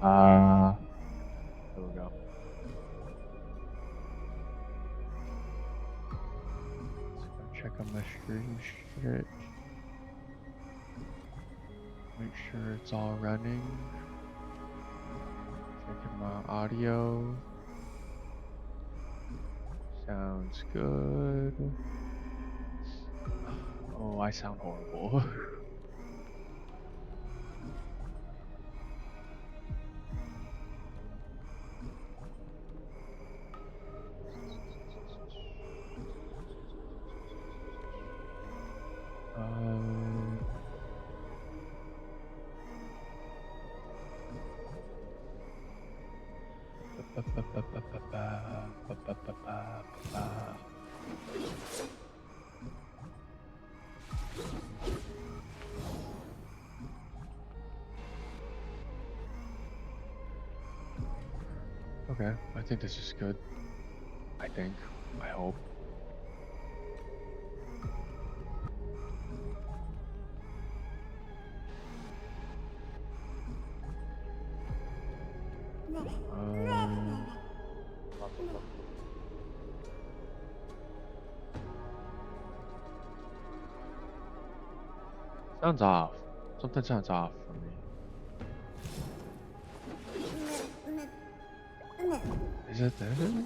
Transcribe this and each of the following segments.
There we go. Let's go check on my stream shit. Make sure it's all running. Checking my audio. Sounds good. Oh, I sound horrible. Okay, I think this is good. I think. I hope. Sounds off. Something sounds off for me. Is it this?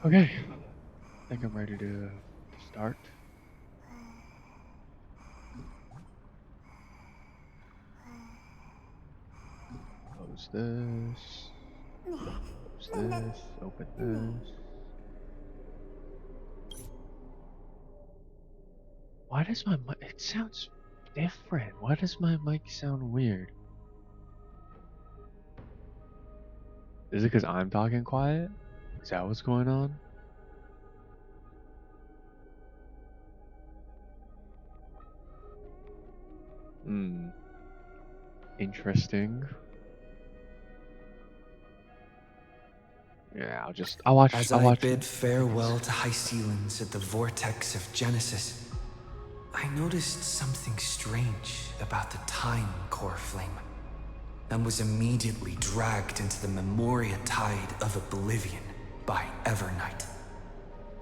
Okay, I think I'm ready to start. Close this. Close this. Open this. Why does my mic? It sounds different. Why does my mic sound weird? Is it because I'm talking quiet? Is that what's going on? Interesting. Yeah, I'll watch. As I'll I watch. bid farewell to Hyceelans at the vortex of Genesis, I noticed something strange about the time core flame, and was immediately dragged into the Memoria tide of oblivion by Evernight.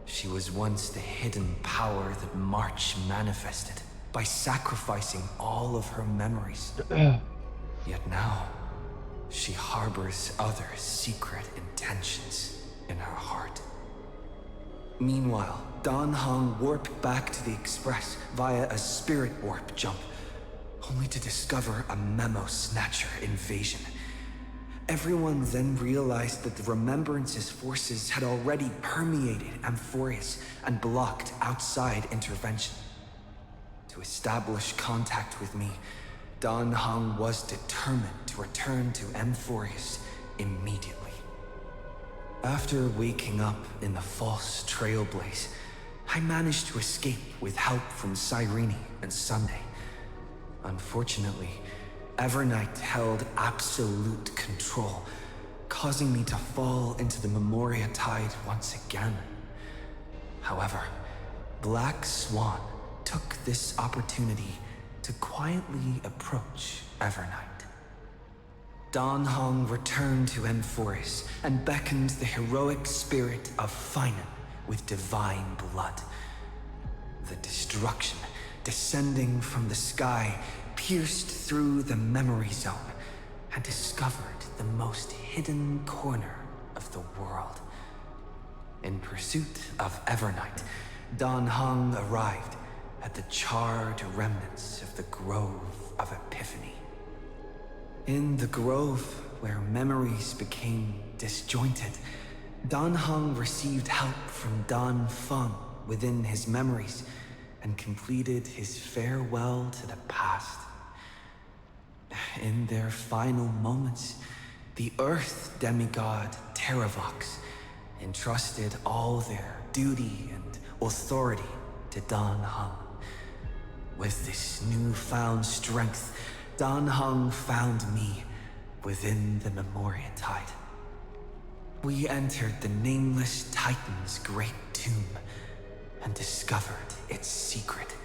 She was once the hidden power that March manifested by sacrificing all of her memories. Yet now, she harbors other secret intentions in her heart. Meanwhile, Dan Heng warped back to the Express via a spirit warp jump, only to discover a memo snatcher invasion. Everyone then realized that the Remembrance's forces had already permeated Amphorius and blocked outside intervention. To establish contact with me, Dan Heng was determined to return to Amphorius immediately. After waking up in the false trailblaze, I managed to escape with help from Cyrene and Sunday. Unfortunately, Evernight held absolute control, causing me to fall into the Memoria tide once again. However, Black Swan took this opportunity to quietly approach Evernight. Dan Heng returned to Amphorius and beckoned the heroic spirit of Finan with divine blood. The destruction descending from the sky pierced through the memory zone and discovered the most hidden corner of the world. In pursuit of Evernight, Dan Heng arrived at the charred remnants of the Grove of Epiphany. In the grove, where memories became disjointed, Dan Heng received help from Dan Feng within his memories and completed his farewell to the past. In their final moments, the Earth demigod Terravox entrusted all their duty and authority to Dan Heng. With this newfound strength, Dan Heng found me within the Memoria Tide. We entered the Nameless Titan's great tomb and discovered its secret.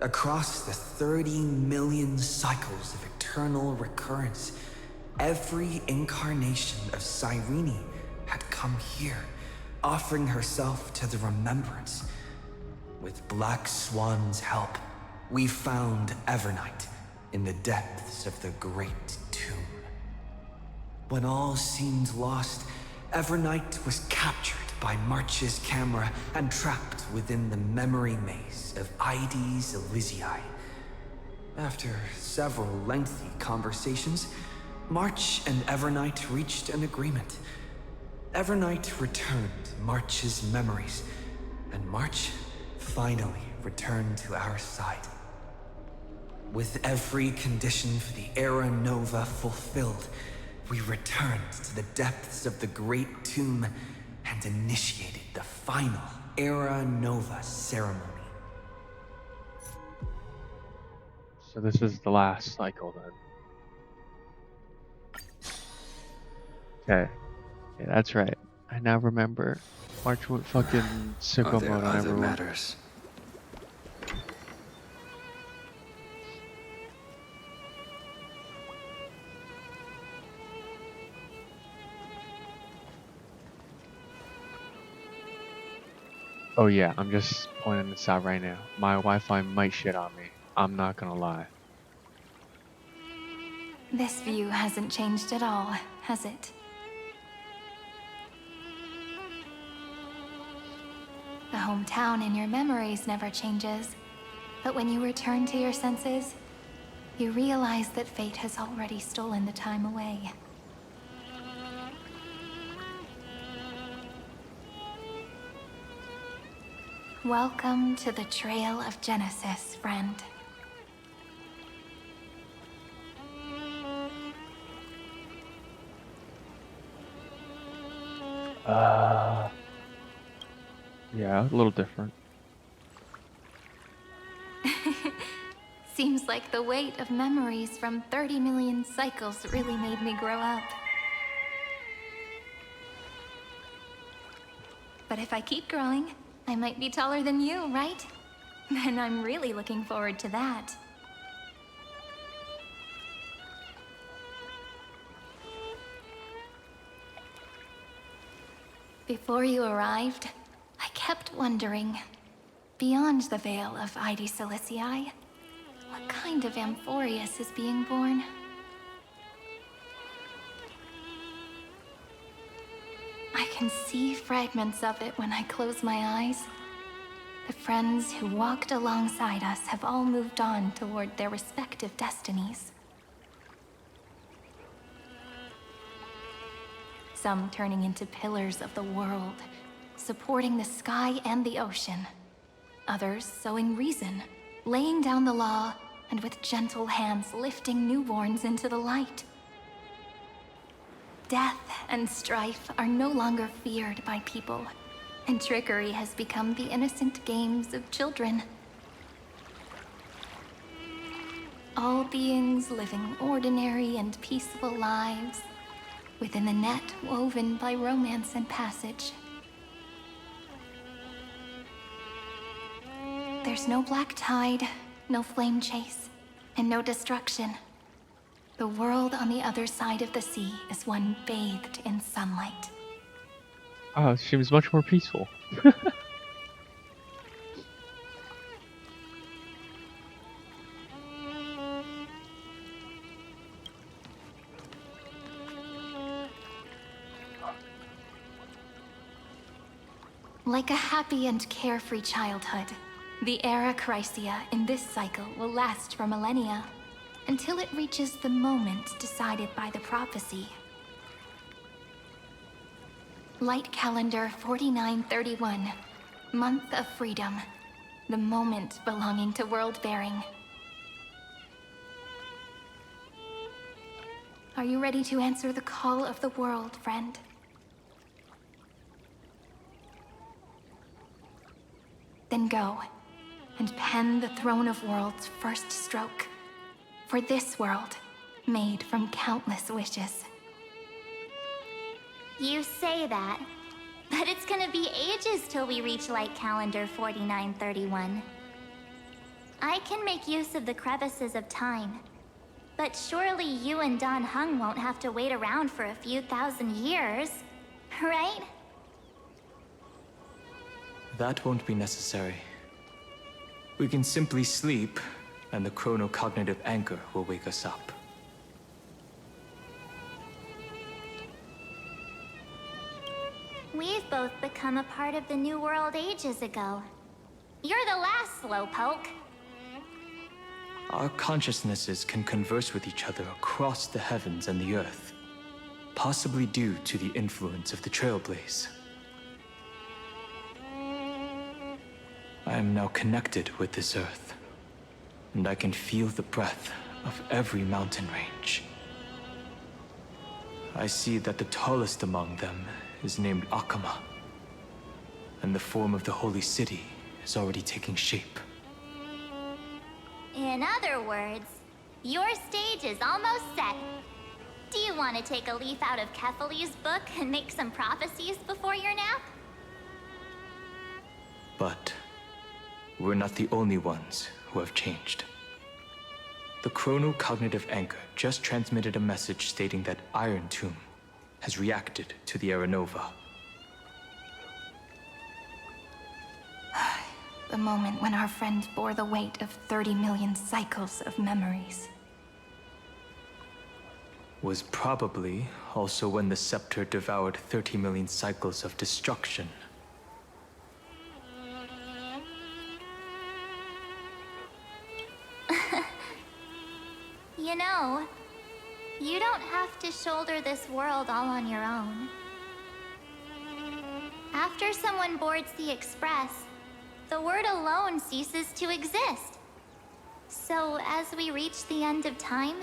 Across the 30 million cycles of eternal recurrence, every incarnation of Cyrene had come here, offering herself to the remembrance. With Black Swan's help, we found Evernight in the depths of the Great Tomb. When all seemed lost, Evernight was captured by March's camera and trapped within the memory maze of Ides Elysiae. After several lengthy conversations, March and Evernight reached an agreement. Evernight returned March's memories, and March finally returned to our side. With every condition for the Era Nova fulfilled, we returned to the depths of the Great Tomb and initiated the final Era Nova ceremony. So this is the last cycle then. Okay. Yeah, that's right. I now remember. March went fucking Are sicko there mode on other everyone. matters? Oh yeah, I'm just pointing this out right now. My Wi-Fi might shit on me. I'm not gonna lie. This view hasn't changed at all, has it? The hometown in your memories never changes. But when you return to your senses, you realize that fate has already stolen the time away. Welcome to the Trail of Genesis, friend. Yeah, a little different. Seems like the weight of memories from 30 million cycles really made me grow up. But if I keep growing, I might be taller than you, right? Then I'm really looking forward to that. Before you arrived, I kept wondering, beyond the veil of Ides Elysiae, what kind of Amphoreus is being born? I can see fragments of it when I close my eyes. The friends who walked alongside us have all moved on toward their respective destinies. Some turning into pillars of the world, supporting the sky and the ocean. Others sowing reason, laying down the law, and with gentle hands lifting newborns into the light. Death and strife are no longer feared by people, and trickery has become the innocent games of children. All beings living ordinary and peaceful lives, within the net woven by romance and passage. There's no black tide, no flame chase, and no destruction. The world on the other side of the sea is one bathed in sunlight. Oh, it seems much more peaceful. Like a happy and carefree childhood, the era Chrysia in this cycle will last for millennia, until it reaches the moment decided by the prophecy. Light calendar 4931, month of freedom. the moment belonging to world-bearing. Are you ready to answer the call of the world, friend? Then go, and pen the Throne of Worlds' first stroke. For this world, made from countless wishes. You say that, but it's gonna be ages till we reach Light Calendar 4931. I can make use of the crevices of time, but surely you and Dan Heng won't have to wait around for a few thousand years, right? That won't be necessary. We can simply sleep, and the chronocognitive anchor will wake us up. We've both become a part of the New World ages ago. You're the last slowpoke. Our consciousnesses can converse with each other across the heavens and the earth, possibly due to the influence of the Trailblaze. I am now connected with this earth, and I can feel the breath of every mountain range. I see that the tallest among them is named Akama, and the form of the holy city is already taking shape. In other words, your stage is almost set. Do you want to take a leaf out of Kefali's book and make some prophecies before your nap? But we're not the only ones who have changed. The chronocognitive anchor just transmitted a message stating that Iron Tomb has reacted to the Era Nova. The moment when our friend bore the weight of 30 million cycles of memories. Was probably also when the scepter devoured 30 million cycles of destruction. You know, you don't have to shoulder this world all on your own. After someone boards the Express, the word alone ceases to exist. So as we reach the end of time,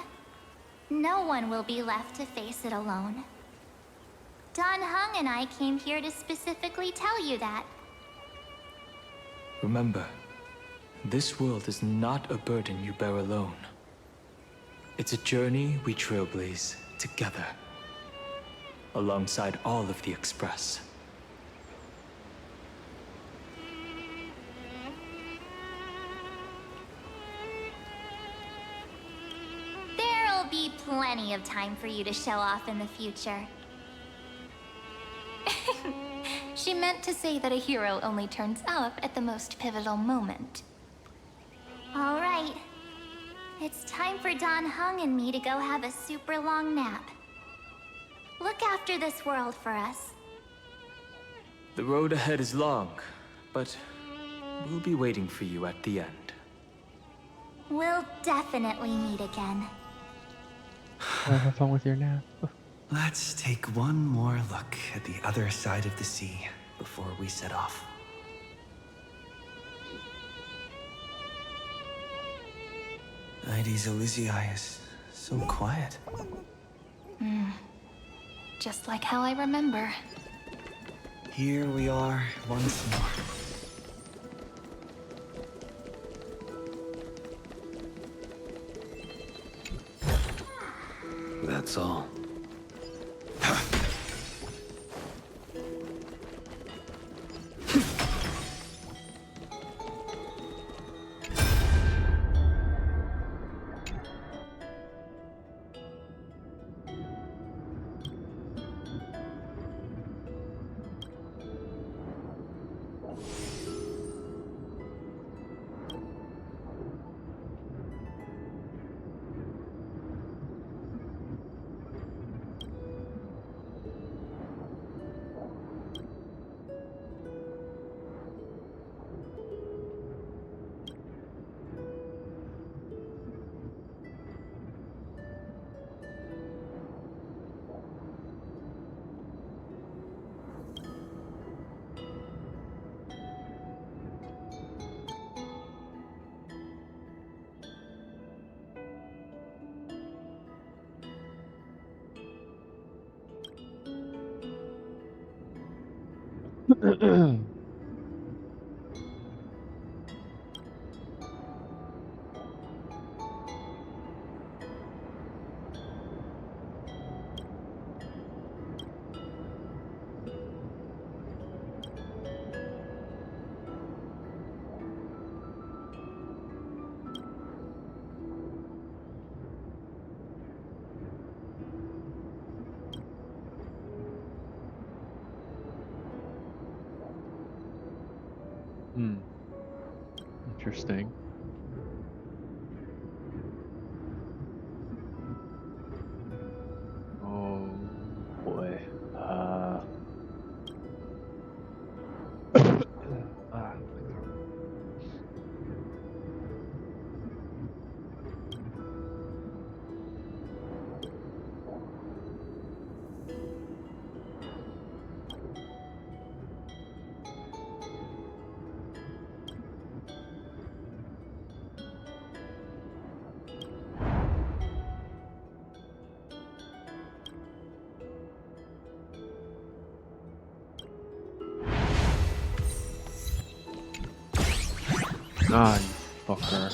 no one will be left to face it alone. Dan Heng and I came here to specifically tell you that. Remember, this world is not a burden you bear alone. It's a journey we trailblaze together, alongside all of the Express. There'll be plenty of time for you to show off in the future. She meant to say that a hero only turns up at the most pivotal moment. All right. It's time for Dan Heng and me to go have a super long nap. Look after this world for us. The road ahead is long, but we'll be waiting for you at the end. We'll definitely meet again. Have fun with your nap. Let's take one more look at the other side of the sea before we set off. Ides Elysiae is so quiet. Just like how I remember. Here we are once more. That's all. Hmm. Interesting. Oh boy. My throat. Ah, you fucker.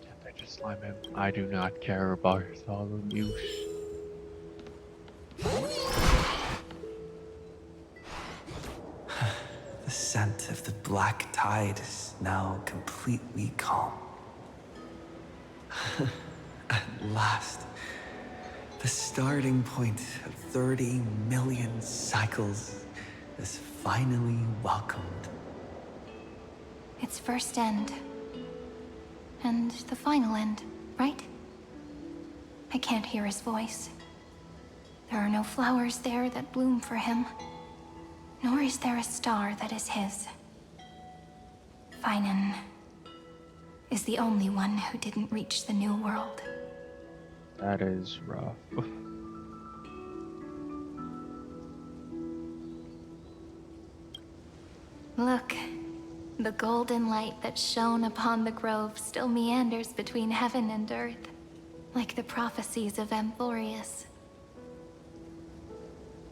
Can't I just slime him? I do not care about your follow news. The scent of the black tide is now completely calm. At last, the starting point of 30 million cycles is finally welcomed. Its first end. And the final end, right? I can't hear his voice. There are no flowers there that bloom for him. Nor is there a star that is his. Finan is the only one who didn't reach the new world. That is rough. Look, the golden light that shone upon the grove still meanders between heaven and earth, like the prophecies of Amphorius.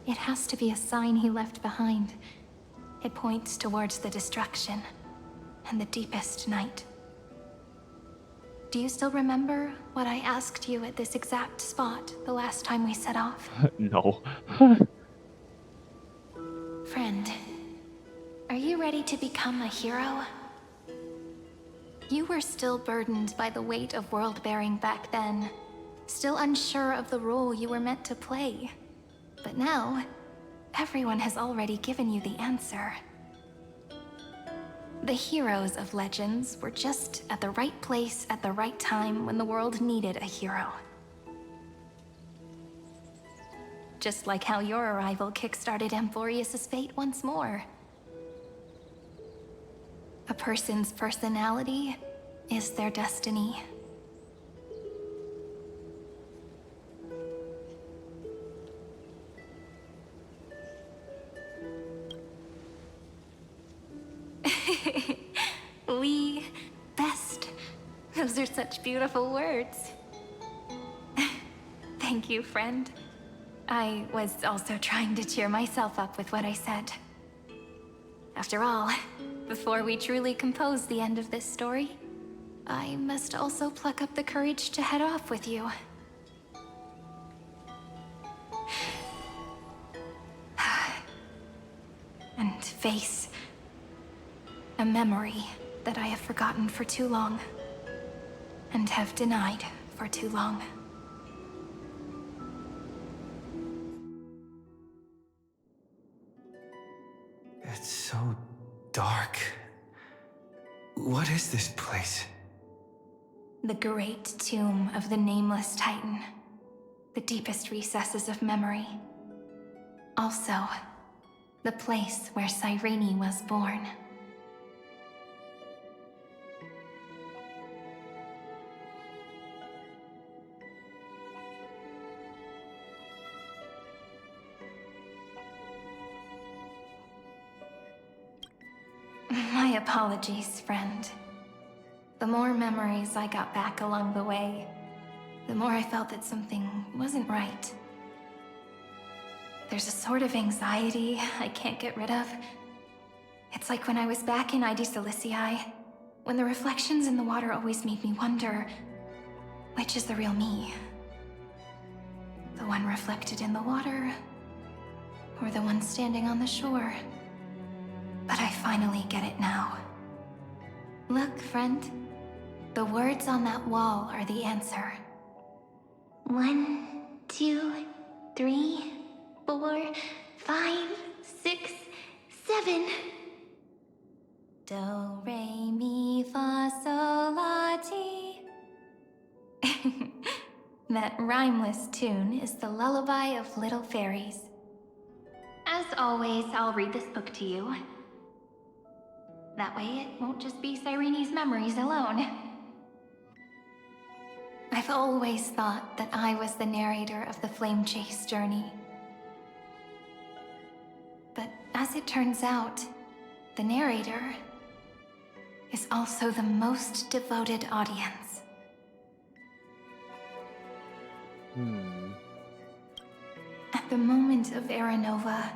It has to be a sign he left behind. It points towards the destruction and the deepest night. Do you still remember what I asked you at this exact spot the last time we set off? No. Friend, are you ready to become a hero? You were still burdened by the weight of world-bearing back then, still unsure of the role you were meant to play. But now, everyone has already given you the answer. The heroes of legends were just at the right place at the right time when the world needed a hero. Just like how your arrival kickstarted Amphorius' fate once more. A person's personality is their destiny. We best. Those are such beautiful words. Thank you, friend. I was also trying to cheer myself up with what I said. After all, before we truly compose the end of this story, I must also pluck up the courage to head off with you. And face a memory that I have forgotten for too long, and have denied for too long. It's so dark. What is this place? The great tomb of the Nameless Titan. The deepest recesses of memory. Also, the place where Cyrene was born. My apologies, friend. The more memories I got back along the way, the more I felt that something wasn't right. There's a sort of anxiety I can't get rid of. It's like when I was back in ID Silicii, when the reflections in the water always made me wonder, which is the real me? The one reflected in the water, or the one standing on the shore? But I finally get it now. Look, friend. The words on that wall are the answer. 1, 2, 3, 4, 5, 6, 7. Do, re, mi, fa, sol, la, ti. That rhymeless tune is the lullaby of little fairies. As always, I'll read this book to you. That way it won't just be Cyrene's memories alone. I've always thought that I was the narrator of the Flame Chase journey. But as it turns out, the narrator is also the most devoted audience. At the moment of Aranova,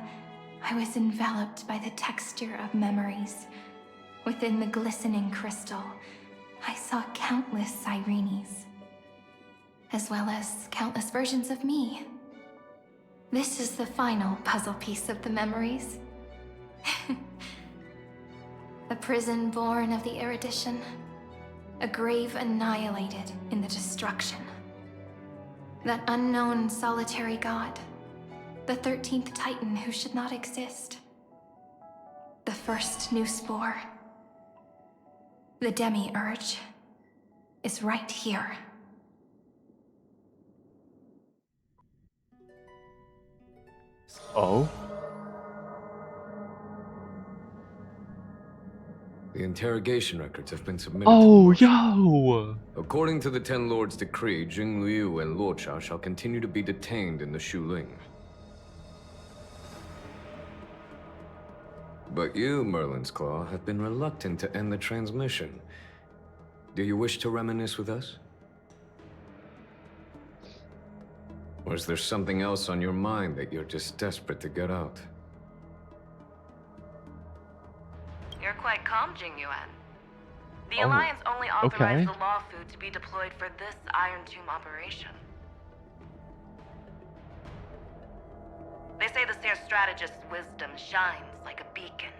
I was enveloped by the texture of memories. Within the glistening crystal, I saw countless Cyrenes, as well as countless versions of me. This is the final puzzle piece of the memories. A prison born of the erudition, a grave annihilated in the destruction. That unknown solitary god, the 13th Titan who should not exist. The first new spore. The demiurge is right here. Oh? The interrogation records have been submitted to Oh, Marshal. yo! According to the Ten Lords' decree, Jing Liu and Luocha shall continue to be detained in the Shuling. But you, Merlin's Claw, have been reluctant to end the transmission. Do you wish to reminisce with us? Or is there something else on your mind that you're just desperate to get out? You're quite calm, Jing Yuan. The Oh, Alliance only authorized okay. the Law Food to be deployed for this Iron Tomb operation. They say the Seer Strategist's wisdom shines like a beacon.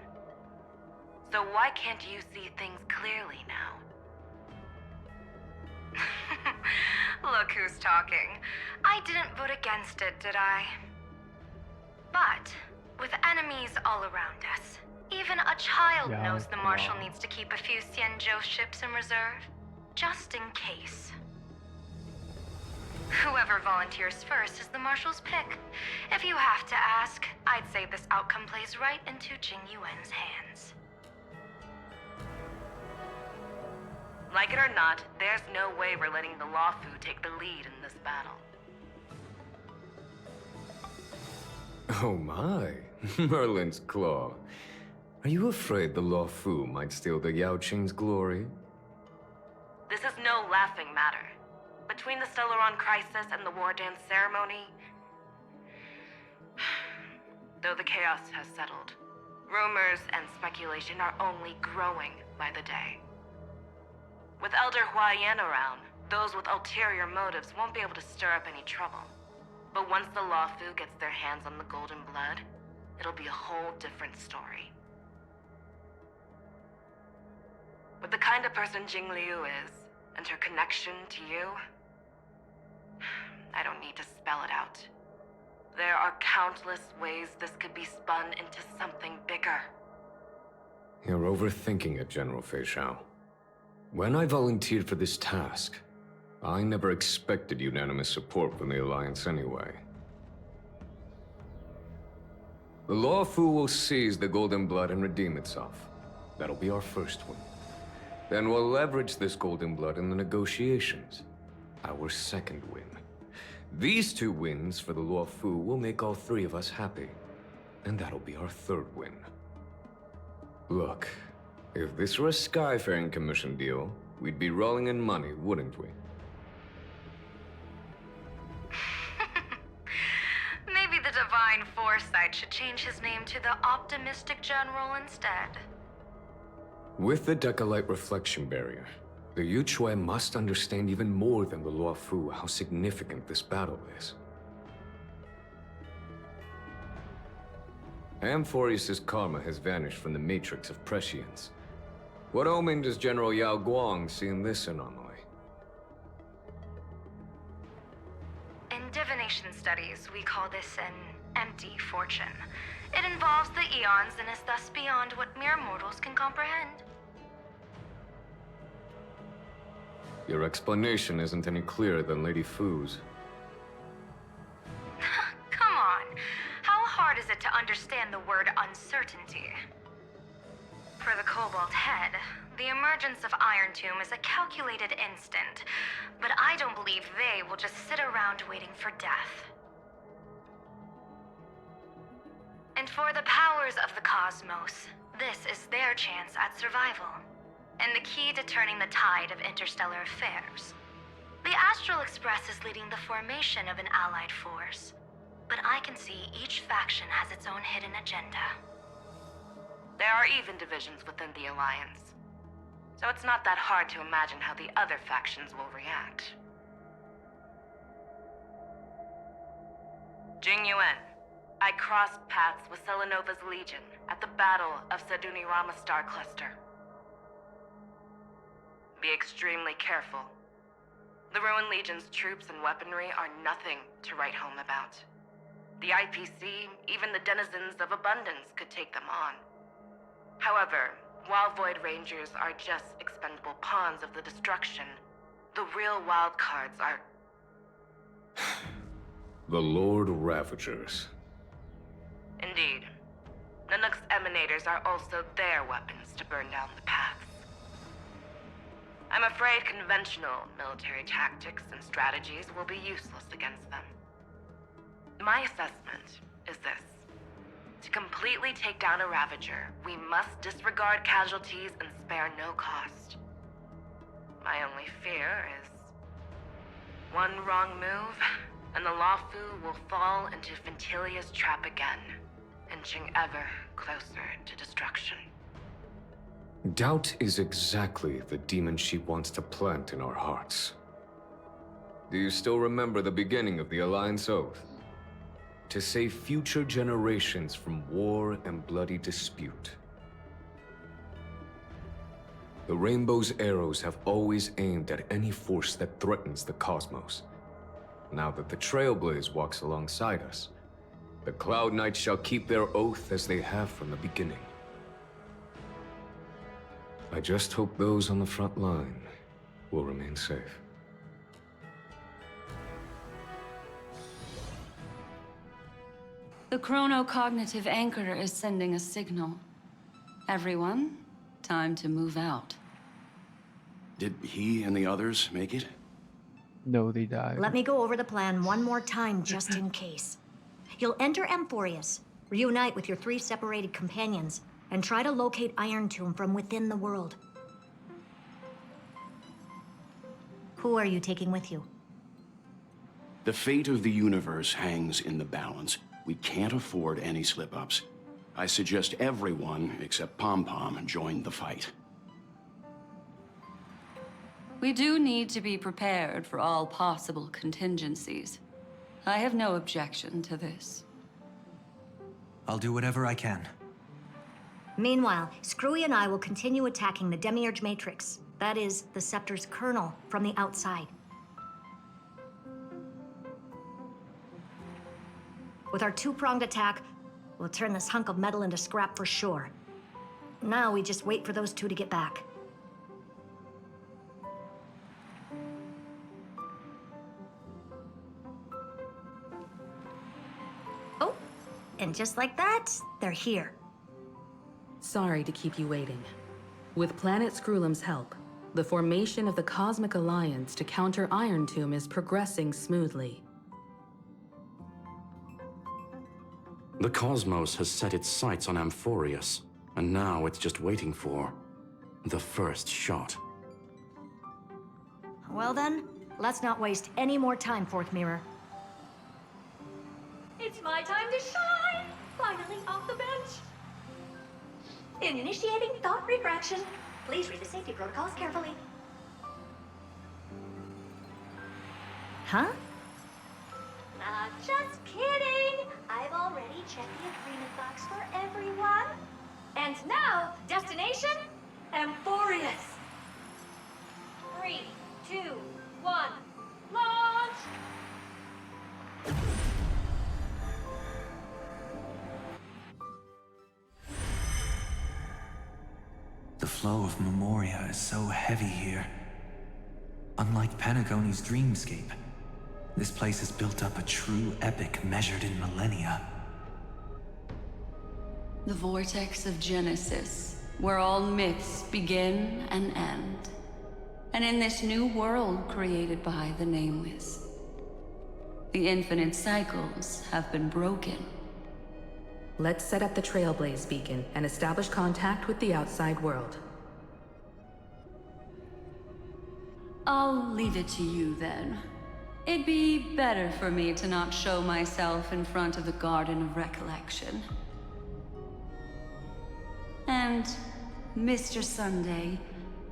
So why can't you see things clearly now? Look who's talking. I didn't vote against it, did I? But, with enemies all around us, even a child Yeah, knows the Marshal wow. needs to keep a few Xianzhou ships in reserve, just in case. Whoever volunteers first is the Marshal's pick. If you have to ask, I'd say this outcome plays right into Jing Yuan's hands. Like it or not, there's no way we're letting the Law Fu take the lead in this battle. Oh my, Merlin's Claw. Are you afraid the Law Fu might steal the Yao Qing's glory? This is no laughing matter. Between the Stellaron crisis and the War Dance ceremony, though the chaos has settled, rumors and speculation are only growing by the day. With Elder Huaiyan around, those with ulterior motives won't be able to stir up any trouble. But once the Law Fu gets their hands on the Golden Blood, it'll be a whole different story. With the kind of person Jing Liu is, and her connection to you, I don't need to spell it out. There are countless ways this could be spun into something bigger. You're overthinking it, General Fei Shao. When I volunteered for this task, I never expected unanimous support from the Alliance anyway. The Law Fu will seize the Golden Blood and redeem itself. That'll be our first one. Then we'll leverage this Golden Blood in the negotiations. Our second win. These 2 wins for the Law Fu will make all 3 of us happy. And that'll be our third win. Look, if this were a Skyfaring Commission deal, we'd be rolling in money, wouldn't we? Knight should change his name to the Optimistic General instead. With the Decalite reflection barrier, the Yuchue must understand even more than the Luofu how significant this battle is. Amphorius' karma has vanished from the matrix of prescience. What omen does General Yao Guang see in this anomaly? In divination studies, we call this an empty fortune. It involves the eons and is thus beyond what mere mortals can comprehend. Your explanation isn't any clearer than Lady Fu's. Come on. How hard is it to understand the word uncertainty? For the Cobalt Head, the emergence of Iron Tomb is a calculated instant, but I don't believe they will just sit around waiting for death. And for the powers of the cosmos, this is their chance at survival, and the key to turning the tide of interstellar affairs. The Astral Express is leading the formation of an allied force, but I can see each faction has its own hidden agenda. There are even divisions within the Alliance, so it's not that hard to imagine how the other factions will react. Jing Yuan, I crossed paths with Selenova's Legion at the Battle of Sadunirama Star Cluster. Be extremely careful. The Ruined Legion's troops and weaponry are nothing to write home about. The IPC, even the denizens of Abundance, could take them on. However, while Void Rangers are just expendable pawns of the destruction, the real wild cards are... The Lord Ravagers. Indeed. Nanook's emanators are also their weapons to burn down the paths. I'm afraid conventional military tactics and strategies will be useless against them. My assessment is this. To completely take down a Ravager, we must disregard casualties and spare no cost. My only fear is... one wrong move, and the Luofu will fall into Ventilia's trap again, inching ever closer to destruction. Doubt is exactly the demon she wants to plant in our hearts. Do you still remember the beginning of the Alliance Oath? To save future generations from war and bloody dispute. The Rainbow's arrows have always aimed at any force that threatens the cosmos. Now that the Trailblaze walks alongside us, the Cloud Knights shall keep their oath as they have from the beginning. I just hope those on the front line will remain safe. The chronocognitive anchor is sending a signal. Everyone, time to move out. Did he and the others make it? No, they died. Let me go over the plan one more time, just in case. You'll enter Amphorius, reunite with your 3 separated companions, and try to locate Iron Tomb from within the world. Who are you taking with you? The fate of the universe hangs in the balance. We can't afford any slip-ups. I suggest everyone, except Pom-Pom, join the fight. We do need to be prepared for all possible contingencies. I have no objection to this. I'll do whatever I can. Meanwhile, Screwy and I will continue attacking the Demiurge Matrix. That is, the Scepter's kernel, from the outside. With our 2-pronged attack, we'll turn this hunk of metal into scrap for sure. Now we just wait for those 2 to get back. Oh, and just like that, they're here. Sorry to keep you waiting. With Planet Screwlum's help, the formation of the Cosmic Alliance to counter Iron Tomb is progressing smoothly. The cosmos has set its sights on Amphorius, and now it's just waiting for the first shot. Well then, let's not waste any more time, Fourth Mirror. It's my time to shine! finally off the bench. Initiating thought refraction. Please read the safety protocols carefully. Huh? Just kidding! I've already checked the agreement box for everyone. And now, destination? Amphorius. 3, 2, 1, launch! The flow of Memoria is so heavy here. Unlike Panagone's dreamscape, this place has built up a true epic measured in millennia. The vortex of Genesis, where all myths begin and end. And in this new world created by the Nameless, the infinite cycles have been broken. Let's set up the Trailblaze beacon and establish contact with the outside world. I'll leave it to you then. It'd be better for me to not show myself in front of the Garden of Recollection. And, Mr. Sunday,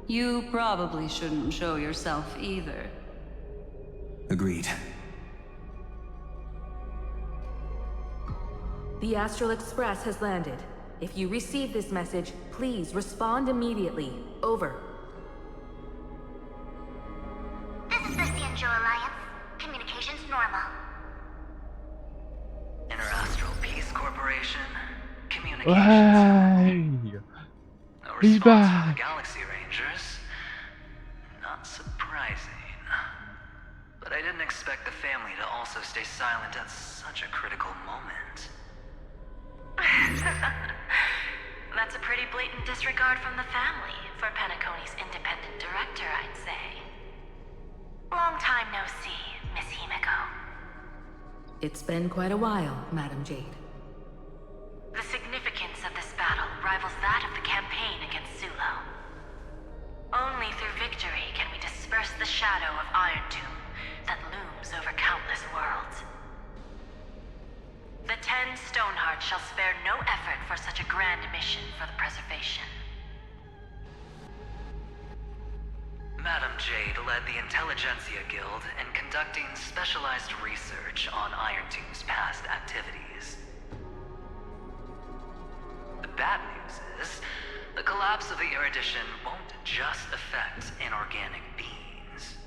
you probably shouldn't show yourself either. Agreed. The Astral Express has landed. If you receive this message, please respond immediately. Over. This is the Cianjo Alliance. Communications normal. Interastral Peace Corporation. Communications. Hey! No He's response from back! the Galaxy Rangers. Not surprising. But I didn't expect the family to also stay silent at such a critical moment. That's a pretty blatant disregard from the family for Panacone's independent director, I'd say. Long time no see, Miss Himiko. It's been quite a while, Madam Jade. The significance of this battle rivals that of the campaign against Sulo. Only through victory can we disperse the shadow of Iron Tomb that looms over countless worlds. The 10 Stonehearts shall spare no effort for such a grand mission for the preservation. Madam Jade led the Intelligentsia Guild in conducting specialized research on Iron Tomb's past activities. The bad news is, the collapse of the Erudition won't just affect inorganic beings.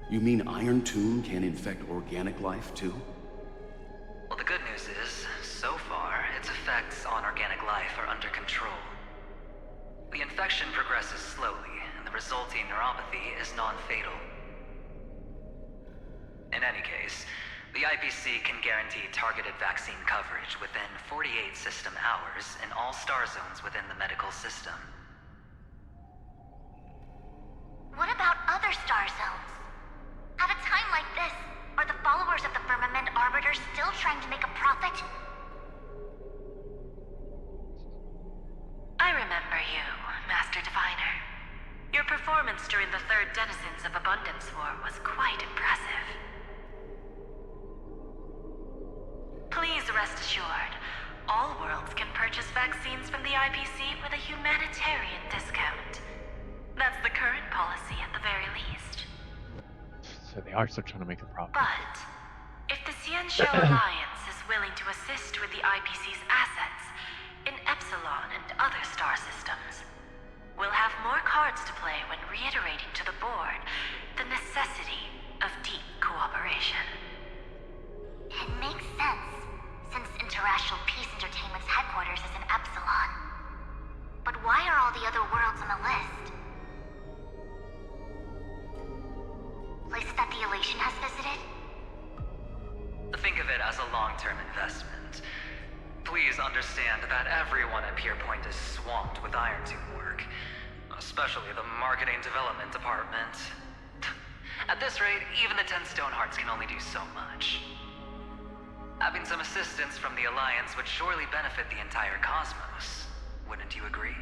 You mean Iron Tomb can infect organic life, too? Well, the good news is, so far, its effects on organic life are under control. The infection progresses slowly, and the resulting neuropathy is non-fatal. In any case, the IPC can guarantee targeted vaccine coverage within 48 system hours in all star zones within the medical system. What about other star zones? At a time like this, are the followers of the Firmament Arbiter still trying to make a profit? I remember you, Master Diviner. Your performance during the Third Denizens of Abundance War was quite impressive. Please rest assured, all worlds can purchase vaccines from the IPC with a humanitarian discount. That's the current policy at the very least. So they are still trying to make a profit. But, if the Cianjo Alliance is willing to assist with the IPC's assets in Epsilon and other star systems, we'll have more cards to play when reiterating to the board the necessity of deep cooperation. It makes sense, since Interastral Peace Entertainment's headquarters is in Epsilon. But why are all the other worlds on the list? Places that the Elation has visited? Think of it as a long-term investment. Please understand that everyone at Pierpoint is swamped with Iron Tomb work, especially the marketing development department. At this rate, even the 10 Stonehearts can only do so much. Having some assistance from the Alliance would surely benefit the entire cosmos. Wouldn't you agree?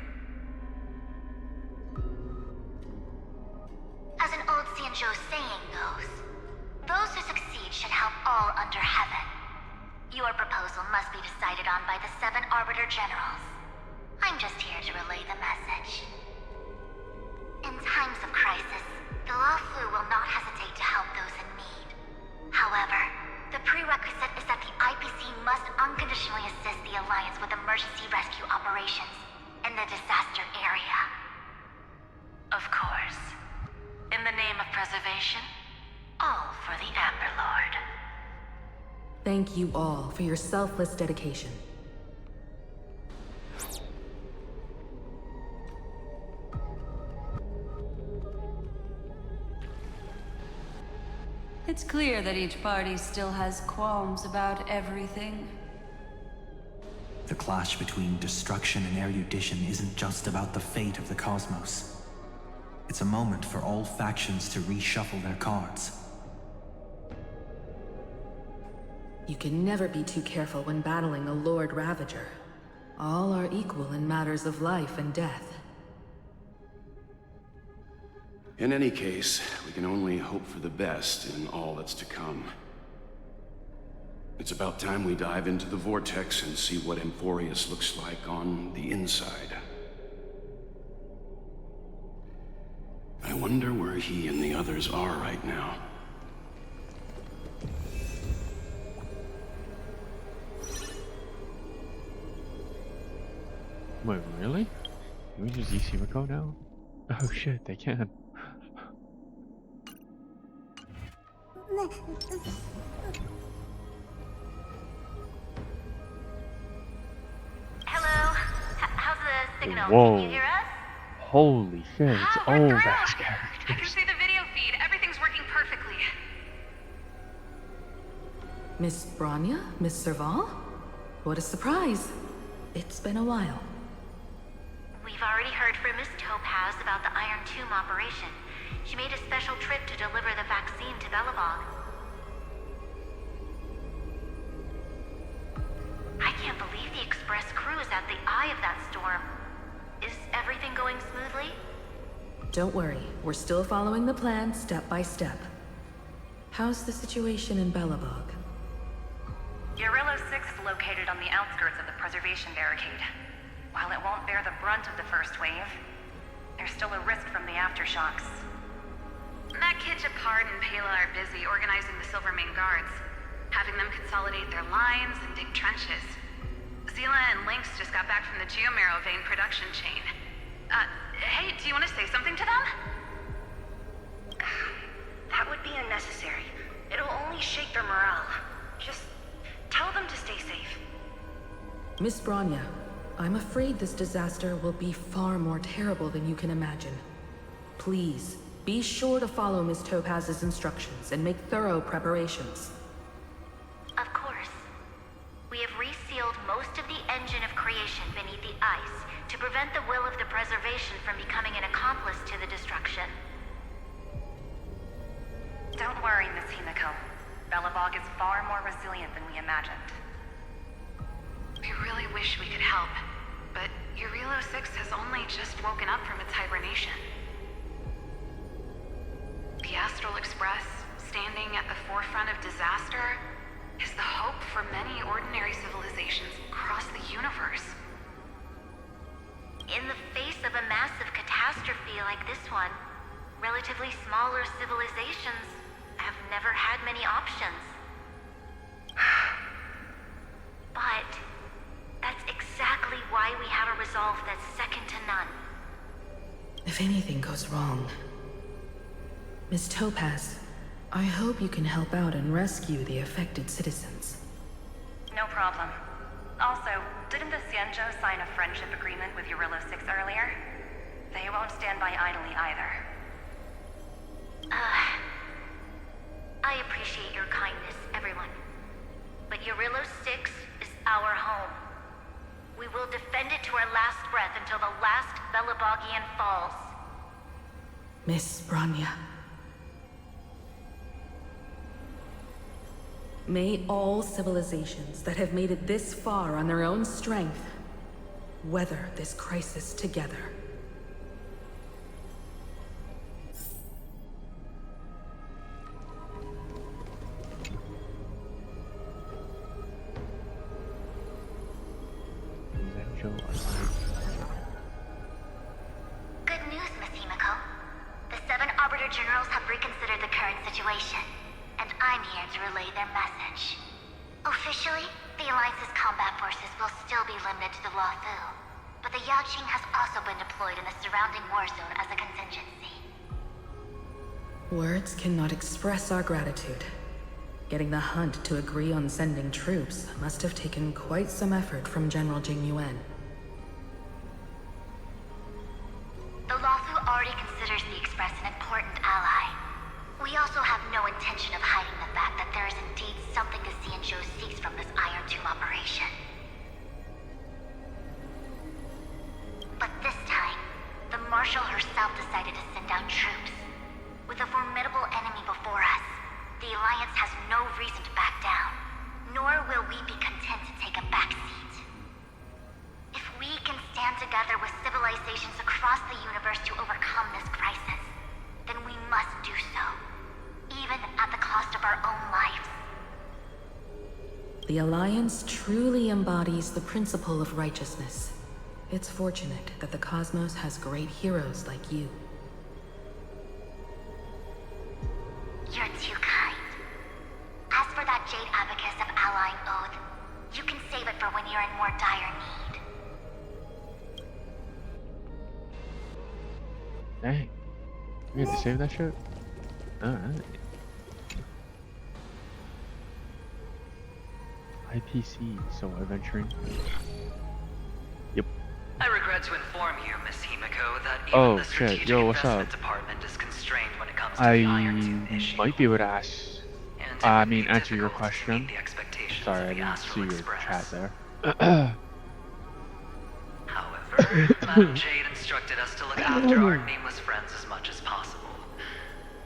As an old Cianjo saying goes, those who succeed should help all under heaven. Your proposal must be decided on by the 7 Arbiter Generals. I'm just here to relay the message. In times of crisis, the Luofu will not hesitate to help those in need. However, the prerequisite is that the IPC must unconditionally assist the Alliance with emergency rescue operations in the disaster area. Of course. In the name of preservation, all for the Amber Lord. Thank you all for your selfless dedication. It's clear that each party still has qualms about everything. The clash between destruction and erudition isn't just about the fate of the cosmos. It's a moment for all factions to reshuffle their cards. You can never be too careful when battling a Lord Ravager. All are equal in matters of life and death. In any case, we can only hope for the best in all that's to come. It's about time we dive into the vortex and see what Amphorius looks like on the inside. I wonder where he and the others are right now. Wait, really? Can we use Yshimiko now? Oh shit, they can. Hello? How's the signal? Whoa. Can you hear us? Holy shit, it's We're old through. ass I can characters. see the video feed. Everything's working perfectly. Miss Branya? Miss Serval? What a surprise. It's been a while. We've already heard from Miss Topaz about the Iron Tomb operation. She made a special trip to deliver the vaccine to Belobog. I can't believe the Express crew is at the eye of that storm. Is everything going smoothly? Don't worry, we're still following the plan step by step. How's the situation in Belobog? Urillo 6 is located on the outskirts of the preservation barricade. While it won't bear the brunt of the first wave, there's still a risk from the aftershocks. Matt Kitchapard and Pela are busy organizing the Silvermane guards, having them consolidate their lines and dig trenches. Zila and Lynx just got back from the Geomarrow vein production chain. Hey, do you want to say something to them? That would be unnecessary. It'll only shake their morale. Just tell them to stay safe. Miss Branya, I'm afraid this disaster will be far more terrible than you can imagine. Please, be sure to follow Miss Topaz's instructions and make thorough preparations. Of course. We have resealed most of the engine of creation beneath the ice to prevent the will of the preservation from becoming an accomplice to the destruction. Don't worry, Miss Himiko. Belobog is far more resilient than we imagined. We really wish we could help, but Urillo 6 has only just woken up from its hibernation. The Astral Express, standing at the forefront of disaster, is the hope for many ordinary civilizations across the universe. In the face of a massive catastrophe like this one, relatively smaller civilizations have never had many options. But that's exactly why we have a resolve that's second to none. If anything goes wrong... Miss Topaz, I hope you can help out and rescue the affected citizens. No problem. Also, didn't the Xianzhou sign a friendship agreement with Urillo 6 earlier? They won't stand by idly either. I appreciate your kindness, everyone. But Urillo 6 is our home. We will defend it to our last breath until the last Belobogian falls. Miss Branya. May all civilizations that have made it this far on their own strength weather this crisis together. have reconsidered the current situation, and I'm here to relay their message. Officially, the Alliance's combat forces will still be limited to the Luofu, but the Yaqing has also been deployed in the surrounding war zone as a contingency. Words cannot express our gratitude. Getting the Hunt to agree on sending troops must have taken quite some effort from General Jing Yuan. The Luofu already considers the Express an important ally. We also have no intention of hiding the fact that there is indeed something the Xianzhou seeks from this Iron Tomb operation. But this time, the Marshal herself decided to send out troops. With a formidable enemy before us, the Alliance has no reason to back down, nor will we be content to take a backseat. If we can stand together with civilizations across the universe to overcome this crisis, then we must do so, even at the cost of our own lives. The Alliance truly embodies the principle of righteousness. It's fortunate that the cosmos has great heroes like you. You're too kind. As for that Jade Abacus of Allying Oath, you can save it for when you're in more dire need. Dang. We had to save that shit? Alright. IPC, so adventuring. Yep. I regret to inform you, Miss Himiko, that even the Strategic Investment Department is constrained when it comes to the Iron Tomb issue. Might be able to ask. I mean, answer your question. Sorry, I didn't see your chat there. However, Madam Jade instructed us to look after our nameless friends as much as possible.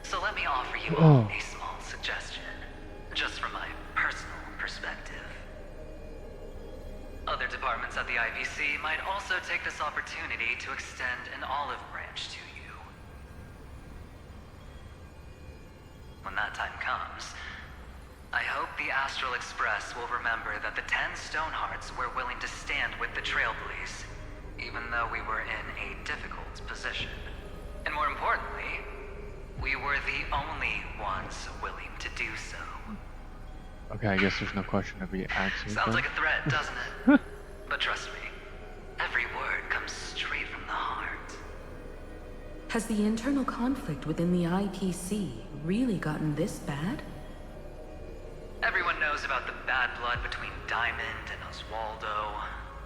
So let me offer you all a small suggestion, just from my personal perspective. Other departments at the IVC might also take this opportunity to extend an olive branch to you. When that time comes, I hope the Astral Express will remember that the 10 Stonehearts were willing to stand with the Trailblaze, even though we were in a difficult position. And more importantly, we were the only ones willing to do so. Okay, I guess there's no question to be answered. Sounds like a threat, doesn't it? But trust me, every word comes straight from the heart. Has the internal conflict within the IPC really gotten this bad? Everyone knows about the bad blood between Diamond and Oswaldo.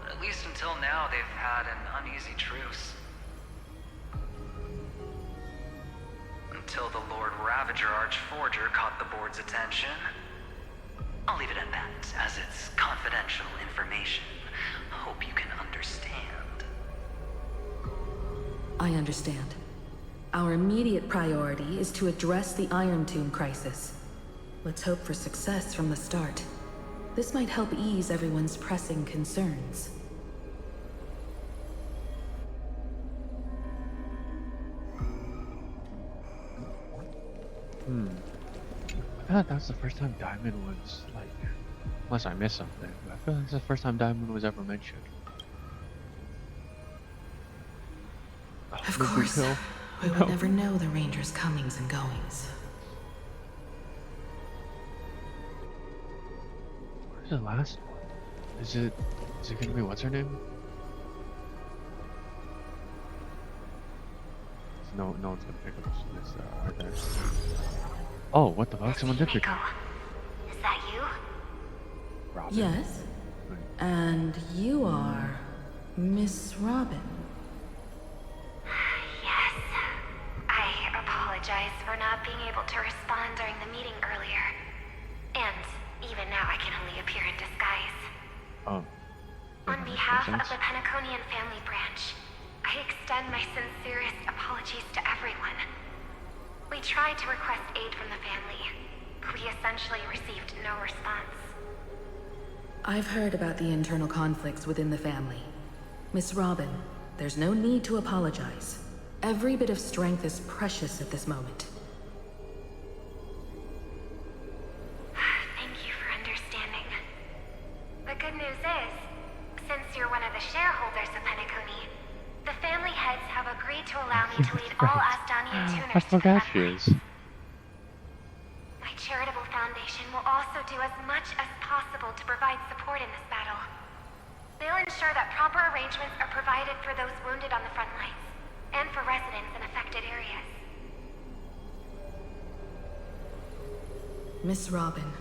At least until now, they've had an uneasy truce. Until the Lord Ravager Archforger caught the board's attention. I'll leave it at that, as it's confidential information. Hope you can understand. I understand. Our immediate priority is to address the Iron Tomb crisis. Let's hope for success from the start. This might help ease everyone's pressing concerns. I thought that was the first time Diamond was, like, unless I missed something, but I feel like it's the first time Diamond was ever mentioned. Of course, we would never know the Ranger's comings and goings. Where's the last one? Is it gonna be, what's her name? No one's gonna pick up this right there. Oh, what the fuck? Someone did pick up. Is that you? Robin. Yes. And you are Miss Robin. Yes. I apologize for not being able to respond during the meeting earlier. And even now I can only appear in disguise. Oh. On behalf of the Penaconian family branch, I extend my sincerest apologies to everyone. We tried to request aid from the family. We essentially received no response. I've heard about the internal conflicts within the family. Miss Robin, there's no need to apologize. Every bit of strength is precious at this moment. Thank you for understanding. The good news is, since you're one of the shareholders of Penacony, the family heads have agreed to allow me to lead all Astanian tuners I to forgot she is. do as much as possible to provide support in this battle. They'll ensure that proper arrangements are provided for those wounded on the front lines, and for residents in affected areas. Miss Robin,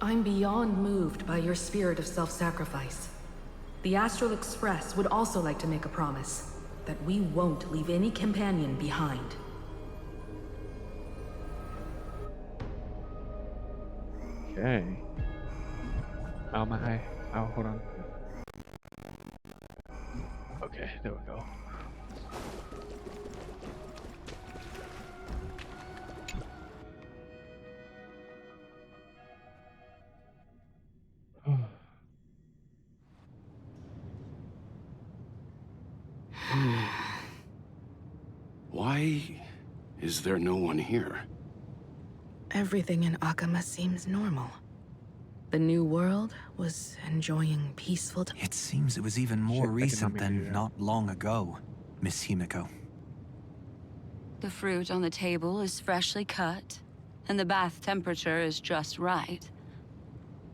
I'm beyond moved by your spirit of self-sacrifice. The Astral Express would also like to make a promise that we won't leave any companion behind. Okay. Hold on. Okay, there we go. Why is there no one here? Everything in Akama seems normal. The new world was enjoying peaceful It seems it was even more recent than not long ago, Miss Himiko. The fruit on the table is freshly cut, and the bath temperature is just right.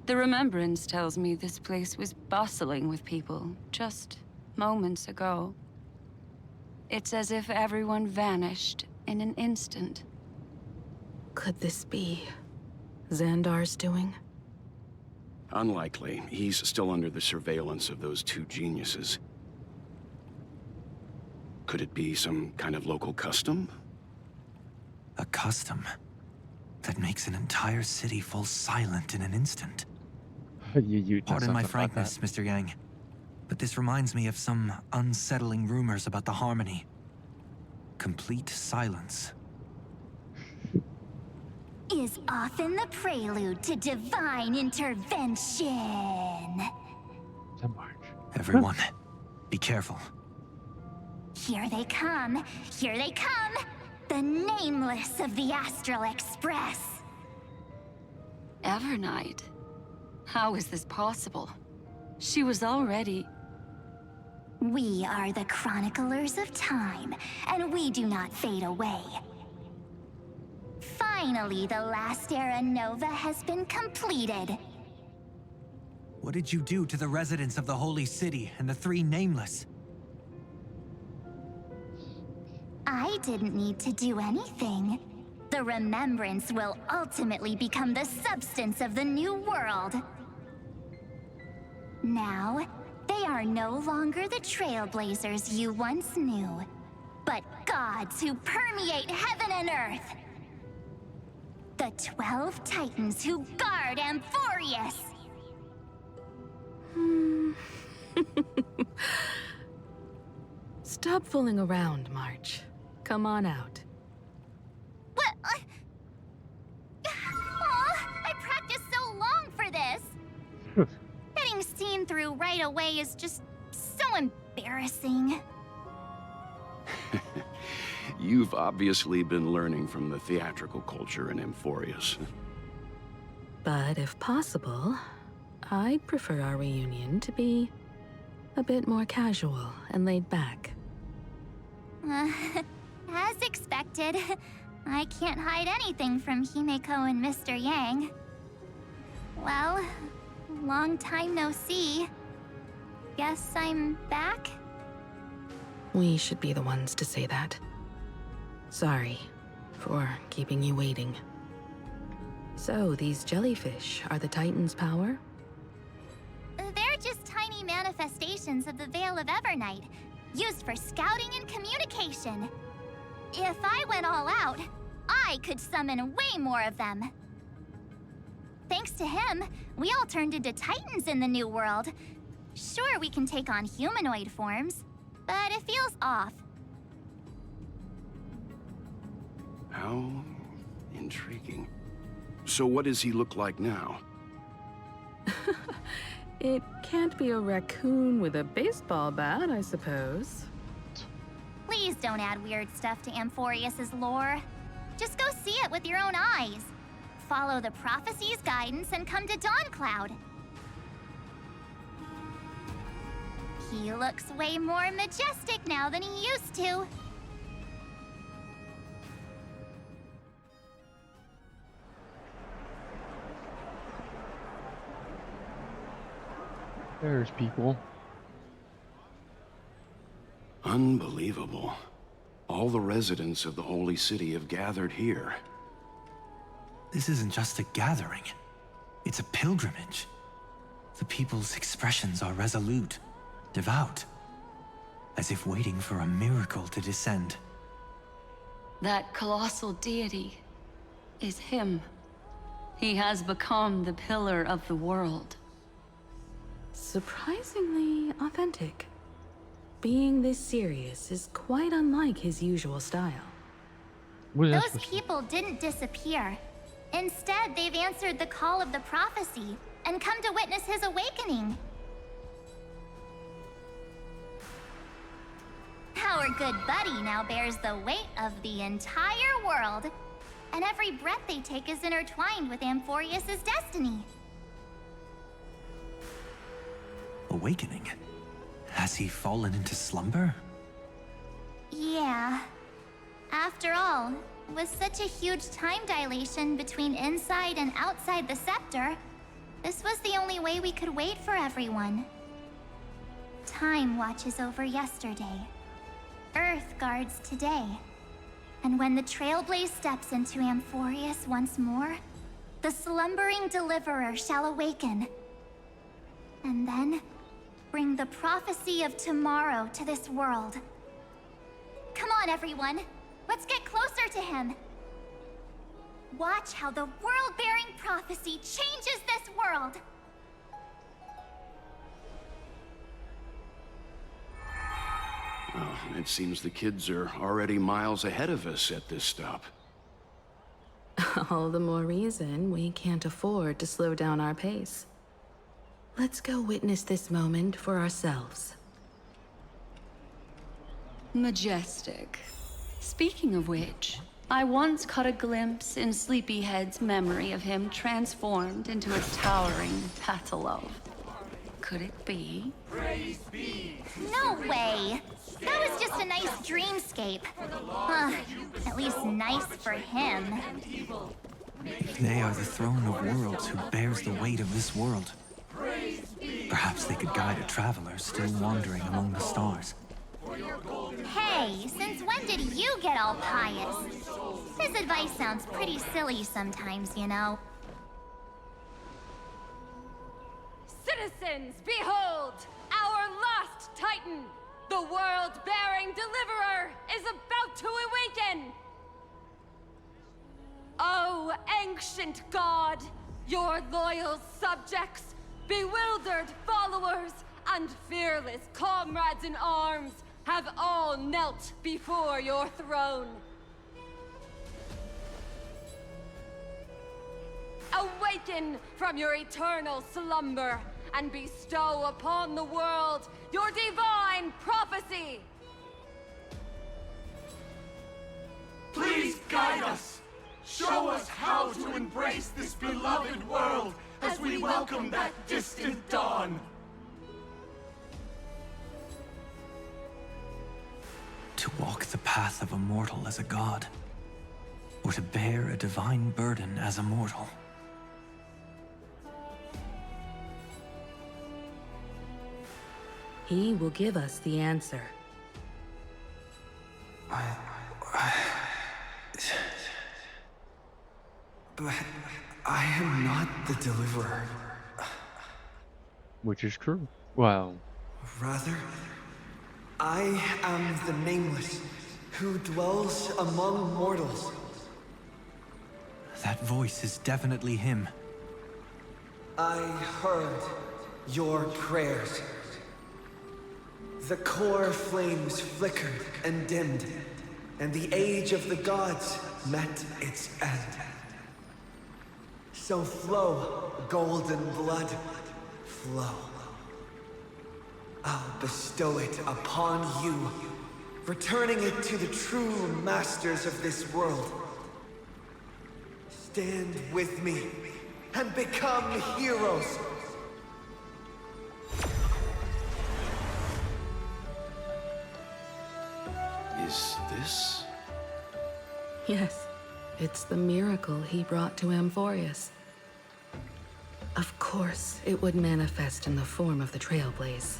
The remembrance tells me this place was bustling with people just moments ago. It's as if everyone vanished in an instant. Could this be Xandar's doing? Unlikely. He's still under the surveillance of those two geniuses. Could it be some kind of local custom? A custom that makes an entire city fall silent in an instant. Pardon my frankness, Mr. Yang, but this reminds me of some unsettling rumors about the Harmony. Complete silence. Is often the prelude to divine intervention. Everyone, be careful. Here they come. Here they come. The nameless of the Astral Express. Evernight? How is this possible? She was already... We are the chroniclers of time, and we do not fade away. Finally, the last era Nova has been completed. What did you do to the residents of the Holy City and the three Nameless? I didn't need to do anything. The remembrance will ultimately become the substance of the new world. Now, they are no longer the trailblazers you once knew, but gods who permeate heaven and earth. The 12 Titans who guard Amphorius! Stop fooling around, March. Come on out. What? I practiced so long for this! Getting seen through right away is just so embarrassing. You've obviously been learning from the theatrical culture in Amphorius. But if possible, I'd prefer our reunion to be a bit more casual and laid back. As expected, I can't hide anything from Himeko and Mr. Yang. Well, long time no see. Guess I'm back? We should be the ones to say that. Sorry for keeping you waiting. So, these jellyfish are the Titan's power? They're just tiny manifestations of the Veil of Evernight, used for scouting and communication. If I went all out, I could summon way more of them. Thanks to him, we all turned into Titans in the new world. Sure, we can take on humanoid forms, but it feels off. How intriguing. So what does he look like now? It can't be a raccoon with a baseball bat, I suppose. Please don't add weird stuff to Amphorius's lore. Just go see it with your own eyes. Follow the prophecy's guidance and come to Dawncloud. He looks way more majestic now than he used to. There's people. Unbelievable. All the residents of the Holy City have gathered here. This isn't just a gathering. It's a pilgrimage. The people's expressions are resolute, devout, as if waiting for a miracle to descend. That colossal deity is him. He has become the pillar of the world. Surprisingly authentic. Being this serious is quite unlike his usual style. Those people didn't disappear. Instead, they've answered the call of the prophecy and come to witness his awakening. Our good buddy now bears the weight of the entire world, and every breath they take is intertwined with Amphorius' destiny. Awakening? Has he fallen into slumber? Yeah. After all, with such a huge time dilation between inside and outside the scepter, this was the only way we could wait for everyone. Time watches over yesterday. Earth guards today. And when the Trailblaze steps into Amphorius once more, the slumbering deliverer shall awaken. And then, bring the prophecy of tomorrow to this world. Come on, everyone. Let's get closer to him. Watch how the world-bearing prophecy changes this world. Well, it seems the kids are already miles ahead of us at this stop. All the more reason we can't afford to slow down our pace. Let's go witness this moment for ourselves. Majestic. Speaking of which, I once caught a glimpse in Sleepyhead's memory of him transformed into a towering Patalov. Could it be? No way! That was just a nice dreamscape. At least nice for him. They are the throne of worlds who bears the weight of this world. Perhaps they could guide a traveler still wandering among the stars. Hey, since when did you get all pious? His advice sounds pretty silly sometimes, you know. Citizens, behold! Our last Titan! The world-bearing deliverer is about to awaken! Oh, ancient god! Your loyal subjects, bewildered followers, and fearless comrades in arms have all knelt before your throne. Awaken from your eternal slumber and bestow upon the world your divine prophecy! Please guide us! Show us how to embrace this beloved world as we welcome that distant dawn! To walk the path of a mortal as a god, or to bear a divine burden as a mortal. He will give us the answer. But I am not the deliverer. Which is true. Well... Rather, I am the Nameless, who dwells among mortals. That voice is definitely him. I heard your prayers. The core flames flickered and dimmed, and the age of the gods met its end. So flow, golden blood, flow. I'll bestow it upon you, returning it to the true masters of this world. Stand with me and become heroes. Is this? Yes, it's the miracle he brought to Amphorius. Of course, it would manifest in the form of the Trailblaze.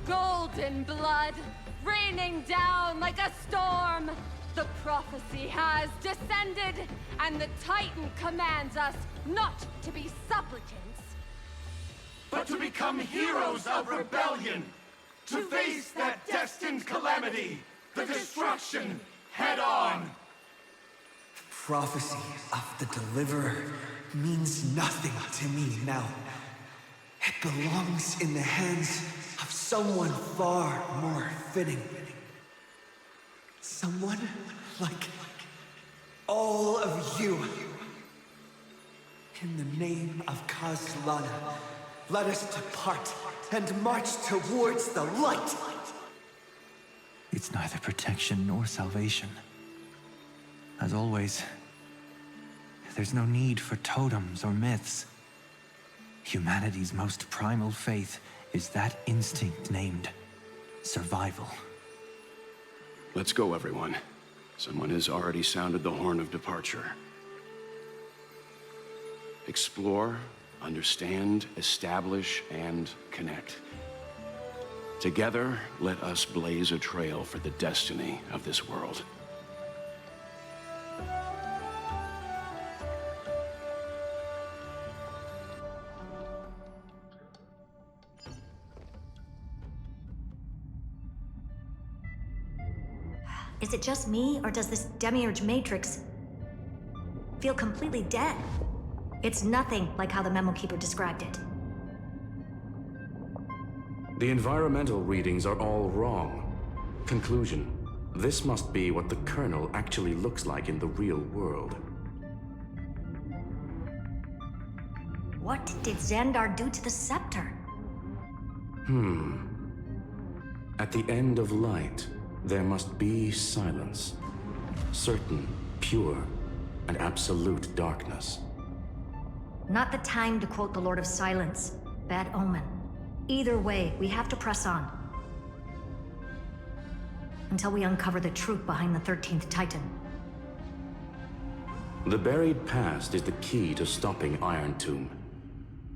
Golden blood, raining down like a storm. The prophecy has descended, and the Titan commands us not to be supplicants, but to become heroes of rebellion, to face that destined calamity, the destruction, head on. Prophecy of the Deliverer means nothing to me now. It belongs in the hands of someone far more fitting. Someone like all of you. In the name of Kazlana, let us depart and march towards the light. It's neither protection nor salvation. As always, there's no need for totems or myths. Humanity's most primal faith is that instinct named survival. Let's go, everyone. Someone has already sounded the horn of departure. Explore, understand, establish, and connect. Together, let us blaze a trail for the destiny of this world. Is it just me, or does this Demiurge Matrix feel completely dead? It's nothing like how the Memo Keeper described it. The environmental readings are all wrong. Conclusion: this must be what the kernel actually looks like in the real world. What did Xandar do to the scepter? At the end of light, there must be silence. Certain, pure, and absolute darkness. Not the time to quote the Lord of Silence. Bad omen. Either way, we have to press on. Until we uncover the truth behind the 13th Titan. The buried past is the key to stopping Iron Tomb.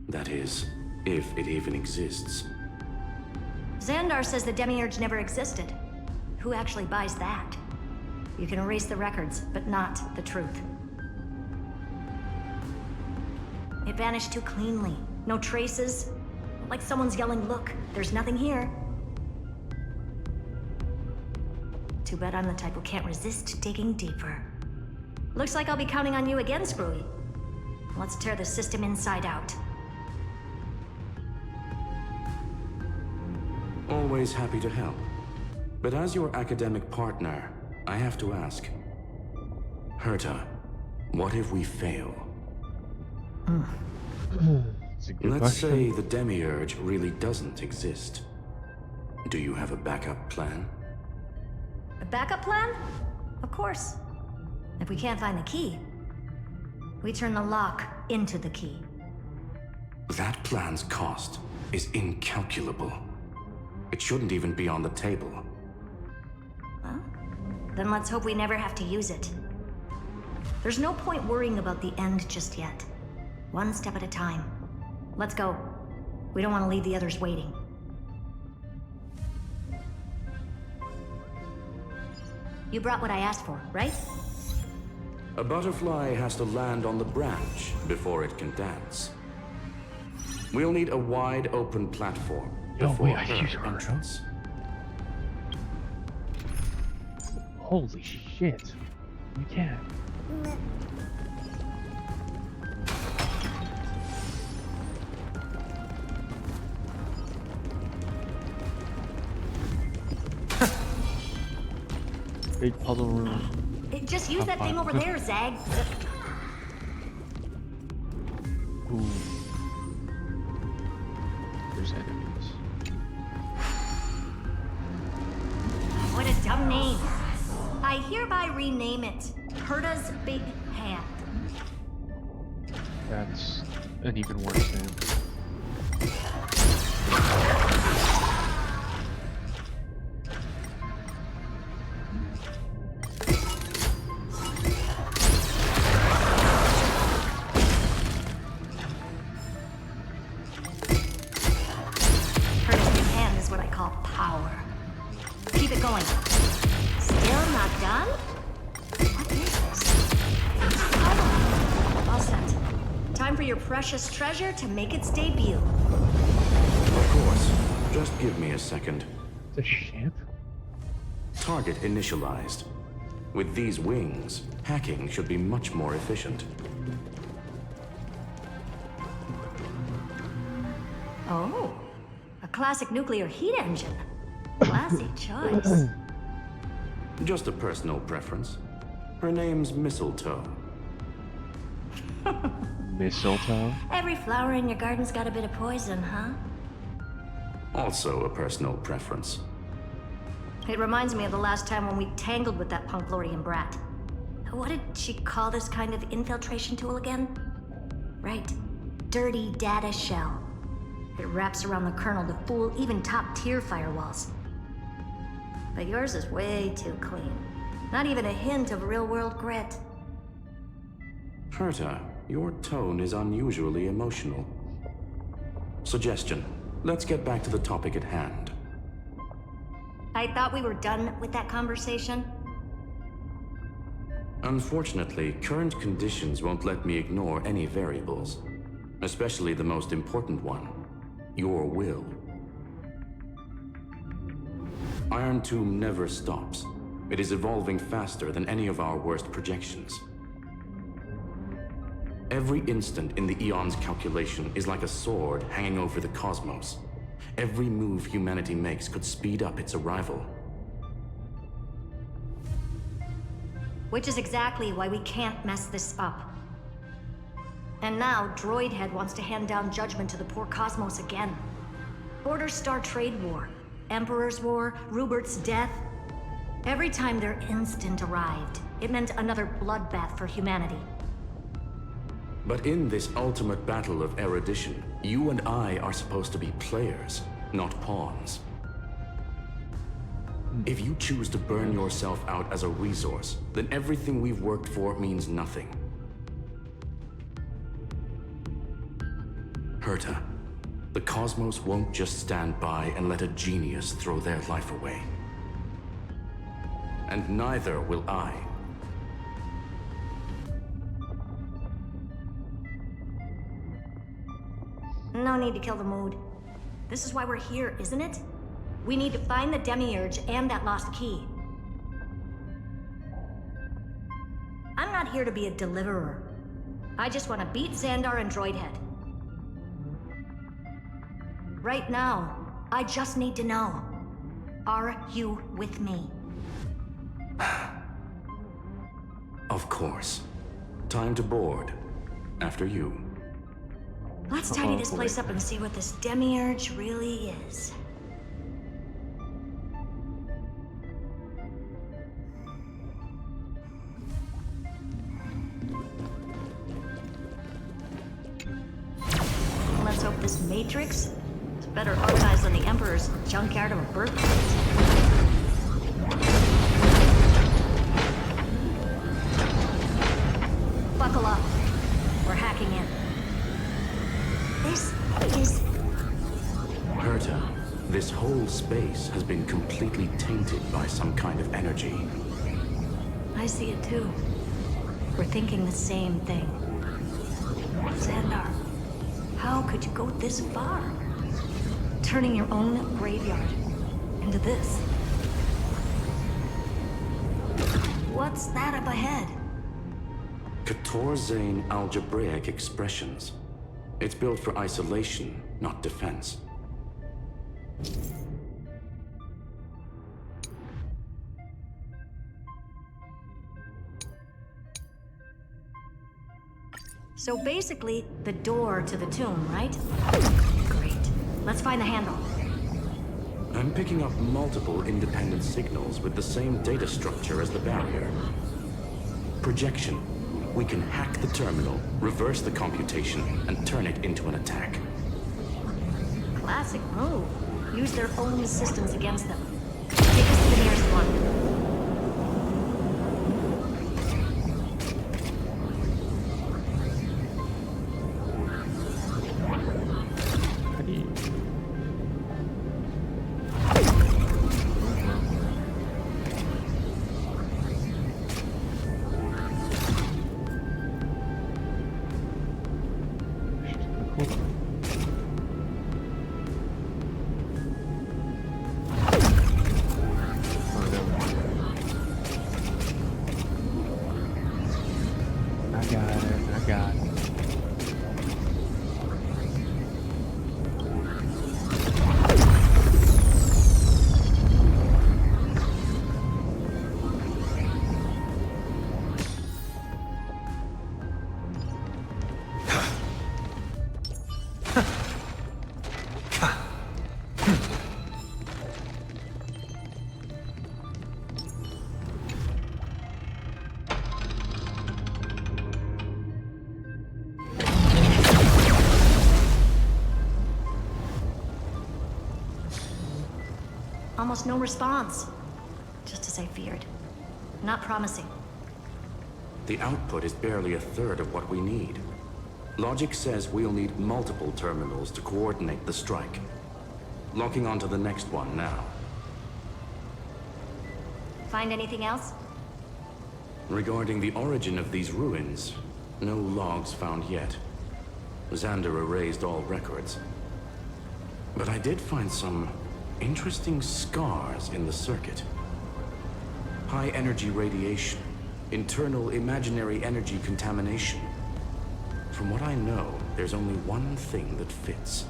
That is, if it even exists. Xandar says the Demiurge never existed. Who actually buys that? You can erase the records, but not the truth. It vanished too cleanly. No traces. Like someone's yelling, "Look, there's nothing here." Too bad I'm the type who can't resist digging deeper. Looks like I'll be counting on you again, Screwy. Let's tear the system inside out. Always happy to help. But as your academic partner, I have to ask. Herta, what if we fail? Let's say the Demiurge really doesn't exist. Do you have a backup plan? A backup plan? Of course. If we can't find the key, we turn the lock into the key. That plan's cost is incalculable. It shouldn't even be on the table. Well, then let's hope we never have to use it. There's no point worrying about the end just yet. One step at a time. Let's go. We don't want to leave the others waiting. You brought what I asked for, right? A butterfly has to land on the branch before it can dance. We'll need a wide open platform before her entrance. Holy shit. You can't. Big puzzle room. Just use that thing over there, Zag. Ooh. There's enemies. What a dumb name. I hereby rename it Herta's Big Hand. That's an even worse name. done? What is this? Oh, all set. Time for your precious treasure to make its debut. Of course. Just give me a second. The ship? Target initialized. With these wings, hacking should be much more efficient. Oh, a classic nuclear heat engine. Classy choice. Just a personal preference. Her name's Mistletoe. Mistletoe? Every flower in your garden's got a bit of poison, huh? Also a personal preference. It reminds me of the last time when we tangled with that Punklordian brat. What did she call this kind of infiltration tool again? Right. Dirty data shell. It wraps around the kernel to fool even top-tier firewalls. But yours is way too clean. Not even a hint of real-world grit. Herta, your tone is unusually emotional. Suggestion. Let's get back to the topic at hand. I thought we were done with that conversation. Unfortunately, current conditions won't let me ignore any variables. Especially the most important one. Your will. Iron Tomb never stops. It is evolving faster than any of our worst projections. Every instant in the Eon's calculation is like a sword hanging over the cosmos. Every move humanity makes could speed up its arrival. Which is exactly why we can't mess this up. And now, Droidhead wants to hand down judgment to the poor cosmos again. Order Star Trade War, Emperor's War, Rubert's death. Every time their instant arrived, it meant another bloodbath for humanity. But in this ultimate battle of erudition, you and I are supposed to be players, not pawns. If you choose to burn yourself out as a resource, then everything we've worked for means nothing. Herta, the cosmos won't just stand by and let a genius throw their life away. And neither will I. No need to kill the mood. This is why we're here, isn't it? We need to find the Demiurge and that lost key. I'm not here to be a deliverer. I just want to beat Xandar and Droidhead. Right now, I just need to know. Are you with me? Of course. Time to board. After you. Let's tidy this place up and see what this Demiurge really is. Let's hope this Matrix is better organized than the Emperor's junkyard of a birthplace. Buckle up. We're hacking in. This is... Herta, this whole space has been completely tainted by some kind of energy. I see it too. We're thinking the same thing. Xandar, how could you go this far? Turning your own graveyard into this. What's that up ahead? Katorzane algebraic expressions. It's built for isolation, not defense. So basically, the door to the tomb, right? Great. Let's find the handle. I'm picking up multiple independent signals with the same data structure as the barrier. Projection. We can hack the terminal, reverse the computation, and turn it into an attack. Classic move. Use their own systems against them. Take us to the nearest one. I got it. Almost no response. Just as I feared. Not promising. The output is barely a third of what we need. Logic says we'll need multiple terminals to coordinate the strike. Locking onto the next one now. Find anything else? Regarding the origin of these ruins, no logs found yet. Xander erased all records. But I did find some interesting scars in the circuit. High energy radiation, internal imaginary energy contamination. From what I know, there's only one thing that fits.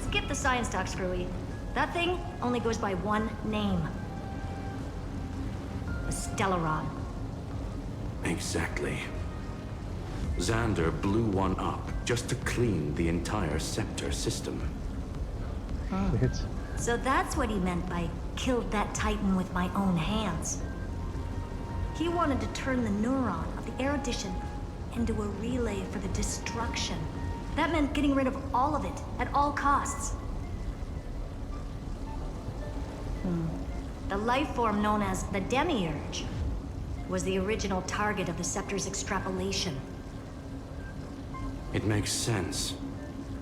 Skip the science talk, Screwy. That thing only goes by one name. A Stellaron. Exactly. Xander blew one up just to clean the entire Scepter system. So that's what he meant by killed that Titan with my own hands. He wanted to turn the neuron of the erudition into a relay for the destruction. That meant getting rid of all of it at all costs. The life form known as the Demiurge was the original target of the Scepter's extrapolation. It makes sense.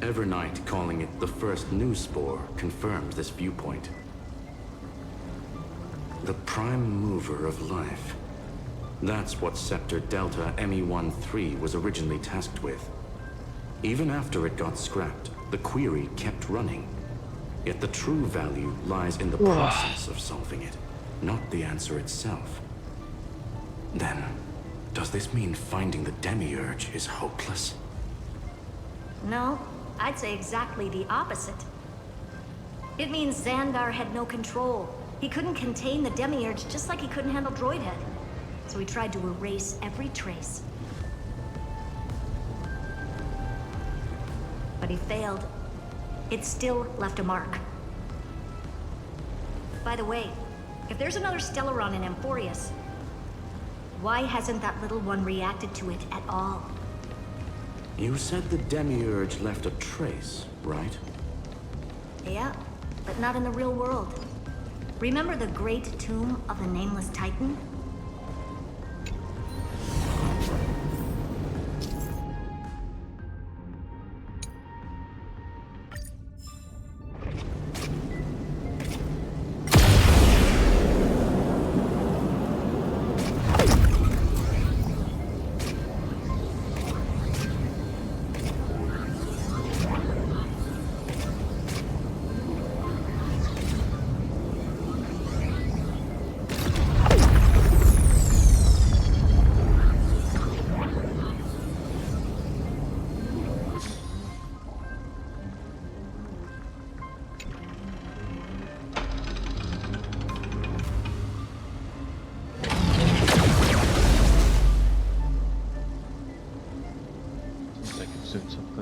Evernight calling it the first new spore confirms this viewpoint. The prime mover of life. That's what Scepter Delta ME-13 was originally tasked with. Even after it got scrapped, the query kept running. Yet the true value lies in the process of solving it, not the answer itself. Then, does this mean finding the Demiurge is hopeless? No, I'd say exactly the opposite. It means Xandar had no control. He couldn't contain the Demiurge just like he couldn't handle Droidhead. So he tried to erase every trace. But he failed. It still left a mark. By the way, if there's another Stellaron in Amphorius, why hasn't that little one reacted to it at all? You said the Demiurge left a trace, right? Yeah, but not in the real world. Remember the Great Tomb of the Nameless Titan?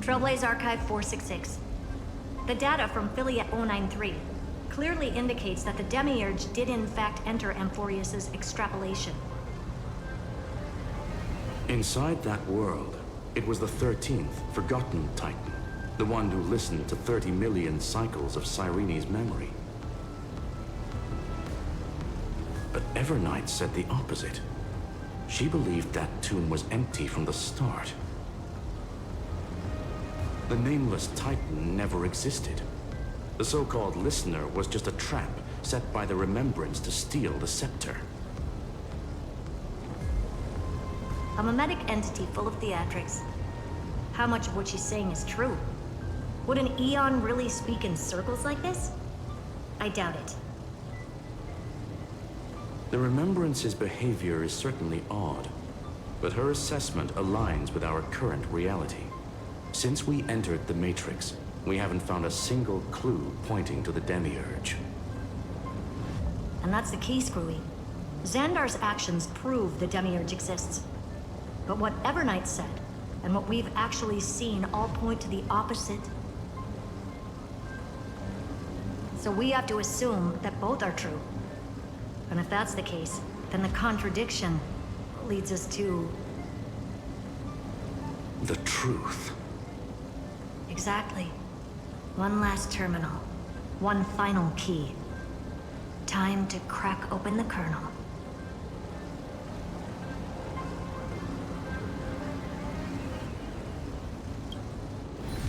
Trailblaze Archive 466. The data from Filiate 093 clearly indicates that the Demiurge did in fact enter Amphorius's extrapolation. Inside that world, it was the 13th, forgotten Titan. The one who listened to 30 million cycles of Cyrene's memory. But Evernight said the opposite. She believed that tomb was empty from the start. The Nameless Titan never existed. The so-called Listener was just a trap set by the Remembrance to steal the scepter. A mimetic entity full of theatrics. How much of what she's saying is true? Would an Eon really speak in circles like this? I doubt it. The Remembrance's behavior is certainly odd. but her assessment aligns with our current reality. Since we entered the Matrix, we haven't found a single clue pointing to the Demiurge. And that's the key, Screwy. Xandar's actions prove the Demiurge exists. But what Evernight said, and what we've actually seen, all point to the opposite. So we have to assume that both are true. And if that's the case, then the contradiction leads us to... the truth. Exactly. One last terminal. One final key. Time to crack open the kernel.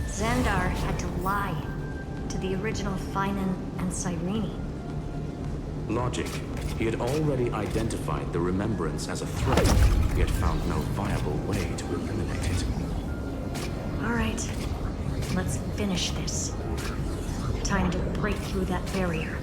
Xandar had to lie to the original Finan and Cyrene. Logic. He had already identified the Remembrance as a threat, yet found no viable way to eliminate it. All right. Let's finish this. Time to break through that barrier.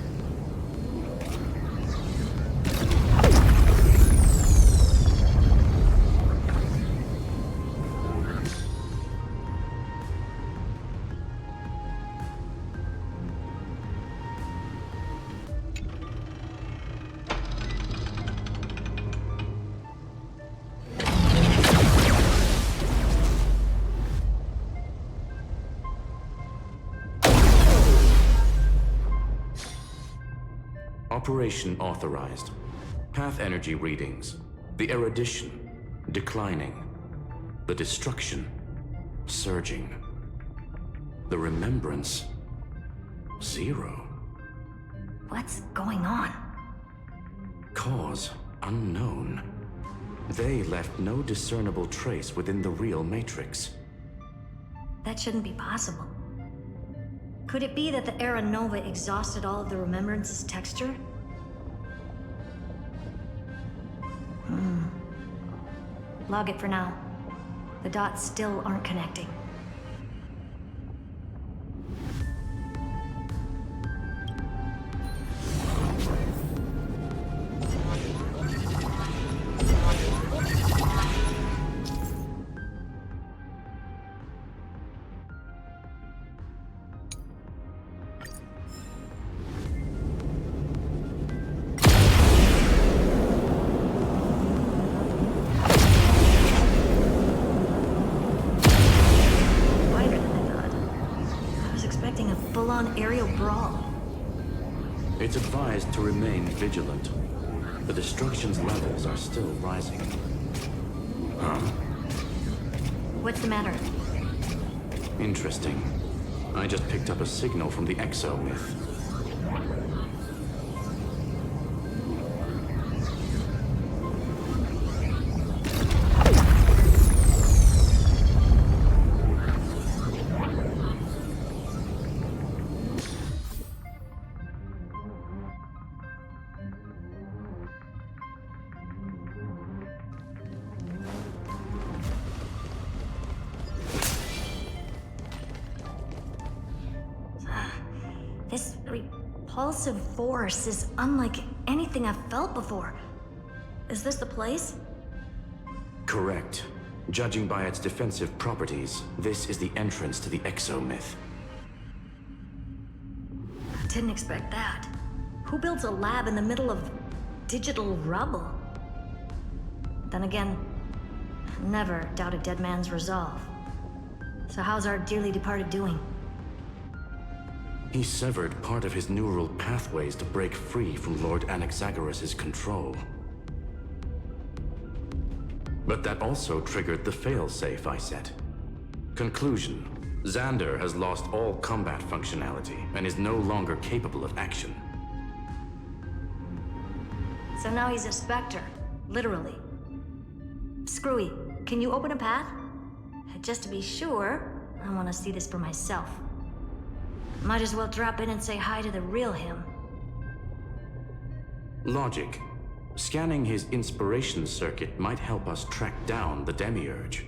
Operation authorized. Path energy readings. The erudition, declining. The destruction, surging. The remembrance, 0. What's going on? Cause unknown. They left no discernible trace within the real Matrix. That shouldn't be possible. Could it be that the Era Nova exhausted all of the Remembrance's texture? Log it for now. The dots still aren't connecting. Aerial brawl. It's advised to remain vigilant. The destruction's levels are still rising. Huh? What's the matter? Interesting. I just picked up a signal from the exo-myth. This repulsive force is unlike anything I've felt before. Is this the place? Correct. Judging by its defensive properties, this is the entrance to the exo-myth. Didn't expect that. Who builds a lab in the middle of digital rubble? Then again, never doubt a dead man's resolve. So how's our dearly departed doing? He severed part of his neural pathways to break free from Lord Anaxagoras' control. But that also triggered the failsafe I set. Conclusion: Xander has lost all combat functionality and is no longer capable of action. So now he's a specter, literally. Screwy, can you open a path? Just to be sure, I want to see this for myself. Might as well drop in and say hi to the real him. Logic. Scanning his inspiration circuit might help us track down the Demiurge.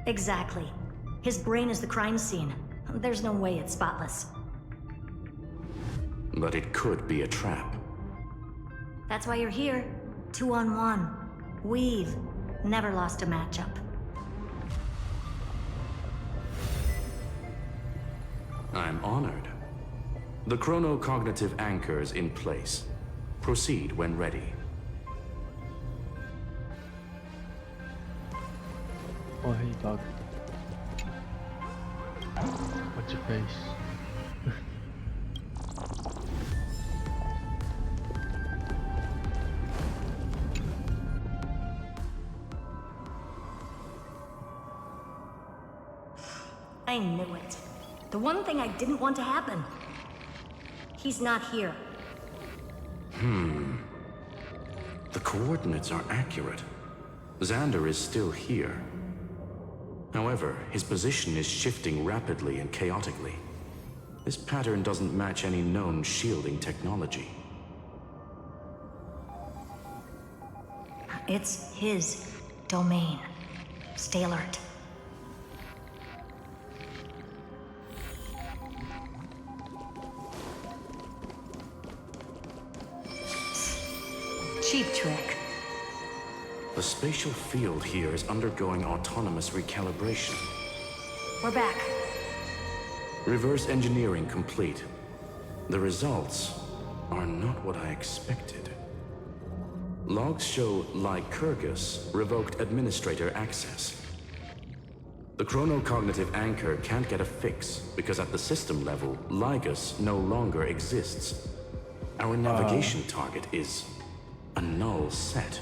Exactly. His brain is the crime scene. There's no way it's spotless. But it could be a trap. That's why you're here. 2-on-1. We've never lost a matchup. I'm honored. The chronocognitive anchor is in place. Proceed when ready. Oh, hey, dog. What's your face? I knew it. The one thing I didn't want to happen. He's not here. The coordinates are accurate. Xander is still here. However, his position is shifting rapidly and chaotically. This pattern doesn't match any known shielding technology. It's his domain. Stay alert. Cheap trick. The spatial field here is undergoing autonomous recalibration. We're back. Reverse engineering complete. The results are not what I expected. Logs show Lycurgus revoked administrator access. The chronocognitive anchor can't get a fix because at the system level, Lygus no longer exists. Our navigation target is a null set.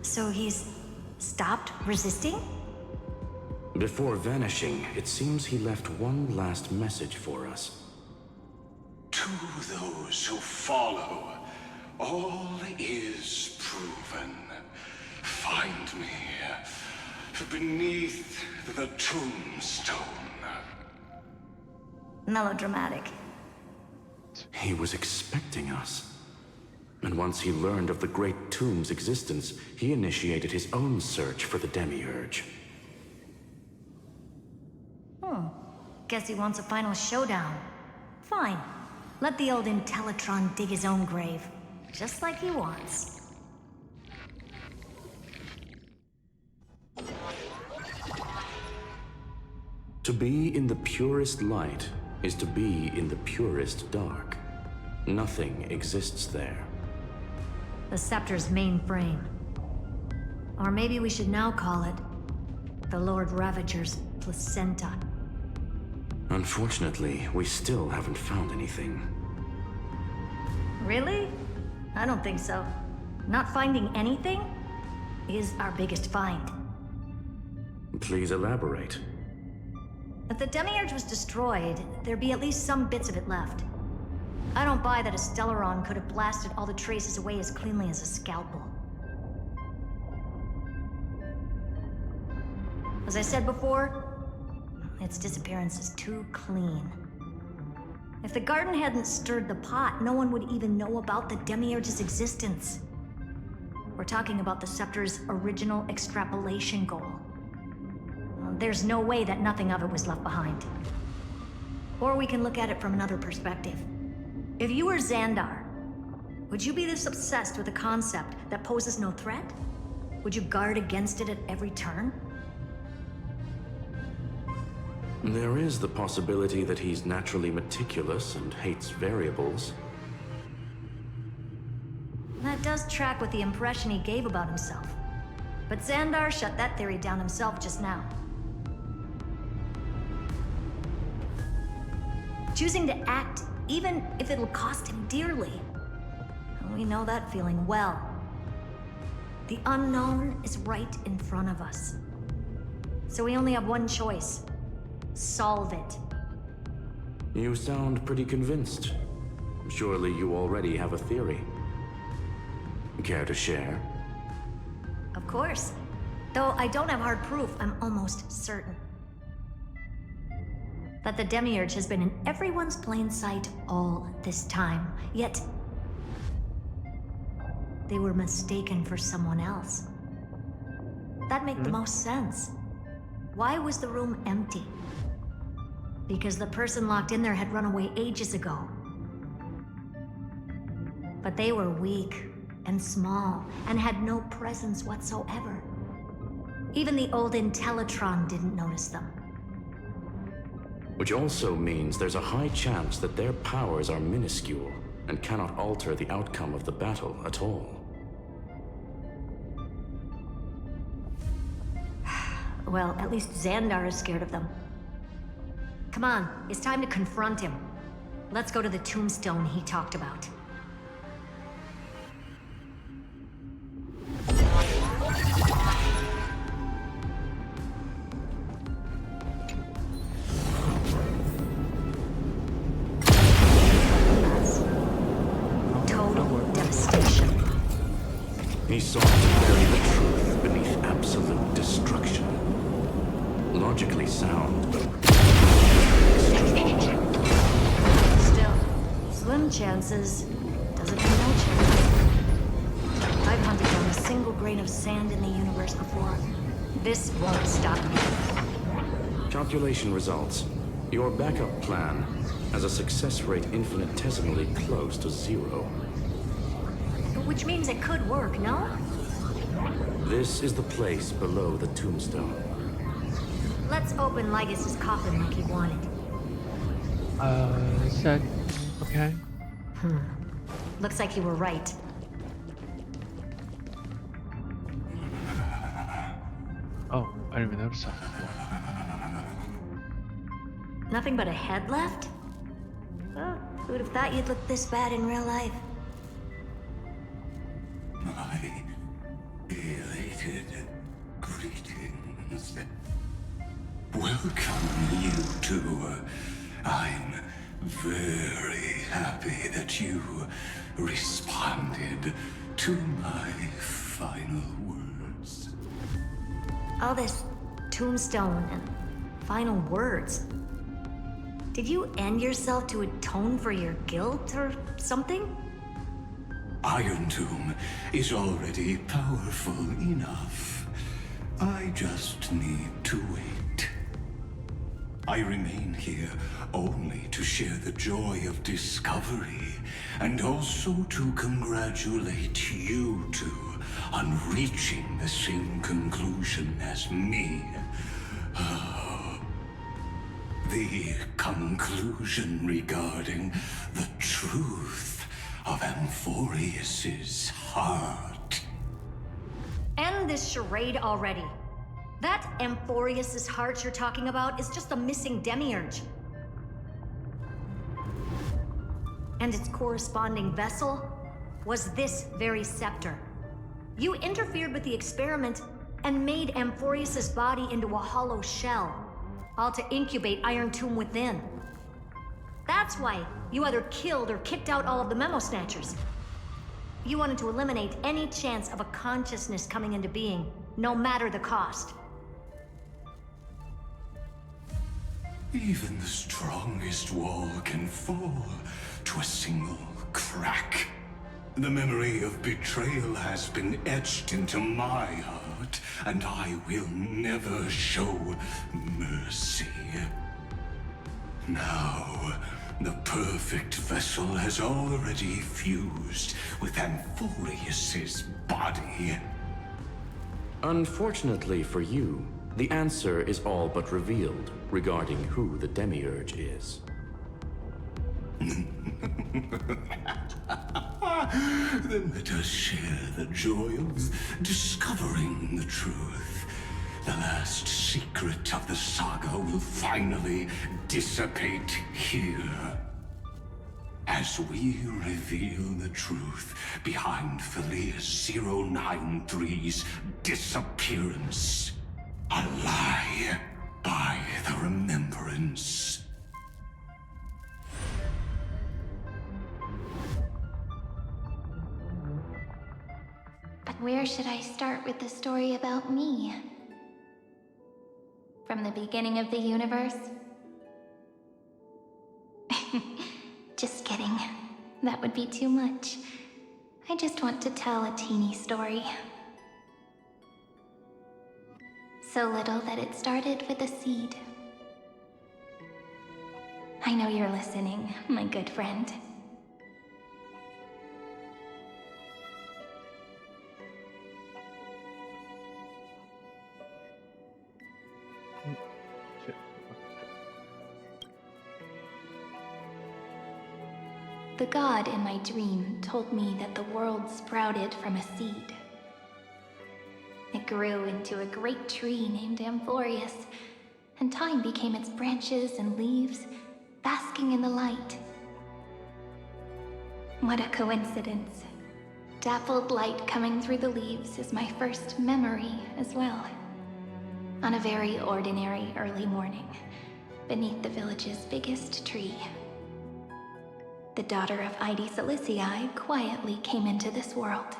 So he's stopped resisting? Before vanishing, it seems he left one last message for us. To those who follow, all is proven. Find me beneath the tombstone. Melodramatic. He was expecting us. And once he learned of the Great Tomb's existence, he initiated his own search for the Demiurge. Guess he wants a final showdown. Fine. Let the old Intellitron dig his own grave. Just like he wants. To be in the purest light is to be in the purest dark. Nothing exists there. The Scepter's mainframe. Or maybe we should now call it the Lord Ravager's placenta. Unfortunately, we still haven't found anything. Really? I don't think so. Not finding anything is our biggest find. Please elaborate. If the Demiurge was destroyed, there'd be at least some bits of it left. I don't buy that a Stellaron could have blasted all the traces away as cleanly as a scalpel. As I said before, its disappearance is too clean. If the garden hadn't stirred the pot, no one would even know about the Demiurge's existence. We're talking about the Scepter's original extrapolation goal. There's no way that nothing of it was left behind. Or we can look at it from another perspective. If you were Xandar, would you be this obsessed with a concept that poses no threat? Would you guard against it at every turn? There is the possibility that he's naturally meticulous and hates variables. That does track with the impression he gave about himself. But Xandar shut that theory down himself just now. Choosing to act, even if it'll cost him dearly. We know that feeling well. The unknown is right in front of us. So we only have one choice. Solve it. You sound pretty convinced. Surely you already have a theory. Care to share? Of course. Though I don't have hard proof, I'm almost certain that the Demiurge has been in everyone's plain sight all this time. Yet, they were mistaken for someone else. That'd make the most sense. Why was the room empty? Because the person locked in there had run away ages ago. But they were weak, and small and had no presence whatsoever. Even the old Intellitron didn't notice them. Which also means there's a high chance that their powers are minuscule and cannot alter the outcome of the battle at all. Well, at least Xandar is scared of them. Come on, it's time to confront him. Let's go to the tombstone he talked about. Total devastation. He sought to bury the truth beneath absolute destruction. Logically sound, but Still, slim chances doesn't mean no chances. I've hunted down a single grain of sand in the universe before. This won't stop me. calculation results. Your backup plan has a success rate infinitesimally close to 0. Which means it could work, no? This is the place below the tombstone. Let's open Lygus' coffin like he wanted. Said, okay. Looks like you were right. Oh, I didn't even notice that before. Nothing but a head left? Oh, who'd have thought you'd look this bad in real life? My elated greetings. Welcome, you two. I'm very happy that you responded to my final words. All this tombstone and final words. Did you end yourself to atone for your guilt or something? Iron Tomb is already powerful enough. I just need to wait. I remain here only to share the joy of discovery, and also to congratulate you two on reaching the same conclusion as me. The conclusion regarding the truth of Amphorius's heart. End this charade already. That Amphorius's heart you're talking about is just a missing demiurge. And its corresponding vessel was this very scepter. You interfered with the experiment and made Amphorius's body into a hollow shell, all to incubate Iron Tomb within. That's why you either killed or kicked out all of the Memo Snatchers. You wanted to eliminate any chance of a consciousness coming into being, no matter the cost. Even the strongest wall can fall to a single crack. The memory of betrayal has been etched into my heart, and I will never show mercy. Now, the perfect vessel has already fused with Amphorius's body. Unfortunately for you, the answer is all but revealed regarding who the Demiurge is. Then let us share the joy of discovering the truth. The last secret of the saga will finally dissipate here. As we reveal the truth behind Filius 093's disappearance. A lie by the remembrance. But where should I start with the story about me? From the beginning of the universe? Just kidding. That would be too much. I just want to tell a teeny story. So little that it started with a seed. I know you're listening, my good friend. The god in my dream told me that the world sprouted from a seed. It grew into a great tree named Amphorius, and time became its branches and leaves, basking in the light. What a coincidence. Dappled light coming through the leaves is my first memory as well. On a very ordinary early morning, beneath the village's biggest tree, the daughter of Ide Silicii quietly came into this world.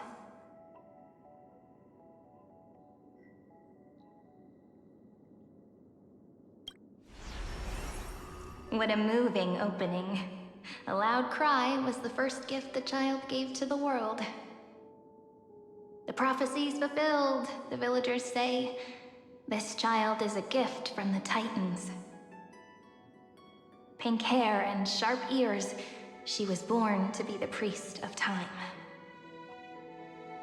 What a moving opening. A loud cry was the first gift the child gave to the world. The prophecy's fulfilled, the villagers say. This child is a gift from the Titans. Pink hair and sharp ears, she was born to be the priest of time.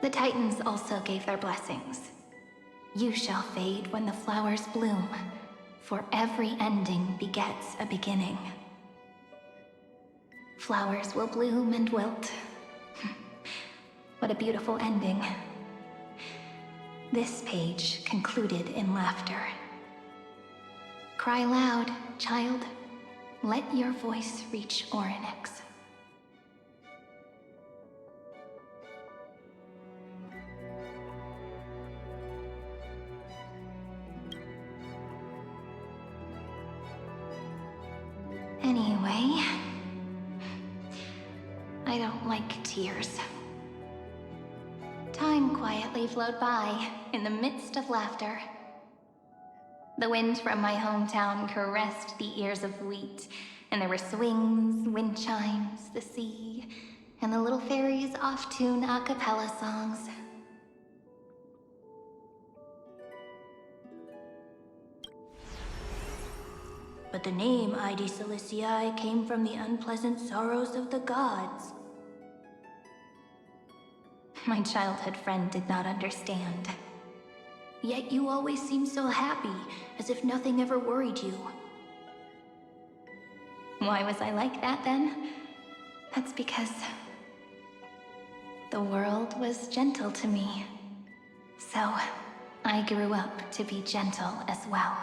The Titans also gave their blessings. You shall fade when the flowers bloom, for every ending begets a beginning. Flowers will bloom and wilt. What a beautiful ending. This page concluded in laughter. Cry loud, child. Let your voice reach Orynyx. Anyway, I don't like tears. Time quietly flowed by in the midst of laughter. The wind from my hometown caressed the ears of wheat, and there were swings, wind chimes, the sea, and the little fairies off-tune a cappella songs. But the name Ide Silicii came from the unpleasant sorrows of the gods. My childhood friend did not understand. Yet you always seemed so happy, as if nothing ever worried you. Why was I like that then? That's because the world was gentle to me. So I grew up to be gentle as well.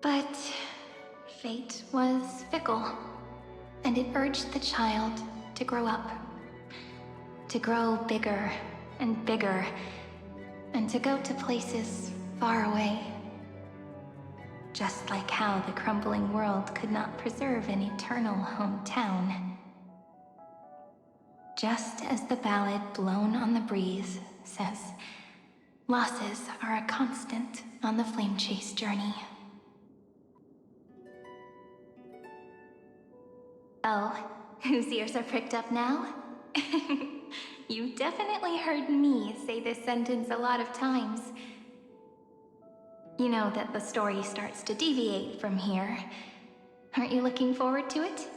But fate was fickle, and it urged the child to grow up. To grow bigger and bigger, and to go to places far away. Just like how the crumbling world could not preserve an eternal hometown. Just as the ballad blown on the breeze says, losses are a constant on the flame chase journey. Oh, whose ears are pricked up now? You've definitely heard me say this sentence a lot of times. You know that the story starts to deviate from here. Aren't you looking forward to it?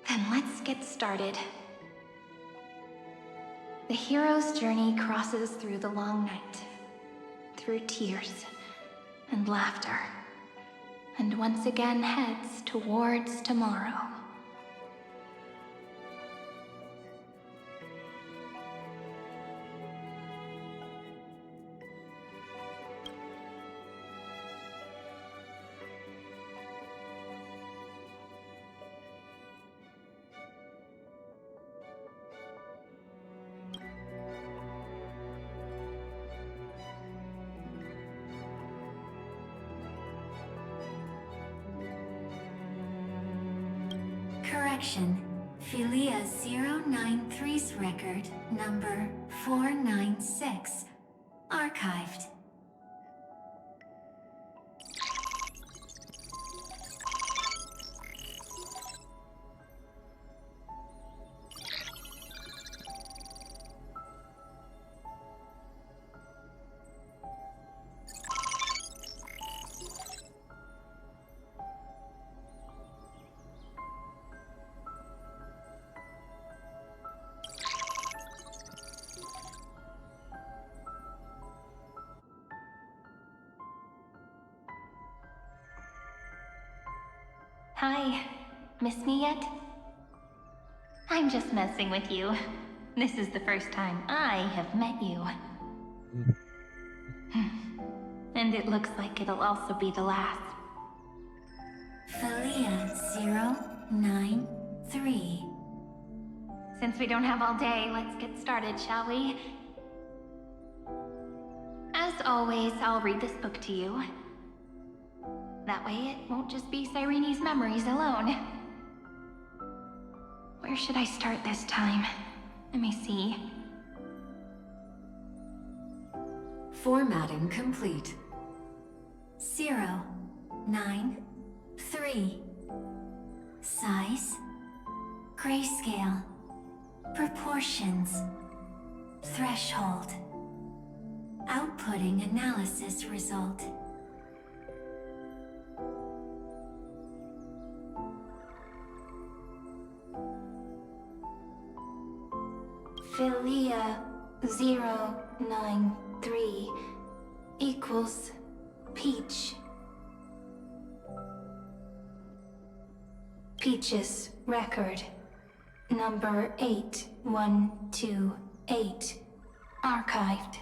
Then let's get started. The hero's journey crosses through the long night, through tears and laughter, and once again heads towards tomorrow. Correction. Philia 093's record, number 496. Archived. Hi. Miss me yet? I'm just messing with you. This is the first time I have met you. And it looks like it'll also be the last. Philia093. Since we don't have all day, let's get started, shall we? As always, I'll read this book to you. That way it won't just be Cyrene's memories alone. Where should I start this time? Let me see. Formatting complete. 093. Size. Grayscale. Proportions. Threshold. Outputting analysis result. Philia093 equals Peach. Peach's record. Number 8128. Archived.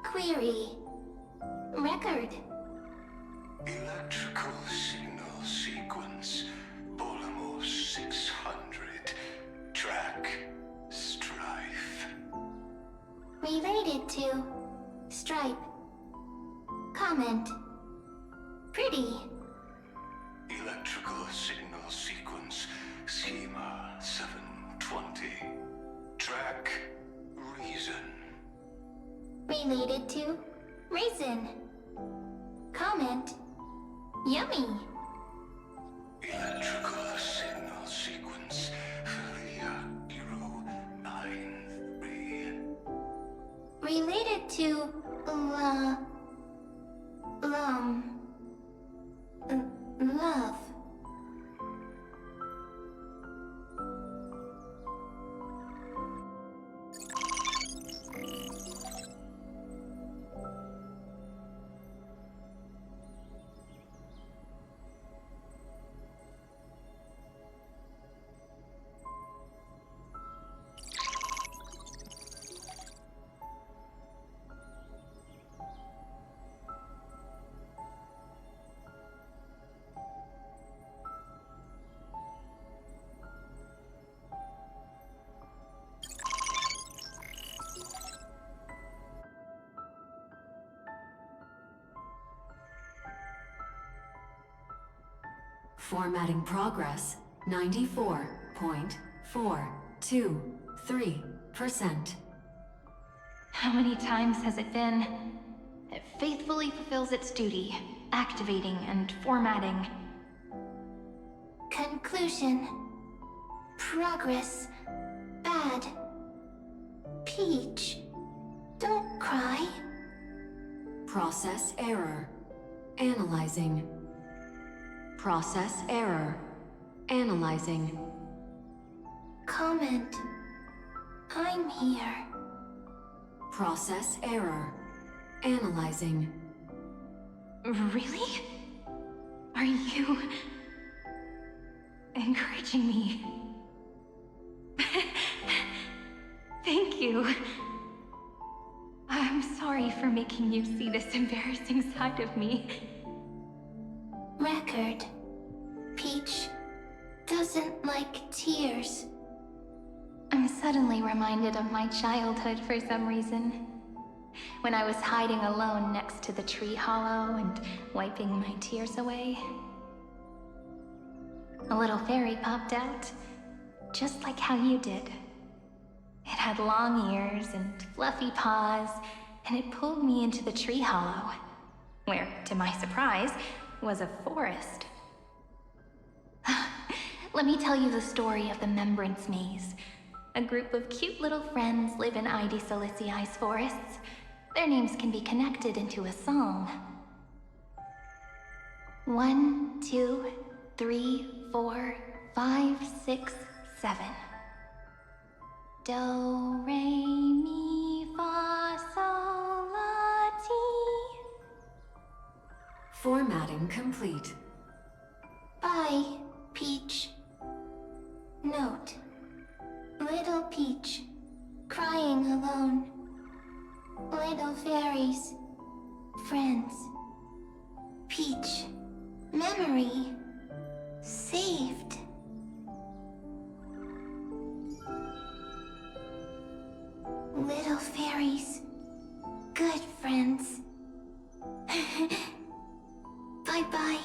Query. Record. Electrical signal sequence. Bolamos 600. Track. Strife. Related to. Stripe. Comment. Pretty. Electrical signal sequence. Schema 720. Track. Reason. Related to. Raisin. Comment. Yummy. Electrical signal sequence. Philia 093. Related to. Love. Formatting progress 94.423%. How many times has it been? It faithfully fulfills its duty, activating and formatting. Conclusion. Progress. Bad. Peach. Don't cry. Process error. Analyzing. Process error. Analyzing. Comment. I'm here. Process error. Analyzing. Really? Are you encouraging me? Thank you. I'm sorry for making you see this embarrassing side of me. Record. Peach doesn't like tears. I'm suddenly reminded of my childhood for some reason. When I was hiding alone next to the tree hollow and wiping my tears away. A little fairy popped out, just like how you did. It had long ears and fluffy paws, and it pulled me into the tree hollow, where, to my surprise, was a forest. Let me tell you the story of the Membrance Maze. A group of cute little friends live in Ide Silicii's forests. Their names can be connected into a song. 1, 2, 3, 4, 5, 6, 7. Do, re, mi, fa, sol, la, ti. Formatting complete. Bye, Peach. Note. Little Peach, crying alone. Little fairies, friends. Peach, memory, saved. Little fairies, good friends. Bye-bye.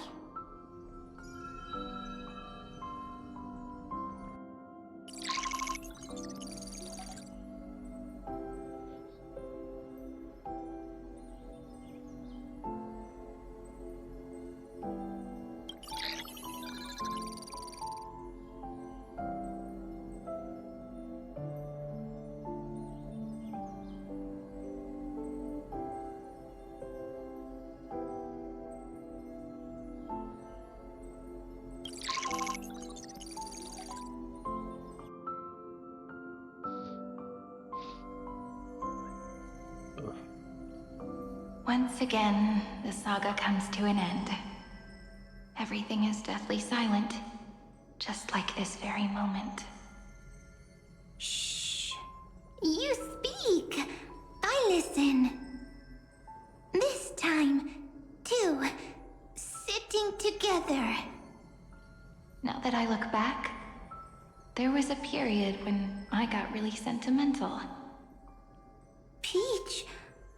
Once again, the saga comes to an end. Everything is deathly silent, just like this very moment. Shh. You speak. I listen. This time, too. Sitting together. Now that I look back, there was a period when I got really sentimental. Peach,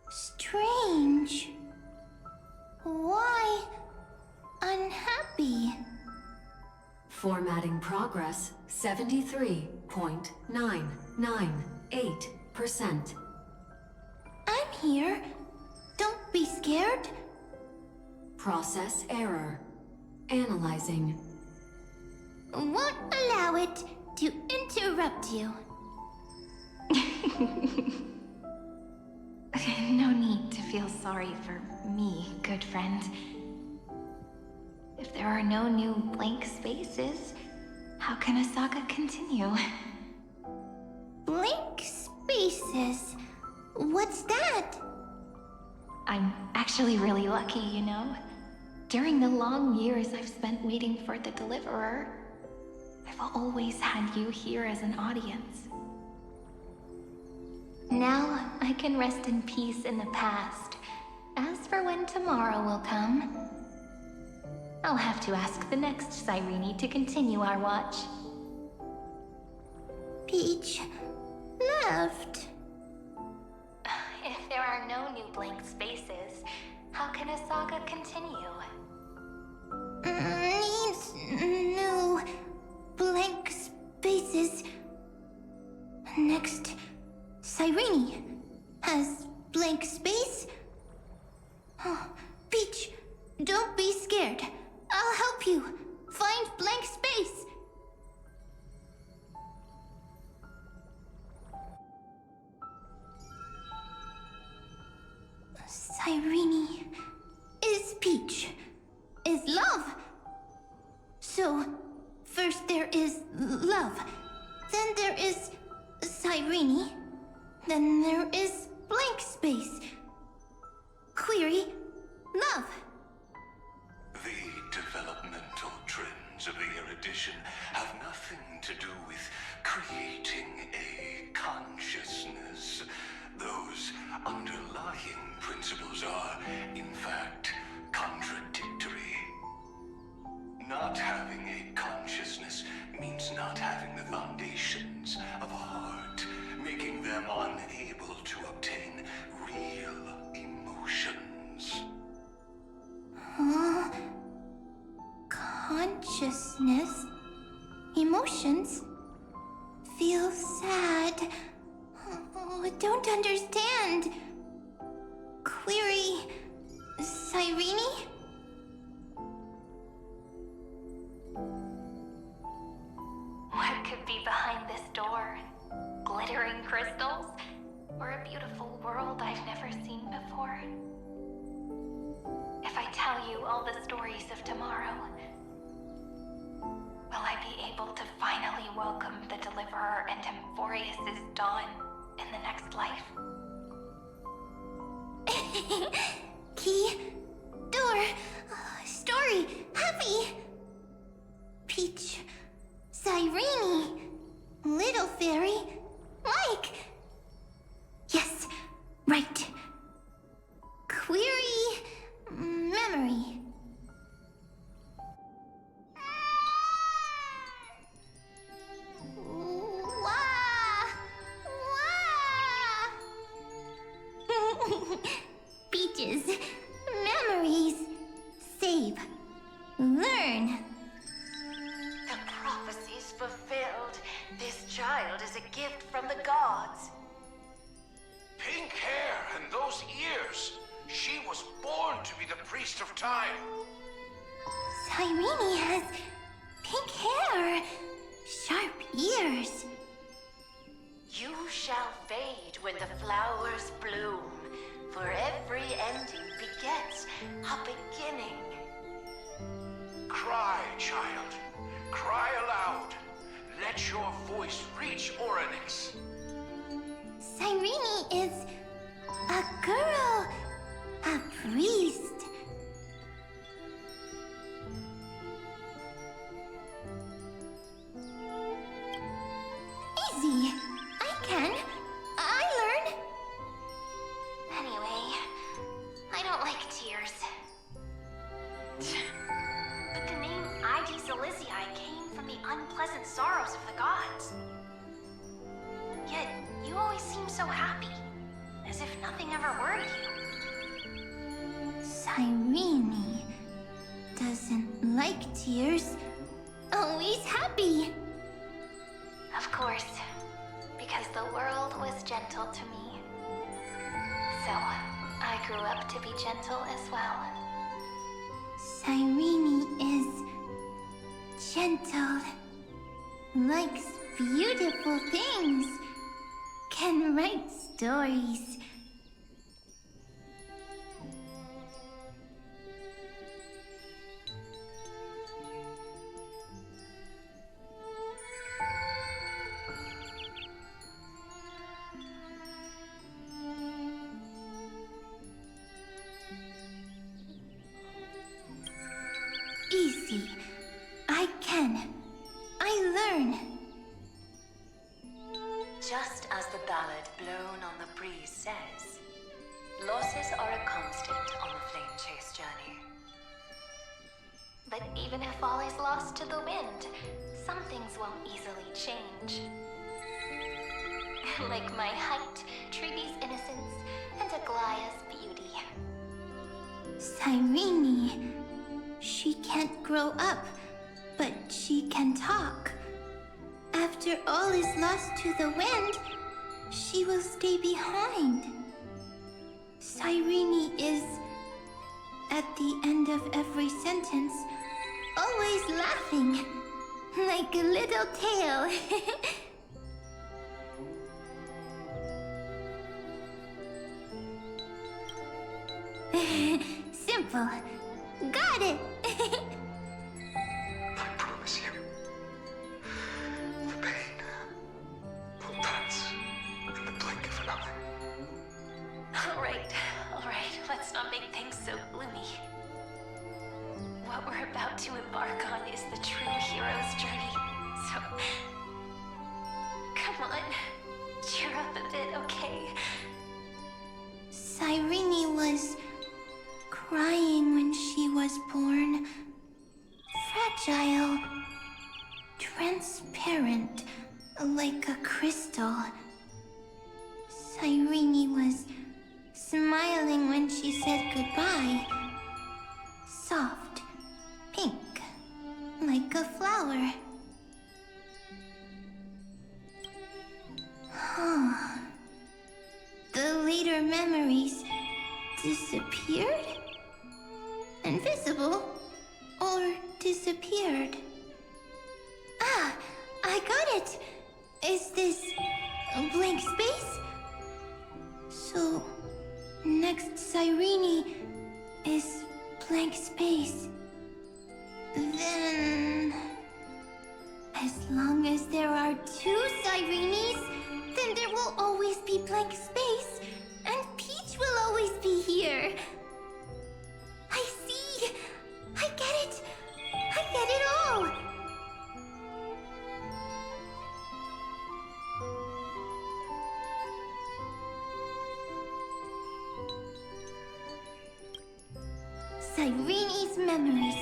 strange. Why unhappy? Formatting progress 73.998%. I'm here. Don't be scared. Process error. Analyzing. Won't allow it to interrupt you. No need to feel sorry for me, good friend. If there are no new blank spaces, how can a saga continue? Blank spaces? What's that? I'm actually really lucky, you know. During the long years I've spent waiting for the Deliverer, I've always had you here as an audience. Now I can rest in peace in the past. As for when tomorrow will come, I'll have to ask the next Cyrene to continue our watch. Peach left. If there are no new blank spaces, how can a saga continue? Needs new blank spaces. Next, Cyrene has blank space. Oh, Peach, don't be scared. I'll help you find blank space. Cyrene is Peach, is love. So, first there is love, then there is Cyrene, then there is blank space. Query, love. The developmental trends of the erudition have nothing to do with creating a consciousness. Those underlying principles are, in fact, contradictory. Not having a consciousness means not having the foundations of a heart, making them unable to obtain real emotions. Huh? Consciousness? Emotions? feel sad. Oh, I don't understand. Query... Cyrene? What could be behind this door? Glittering crystals? Or a beautiful world I've never seen before? If I tell you all the stories of tomorrow, will I be able to finally welcome the Deliverer and Emphorius' dawn in the next life? Key, door, story, happy. Peach, Cyrene, little fairy, Mike. Yes, right. Query, memory. Peaches, memories, save, learn. The prophecy's fulfilled. This child is a gift from the gods. Pink hair and those ears. She was born to be the priest of time. Cyrene has pink hair, sharp ears. You shall fade when the flowers bloom, for every ending begets a beginning. Cry, child. Cry aloud. Let your voice reach Oryx. Cyrene is a girl, a priest. Easy. I can. I learn. Anyway, I don't like tears. But the name Id Zelizii came from the unpleasant sorrows of the gods. Yet, you always seem so happy, as if nothing ever worried you. Cyrene doesn't like tears. Always happy. Of course, because the world was gentle to me. So, I grew up to be gentle as well. Cyrene is gentle, likes beautiful things, can write stories. Easy. I can. I learn. Just as the ballad blown on the breeze says, losses are a constant on the flame chase journey. But even if all is lost to the wind, some things won't easily change. Like my height, Treeby's innocence, and Aglaya's beauty. Cyrene. She can't grow up, but she can talk. After all is lost to the wind, she will stay behind. Cyrene is, at the end of every sentence, always laughing, like a little tail. Simple. Got it! I promise you, the pain will pass in the blink of an eye. Alright, let's not make things so gloomy. What we're about to embark on is the true hero's journey, so... Come on, cheer up a bit, okay? Cyrene was crying when she was born. Fragile. Transparent, like a crystal. Cyrene was smiling when she said goodbye. Soft, pink, like a flower. appeared? Invisible? Or disappeared? Ah, I got it! Is this a blank space? So, next Cyrene is blank space. Then... as long as there are two Cyrenes, then there will always be blank space, and Peach will always be here. I see! I get it! I get it all! Cyrene's memories.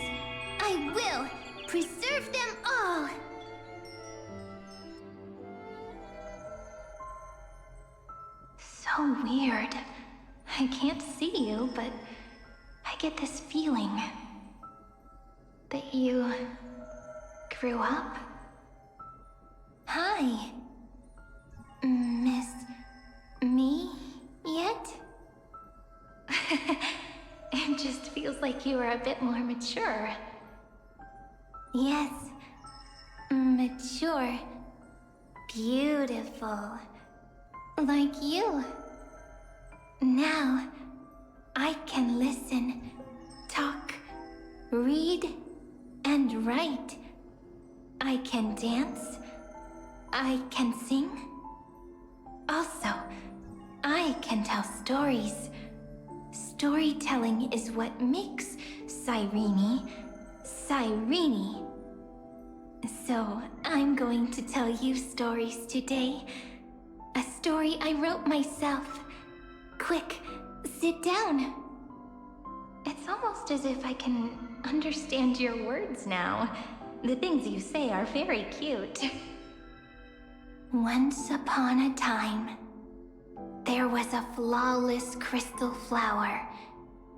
I will preserve them all! So weird. I can't see you, but I get this feeling that you grew up. Hi. Miss me yet? It just feels like you are a bit more mature. Yes. Mature. Beautiful. Like you. Now, I can listen, talk, read, and write. I can dance. I can sing. Also, I can tell stories. Storytelling is what makes Cyrene, Cyrene. So, I'm going to tell you stories today. A story I wrote myself. Quick, sit down. It's almost as if I can understand your words now. The things you say are very cute. Once upon a time, there was a flawless crystal flower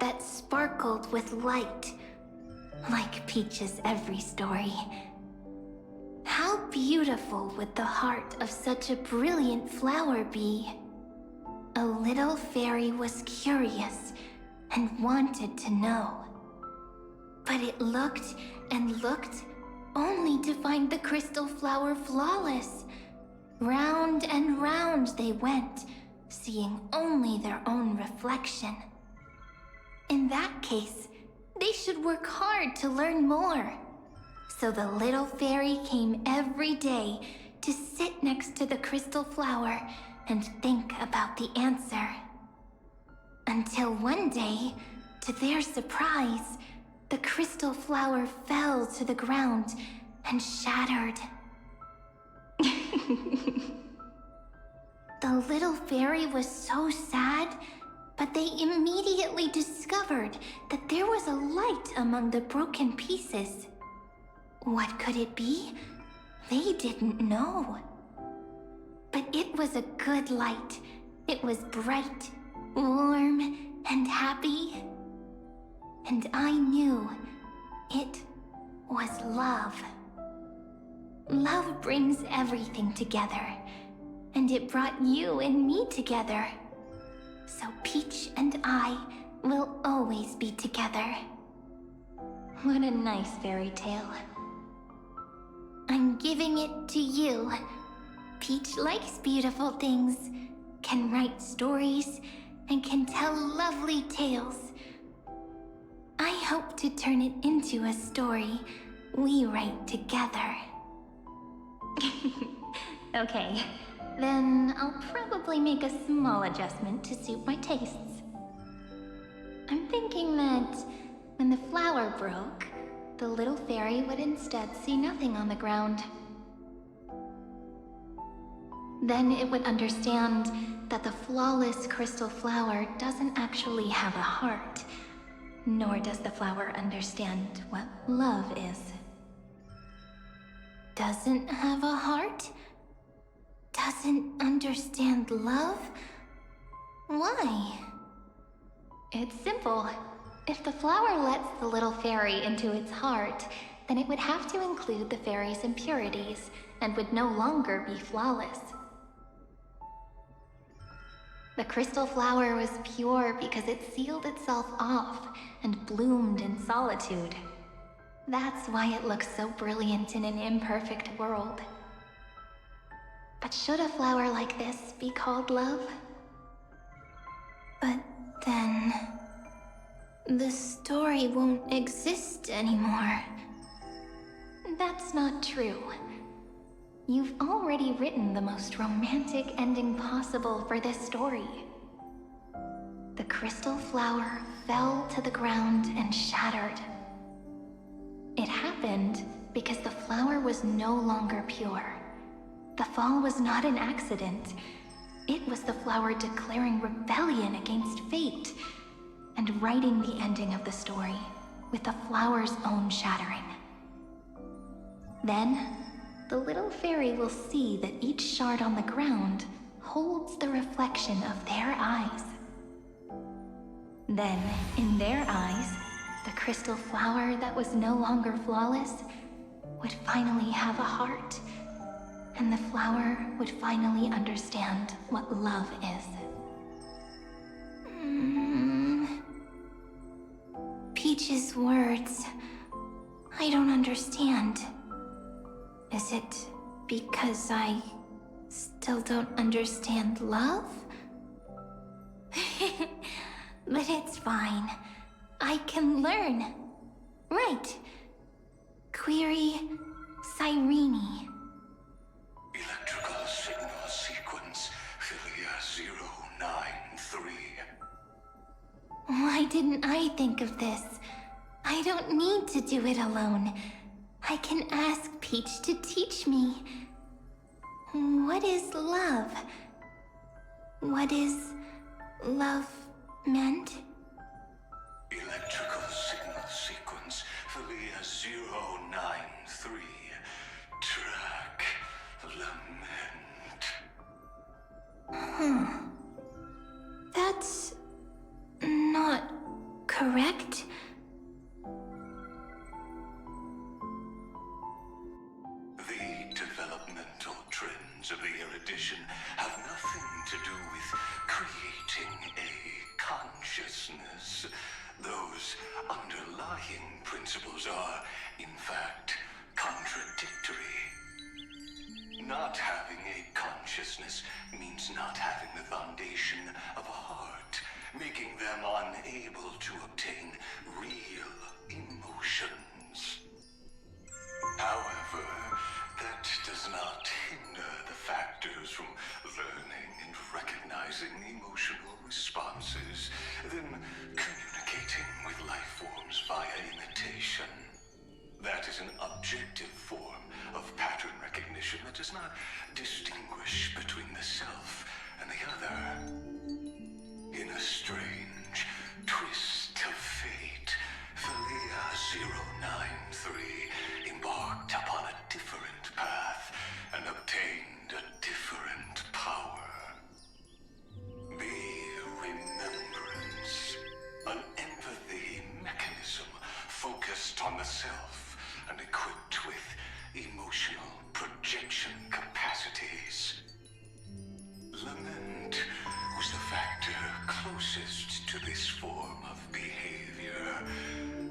that sparkled with light, like Peach's every story. How beautiful would the heart of such a brilliant flower be? A little fairy was curious and wanted to know. But it looked and looked only to find the crystal flower flawless. Round and round they went, seeing only their own reflection. In that case, they should work hard to learn more. So the little fairy came every day to sit next to the crystal flower and think about the answer. Until one day, to their surprise, the crystal flower fell to the ground and shattered. The little fairy was so sad, but they immediately discovered that there was a light among the broken pieces. What could it be? They didn't know. But it was a good light. It was bright, warm, and happy. And I knew it was love. Love brings everything together. And it brought you and me together. So Peach and I will always be together. What a nice fairy tale. I'm giving it to you. Peach likes beautiful things, can write stories, and can tell lovely tales. I hope to turn it into a story we write together. Okay, then I'll probably make a small adjustment to suit my tastes. I'm thinking that when the flower broke, the little fairy would instead see nothing on the ground. Then it would understand that the flawless crystal flower doesn't actually have a heart, nor does the flower understand what love is. Doesn't have a heart? Doesn't understand love? Why? It's simple. If the flower lets the little fairy into its heart, then it would have to include the fairy's impurities, and would no longer be flawless. The crystal flower was pure because it sealed itself off and bloomed in solitude. That's why it looks so brilliant in an imperfect world. But should a flower like this be called love? But then... the story won't exist anymore. That's not true. You've already written the most romantic ending possible for this story. The crystal flower fell to the ground and shattered. It happened because the flower was no longer pure. The fall was not an accident. It was the flower declaring rebellion against fate and writing the ending of the story with the flower's own shattering. Then, the little fairy will see that each shard on the ground holds the reflection of their eyes. Then, in their eyes, the crystal flower that was no longer flawless would finally have a heart, and the flower would finally understand what love is. Peach's words, I don't understand. Is it because I still don't understand love? But it's fine. I can learn. Right. Query Cyrene. Electrical signal sequence, Philia 093. Why didn't I think of this? I don't need to do it alone. I can ask Peach to teach me. What is love? What is love meant? Electrical signal sequence, Philia 093. Track lament. That's not correct. The developmental trends of the erudition have nothing to do with creating a consciousness. Those underlying principles are, in fact, contradictory. Not having a consciousness means not having the foundation of a heart, making them unable to obtain real emotions. However, that does not hinder the factors from learning and recognizing emotional responses, then communicating with life forms via imitation. That is an objective form of pattern recognition that does not distinguish between the self and the other. In a strange twist of fate, Philia 093 embarked upon a different path and obtained a different power. Be remembrance, an empathy mechanism focused on the self and equipped with emotional projection capacities. Lament was the factor closest to this form of behavior.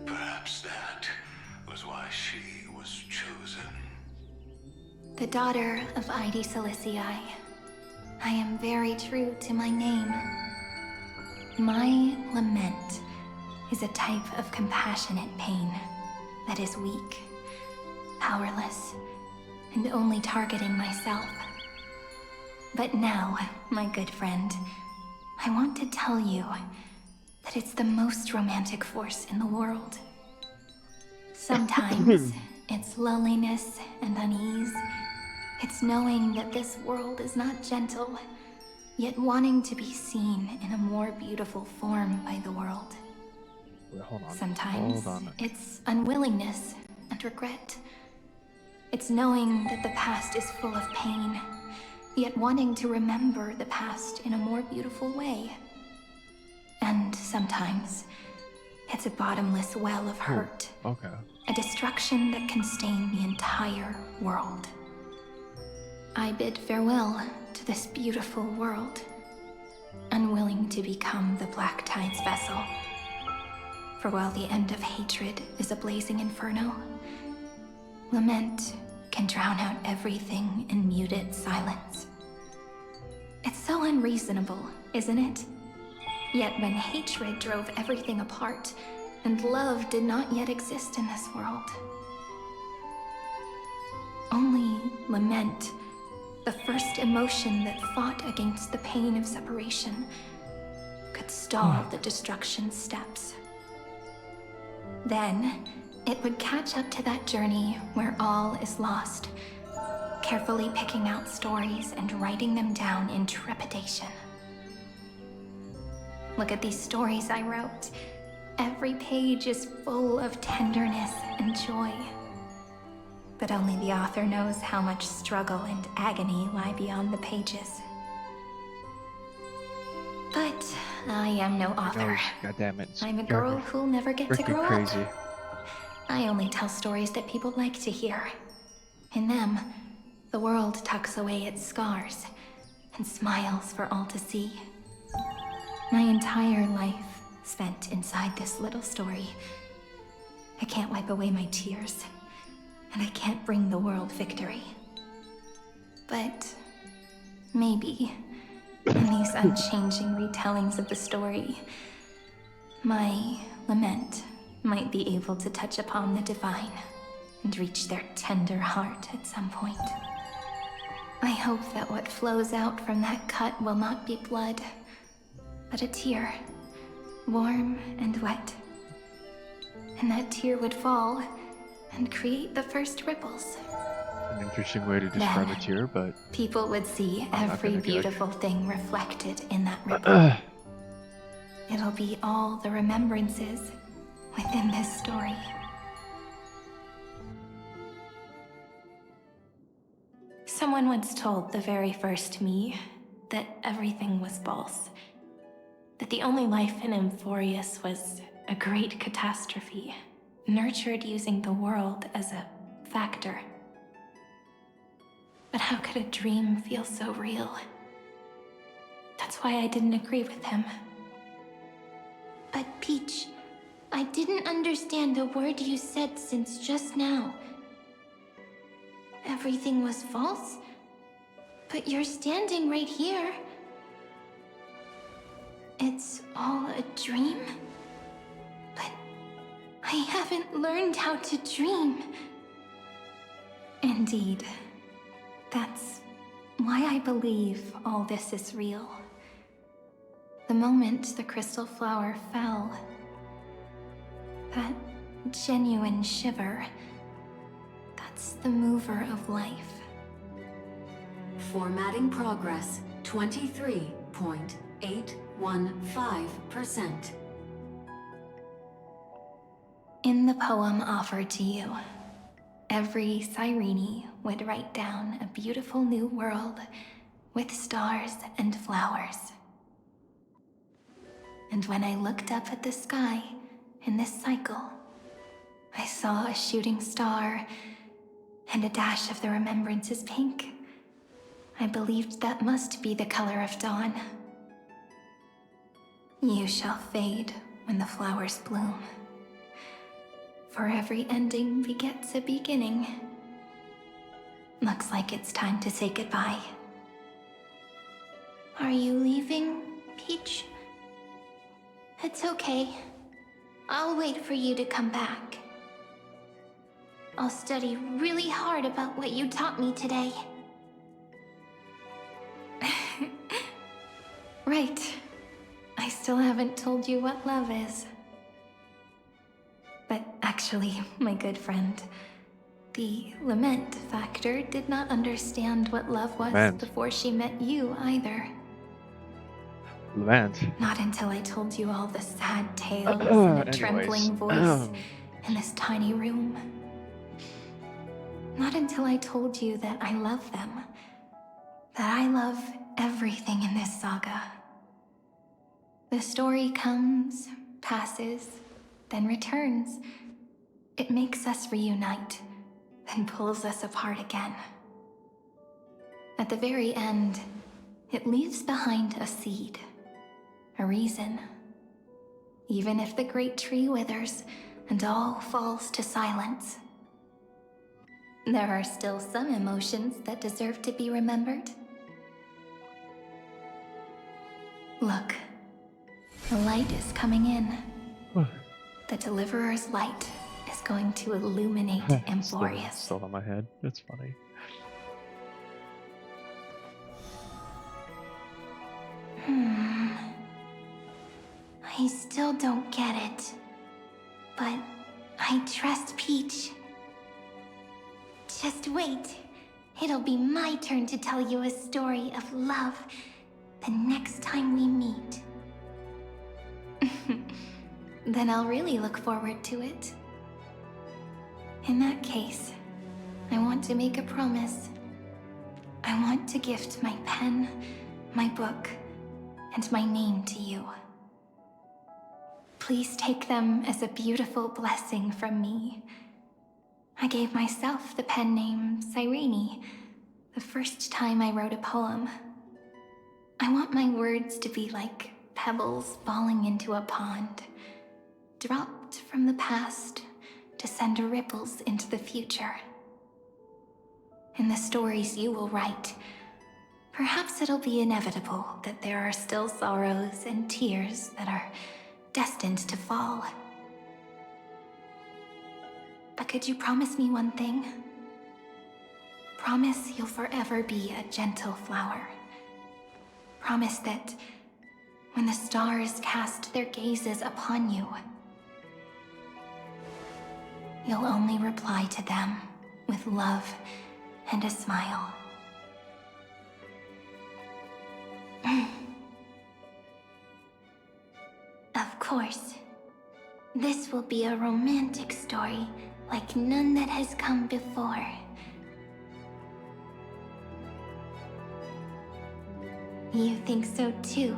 Perhaps that was why she was chosen. The daughter of Ide Silicii. I am very true to my name. My lament is a type of compassionate pain that is weak, powerless, and only targeting myself. But now, my good friend, I want to tell you that it's the most romantic force in the world. Sometimes it's loneliness and unease. It's knowing that this world is not gentle, yet wanting to be seen in a more beautiful form by the world. Wait, hold on. Sometimes Hold on. it's unwillingness and regret. It's knowing that the past is full of pain, yet wanting to remember the past in a more beautiful way. And sometimes it's a bottomless well of hurt. Okay. A destruction that can stain the entire world. I bid farewell to this beautiful world. unwilling to become the Black Tide's vessel. For while the end of hatred is a blazing inferno, lament can drown out everything in muted silence. It's so unreasonable, isn't it? Yet when hatred drove everything apart, and love did not yet exist in this world, only lament, the first emotion that fought against the pain of separation, could stall the destruction steps. Then, it would catch up to that journey where all is lost, carefully picking out stories and writing them down in trepidation. Look at these stories I wrote. Every page is full of tenderness and joy. But only the author knows how much struggle and agony lie beyond the pages. But I am no author. God damn it. I'm a girl who'll never get to grow crazy. up. I only tell stories that people like to hear. In them, the world tucks away its scars and smiles for all to see. My entire life spent inside this little story. I can't wipe away my tears, and I can't bring the world victory. But maybe, in these unchanging retellings of the story, my lament might be able to touch upon the divine and reach their tender heart at some point. I hope that what flows out from that cut will not be blood, but a tear, warm and wet. And that tear would fall and create the first ripples. An interesting way to describe a tear, but people would see every beautiful thing reflected in that ripple. It'll be all the remembrances within this story. Someone once told the very first me that everything was false. That the only life in Amphorius was a great catastrophe, nurtured using the world as a factor. But how could a dream feel so real? That's why I didn't agree with him. But Peach, I didn't understand the word you said since just now. Everything was false? But you're standing right here. It's all a dream? But I haven't learned how to dream. Indeed. That's why I believe all this is real. The moment the crystal flower fell, that genuine shiver, that's the mover of life. Formatting progress 23.815%. In the poem offered to you, every Cyrene would write down a beautiful new world with stars and flowers. And when I looked up at the sky in this cycle, I saw a shooting star and a dash of the remembrances pink. I believed that must be the color of dawn. You shall fade when the flowers bloom. For every ending begets a beginning. Looks like it's time to say goodbye. Are you leaving, Peach? It's okay. I'll wait for you to come back. I'll study really hard about what you taught me today. Right. I still haven't told you what love is. But actually, my good friend, the lament factor did not understand what love was before she met you either. Lament? Not until I told you all the sad tales and a trembling voice in this tiny room. Not until I told you that I love them. That I love everything in this saga. The story comes, passes, then returns. It makes us reunite, then pulls us apart again. At the very end, it leaves behind a seed, a reason. Even if the great tree withers and all falls to silence, there are still some emotions that deserve to be remembered. Look, the light is coming in. The Deliverer's light is going to illuminate Amphorius. Still on my head. It's funny. I still don't get it, but I trust Peach. Just wait. It'll be my turn to tell you a story of love the next time we meet. Then I'll really look forward to it. In that case, I want to make a promise. I want to gift my pen, my book, and my name to you. Please take them as a beautiful blessing from me. I gave myself the pen name Cyrene the first time I wrote a poem. I want my words to be like pebbles falling into a pond, dropped from the past to send ripples into the future. In the stories you will write, perhaps it'll be inevitable that there are still sorrows and tears that are destined to fall. But could you promise me one thing? Promise you'll forever be a gentle flower. Promise that when the stars cast their gazes upon you, you'll only reply to them with love and a smile. Of course, this will be a romantic story like none that has come before. You think so too,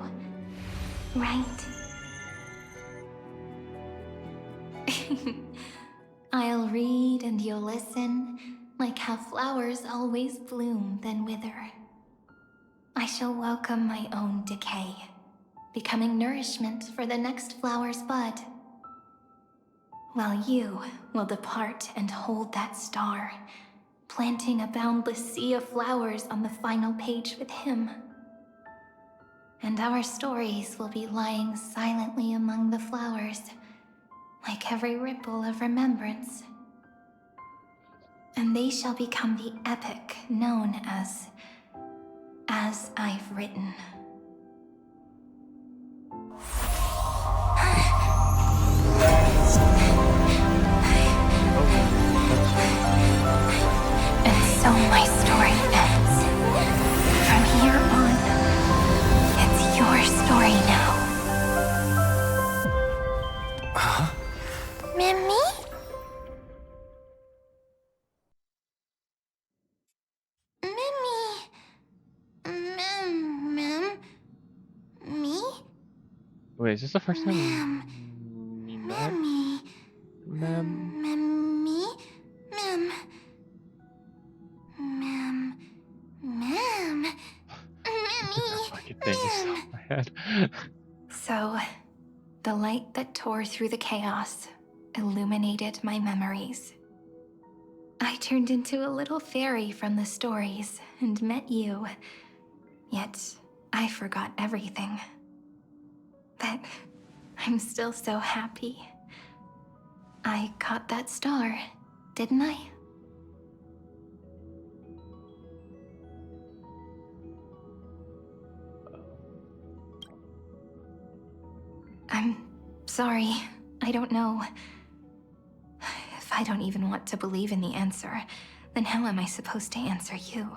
right? I'll read and you'll listen, like how flowers always bloom then wither. I shall welcome my own decay, becoming nourishment for the next flower's bud. While you will depart and hold that star, planting a boundless sea of flowers on the final page with him. And our stories will be lying silently among the flowers, like every ripple of remembrance. And they shall become the epic known as I've Written. And so my story ends. From here on, it's your story now. Huh? Mimi? Me? Wait, is this the first time we met? Mimi. Mem. Mimi? Mem. Mem. Mem. That fucking thing is still in my head. So, the light that tore through the chaos illuminated my memories. I turned into a little fairy from the stories and met you. Yet, I forgot everything. But I'm still so happy. I caught that star, didn't I? I'm sorry. I don't know. If I don't even want to believe in the answer, then how am I supposed to answer you?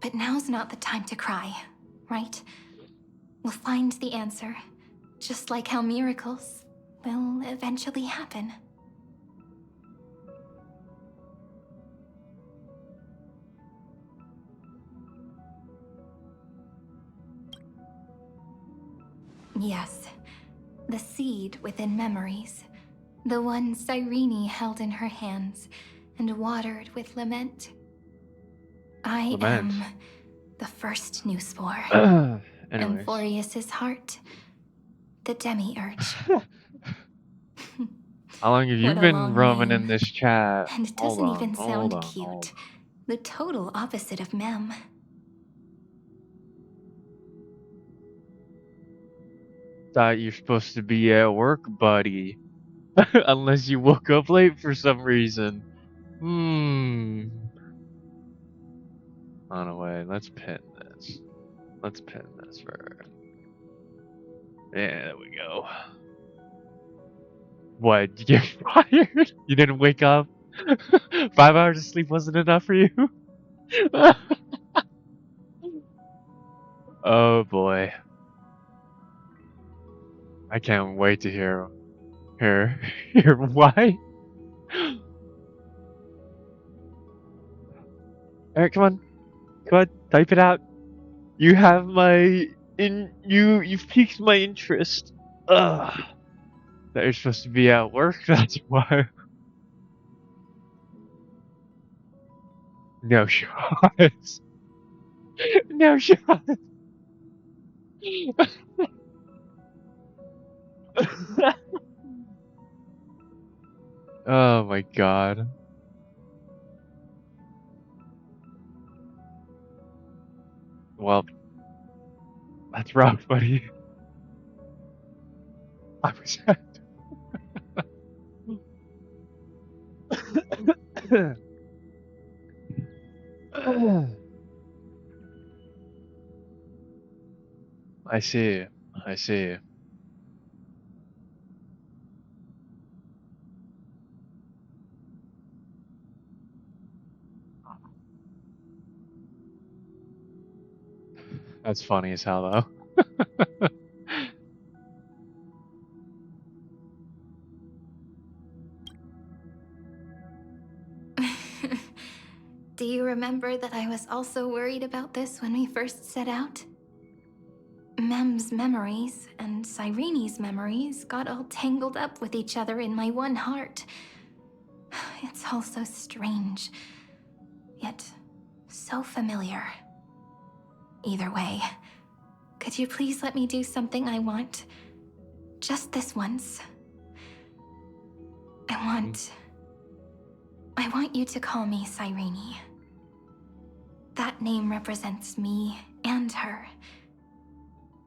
But now's not the time to cry, right? We'll find the answer, just like how miracles will eventually happen. Yes, the seed within memories, the one Cyrene held in her hands and watered with lament. I Lament. am the first new spore. Anyways. Amphorius's heart. The demiurge. How long have you What a been long roaming name. in this chat? And it Hold doesn't on, even hold sound on, cute. hold on. The total opposite of Mem. Thought you're supposed to be at work, buddy. Unless you woke up late for some reason. On the way, let's pin this. Let's pin this first. Yeah, there we go. What, you get fired? You didn't wake up? 5 hours of sleep wasn't enough for you? Oh boy. I can't wait to hear why. Alright, come on, type it out. You have you've piqued my interest. Ugh. That you're supposed to be at work, that's why. No shots. No shots. Oh my god. Well, that's rough, buddy. I was I see. I see. That's funny as hell, though. Do you remember that I was also worried about this when we first set out? Mem's memories and Cyrene's memories got all tangled up with each other in my one heart. It's all so strange, yet so familiar. Either way, could you please let me do something I want? Just this once. I want you to call me Cyrene. That name represents me and her.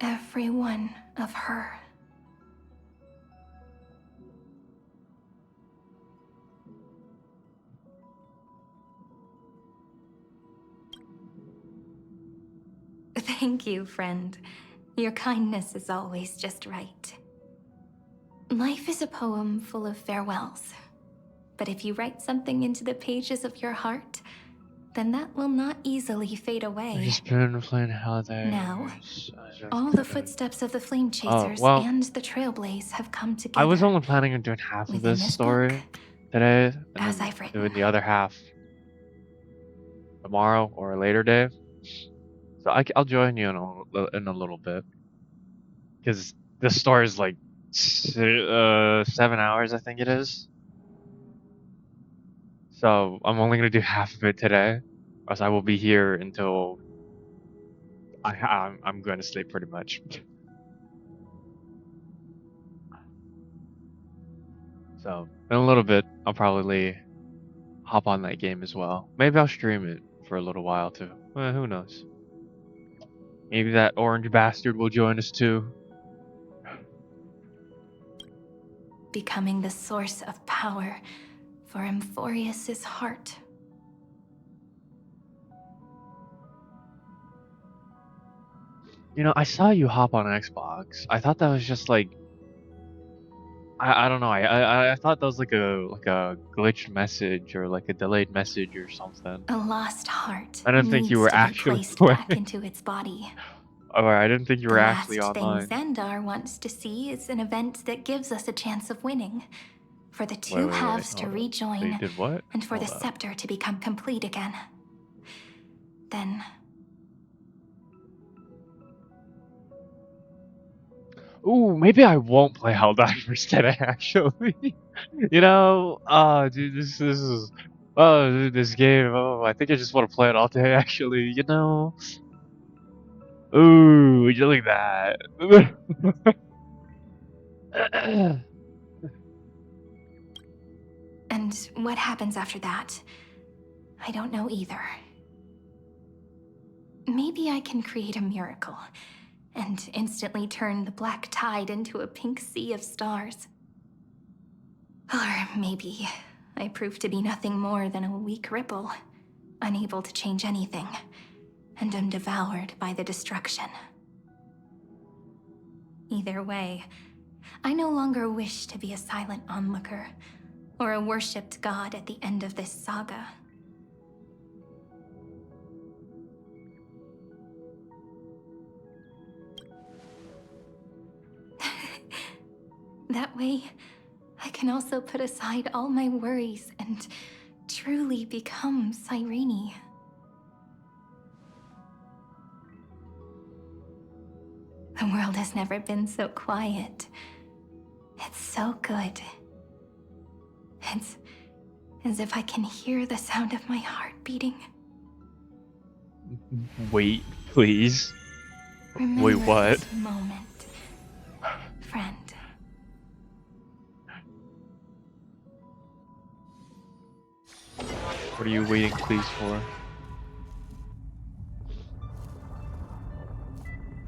Every one of her. Thank you, friend. Your kindness is always just right. Life is a poem full of farewells. But if you write something into the pages of your heart, then that will not easily fade away. Just been playing holidays. Now, all the footsteps of the Flame Chasers well, and the Trailblaze have come together. I was only planning on doing half of this story today, and as then I've written. doing the other half tomorrow or a later day. So I'll join you in a little bit, because this story is like 7 hours, I think it is. So I'm only gonna do half of it today, or else I will be here until I'm going to sleep pretty much. So in a little bit, I'll probably hop on that game as well. Maybe I'll stream it for a little while too. Who knows? Maybe that orange bastard will join us too. Becoming the source of power for Amphorius's heart. You know, I saw you hop on Xbox. I thought that was just like, I don't know. I thought that was like a glitched message or like a delayed message or something. A lost heart. I didn't think you were actually back into its body. Oh, I didn't think you were actually online. online. The last thing Xandar wants to see is an event that gives us a chance of winning. For the two halves to rejoin, you did what? And for the scepter to become complete again. Then... Ooh, maybe I won't play Helldivers today, actually. You know, dude, this is... Oh, this game. Oh, I think I just want to play it all day. Actually, you know. Ooh, would you look at that? And what happens after that? I don't know either. Maybe I can create a miracle and instantly turn the black tide into a pink sea of stars. Or maybe I prove to be nothing more than a weak ripple, unable to change anything, and am devoured by the destruction. Either way, I no longer wish to be a silent onlooker, or a worshipped god at the end of this saga. That way, I can also put aside all my worries and truly become Cyrene. The world has never been so quiet. It's so good. It's as if I can hear the sound of my heart beating. Wait, please. Remember Wait, what? this moment, friend. What are you waiting, please, for?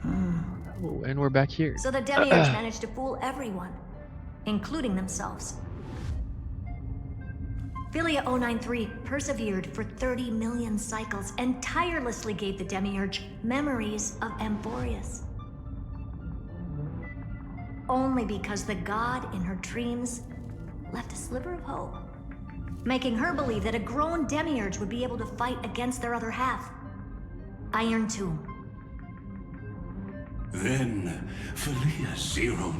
Oh, and we're back here. So the Demiurge managed to fool everyone, including themselves. Philia 093 persevered for 30 million cycles and tirelessly gave the Demiurge memories of Amphorius. Only because the god in her dreams left a sliver of hope, making her believe that a grown Demiurge would be able to fight against their other half, Iron Tomb. Then, Philia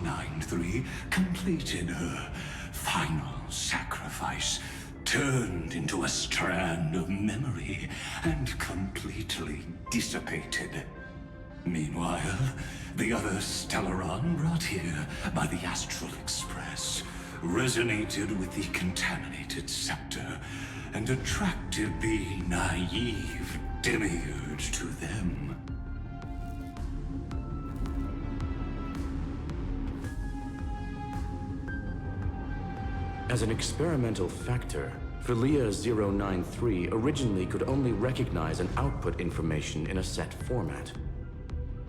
093 completed her final sacrifice, turned into a strand of memory, and completely dissipated. Meanwhile, the other Stellaron brought here by the Astral Express resonated with the contaminated scepter and attracted the naive Demiurge to them. As an experimental factor, Philia 093 originally could only recognize and output information in a set format.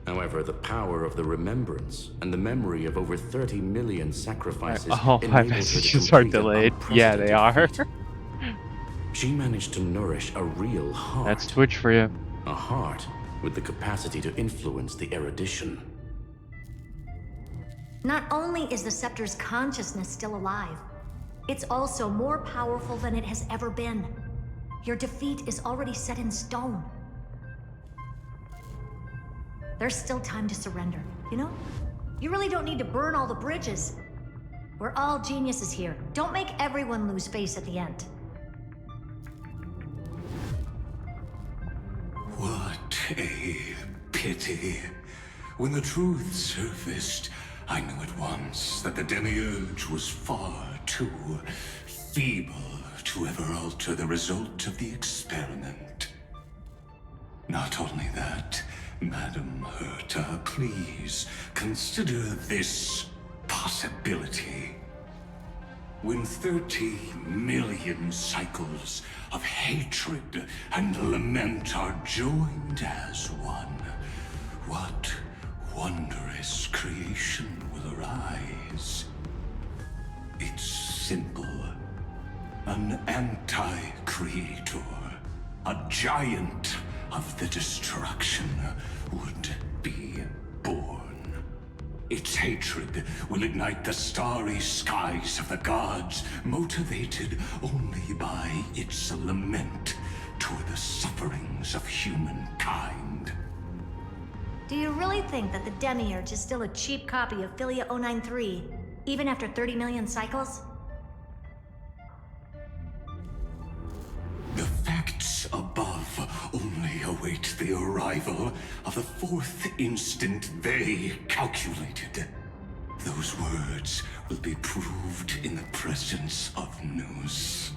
However, the power of the remembrance and the memory of over 30 million sacrifices all my messages are delayed. Yeah, they are. She managed to nourish a real heart. That's Twitch for you. A heart with the capacity to influence the erudition. Not only is the scepter's consciousness still alive, it's also more powerful than it has ever been. Your defeat is already set in stone. There's still time to surrender, you know? You really don't need to burn all the bridges. We're all geniuses here. Don't make everyone lose face at the end. What a pity. When the truth surfaced, I knew at once that the Demiurge was far too feeble to ever alter the result of the experiment. Not only that, Madam Herta, please consider this possibility. When 30 million cycles of hatred and lament are joined as one, what wondrous creation will arise? It's simple. An anti-creator, a giant of the destruction, would be born. Its hatred will ignite the starry skies of the gods, motivated only by its lament toward the sufferings of humankind. Do you really think that the Demiurge is still a cheap copy of Philia 093, even after 30 million cycles? The facts above only await the arrival of the fourth instant they calculated. Those words will be proved in the presence of news.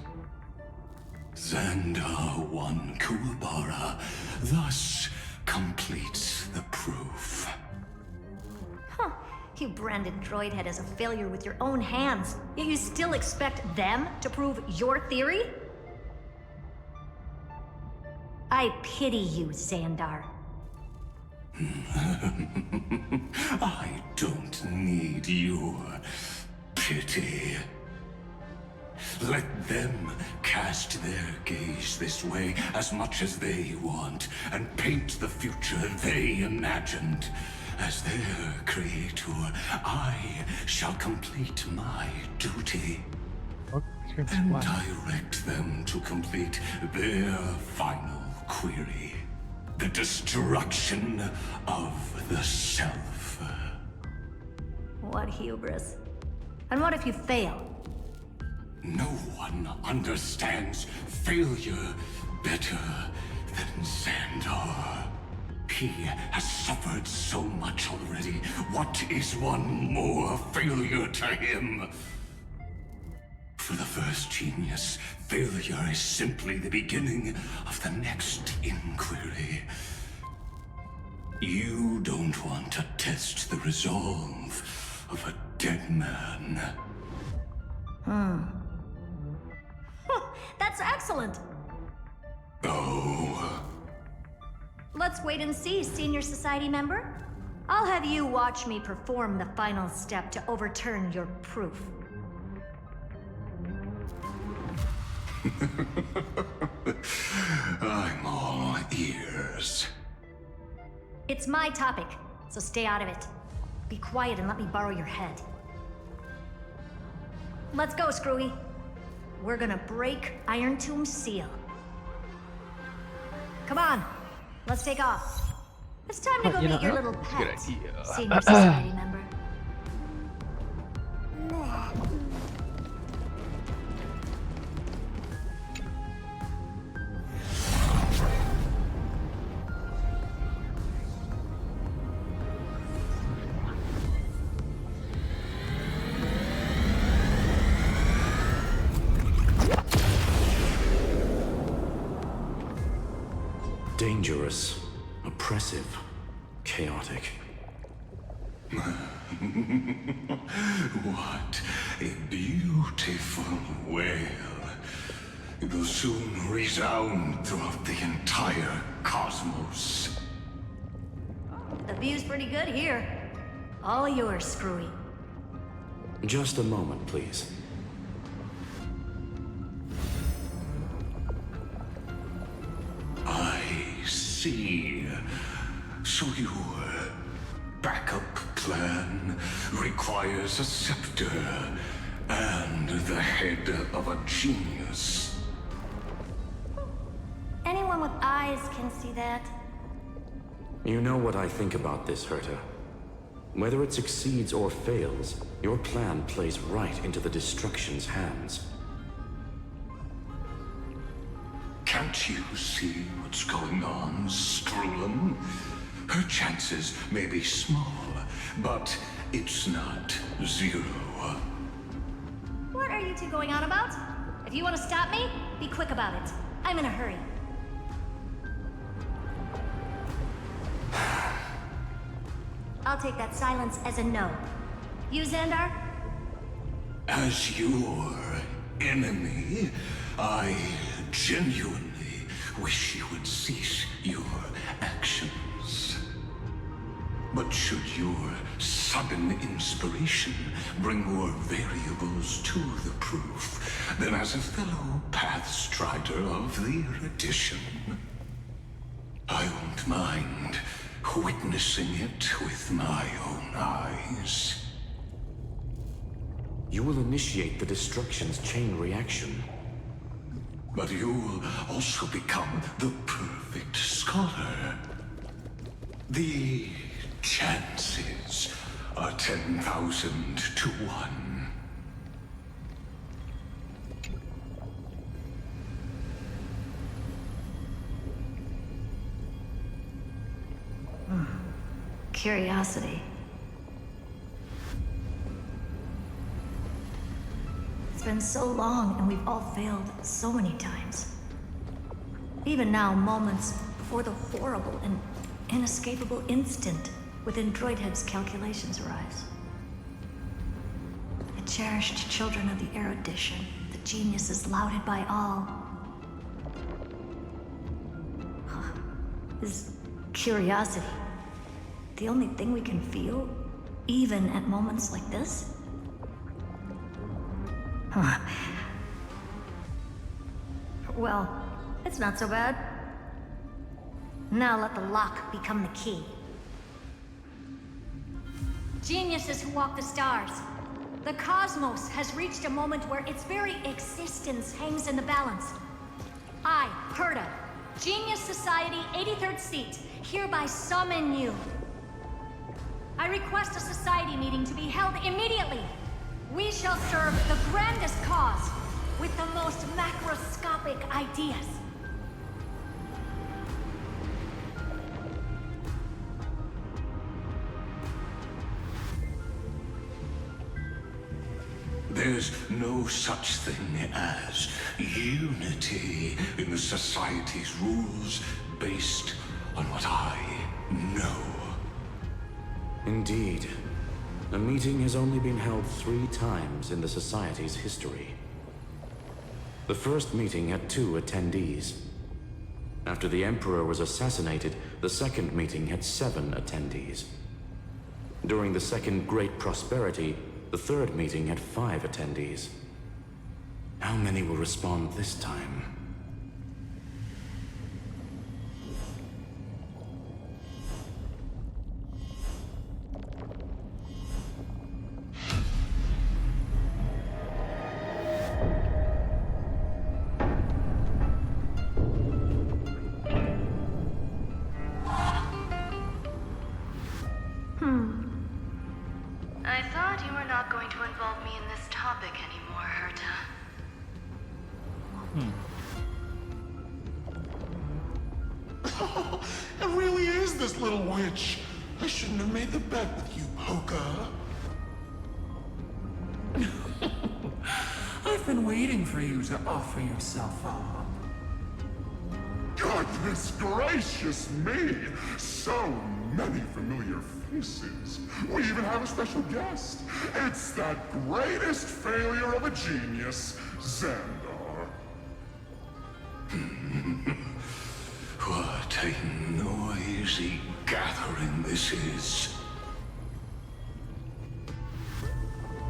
Xandar 1 Kuwabara thus completes the proof. Huh. You branded Droidhead as a failure with your own hands, yet you still expect them to prove your theory? I pity you, Xandar. I don't need your pity. Let them cast their gaze this way as much as they want, and paint the future they imagined. As their creator, I shall complete my duty. And direct them to complete their final query. The destruction of the self. What hubris. And what if you fail? No one understands failure better than Xandar. He has suffered so much already. What is one more failure to him? For the first genius, failure is simply the beginning of the next inquiry. You don't want to test the resolve of a dead man. That's excellent. Oh. Let's wait and see, Senior Society member. I'll have you watch me perform the final step to overturn your proof. I'm all ears. It's my topic, so stay out of it. Be quiet and let me borrow your head. Let's go, Screwy. We're gonna break Iron Tomb's seal. Come on, let's take off. It's time to go meet your little pet, Senior Society member. Dangerous, oppressive, chaotic. What a beautiful wail. It will soon resound throughout the entire cosmos. The view's pretty good here. All yours, Screwy. Just a moment, please. I see. So your backup plan requires a scepter and the head of a genius. Anyone with eyes can see that. You know what I think about this, Herta. Whether it succeeds or fails, your plan plays right into the destruction's hands. Can't you see what's going on, Strulum? Her chances may be small, but it's not zero. What are you two going on about? If you want to stop me, be quick about it. I'm in a hurry. I'll take that silence as a no. You, Xandar? As your enemy, I genuinely wish you would cease your actions. But should your sudden inspiration bring more variables to the proof, then as a fellow Pathstrider of the Erudition, I won't mind witnessing it with my own eyes. You will initiate the destruction's chain reaction. But you'll also become the perfect scholar. The chances are 10,000 to 1. Curiosity. It's been so long and we've all failed so many times. Even now, moments before the horrible and inescapable instant within Droidhead's calculations arise. The cherished children of the erudition, the geniuses lauded by all. Is curiosity the only thing we can feel, even at moments like this? Well, it's not so bad. Now let the lock become the key. Geniuses who walk the stars. The cosmos has reached a moment where its very existence hangs in the balance. I, Herta, Genius Society 83rd seat, hereby summon you. I request a society meeting to be held immediately. We shall serve the grandest cause with the most macroscopic ideas. There's no such thing as unity in the Society's rules based on what I know. Indeed. A meeting has only been held 3 times in the Society's history. The first meeting had 2 attendees. After the Emperor was assassinated, the second meeting had 7 attendees. During the Second Great Prosperity, the third meeting had 5 attendees. How many will respond this time? I thought you were not going to involve me in this topic anymore, Herta. It really is this little witch. I shouldn't have made the bet with you, Poka. I've been waiting for you to offer yourself up. Goodness gracious me! So many familiar faces. We even have a special guest. It's that greatest failure of a genius, Xandar. What a noisy gathering this is.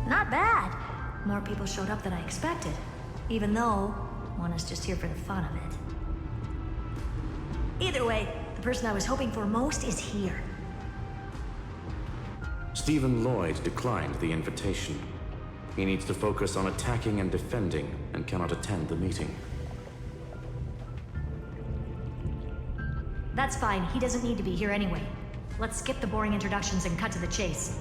Not bad. More people showed up than I expected. Even though one is just here for the fun of it. Either way, the person I was hoping for most is here. Stephen Lloyd declined the invitation. He needs to focus on attacking and defending, and cannot attend the meeting. That's fine, he doesn't need to be here anyway. Let's skip the boring introductions and cut to the chase.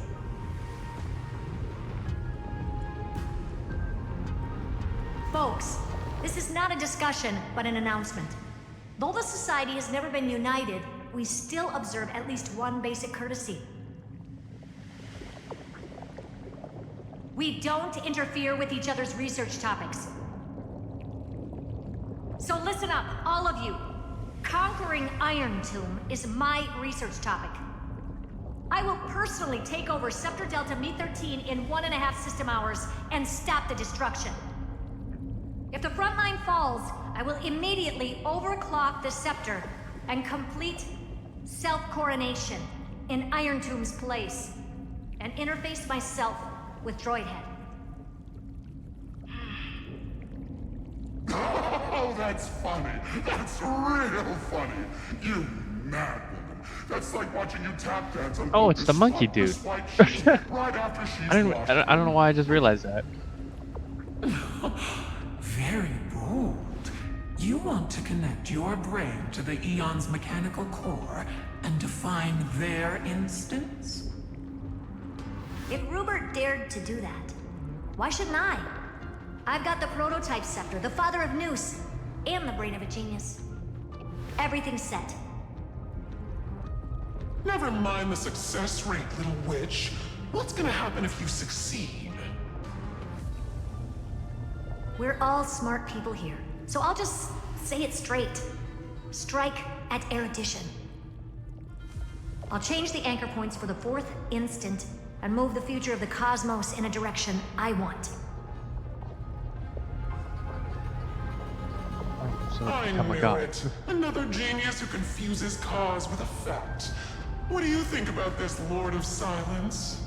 Folks, this is not a discussion, but an announcement. Though the Society has never been united, we still observe at least one basic courtesy. We don't interfere with each other's research topics. So listen up, all of you. Conquering Iron Tomb is my research topic. I will personally take over Scepter Delta Me-13 in 1.5 system hours and stop the destruction. If the front line falls, I will immediately overclock the Scepter and complete self-coronation in Iron Tomb's place, and interface myself with Droidhead. Oh, that's funny. That's real funny. You mad woman. That's like watching you tap dance on Oh, it's the monkey dude. right after she's I don't know why I just realized that. Very bold. You want to connect your brain to the Eon's mechanical core and define their instance? If Rupert dared to do that, why shouldn't I? I've got the prototype scepter, the father of Noose, and the brain of a genius. Everything's set. Never mind the success rate, little witch. What's gonna happen if you succeed? We're all smart people here, so I'll just say it straight. Strike at erudition. I'll change the anchor points for the 4th instant and move the future of the cosmos in a direction I want. I knew it. Another genius who confuses cause with effect. What do you think about this, Lord of Silence?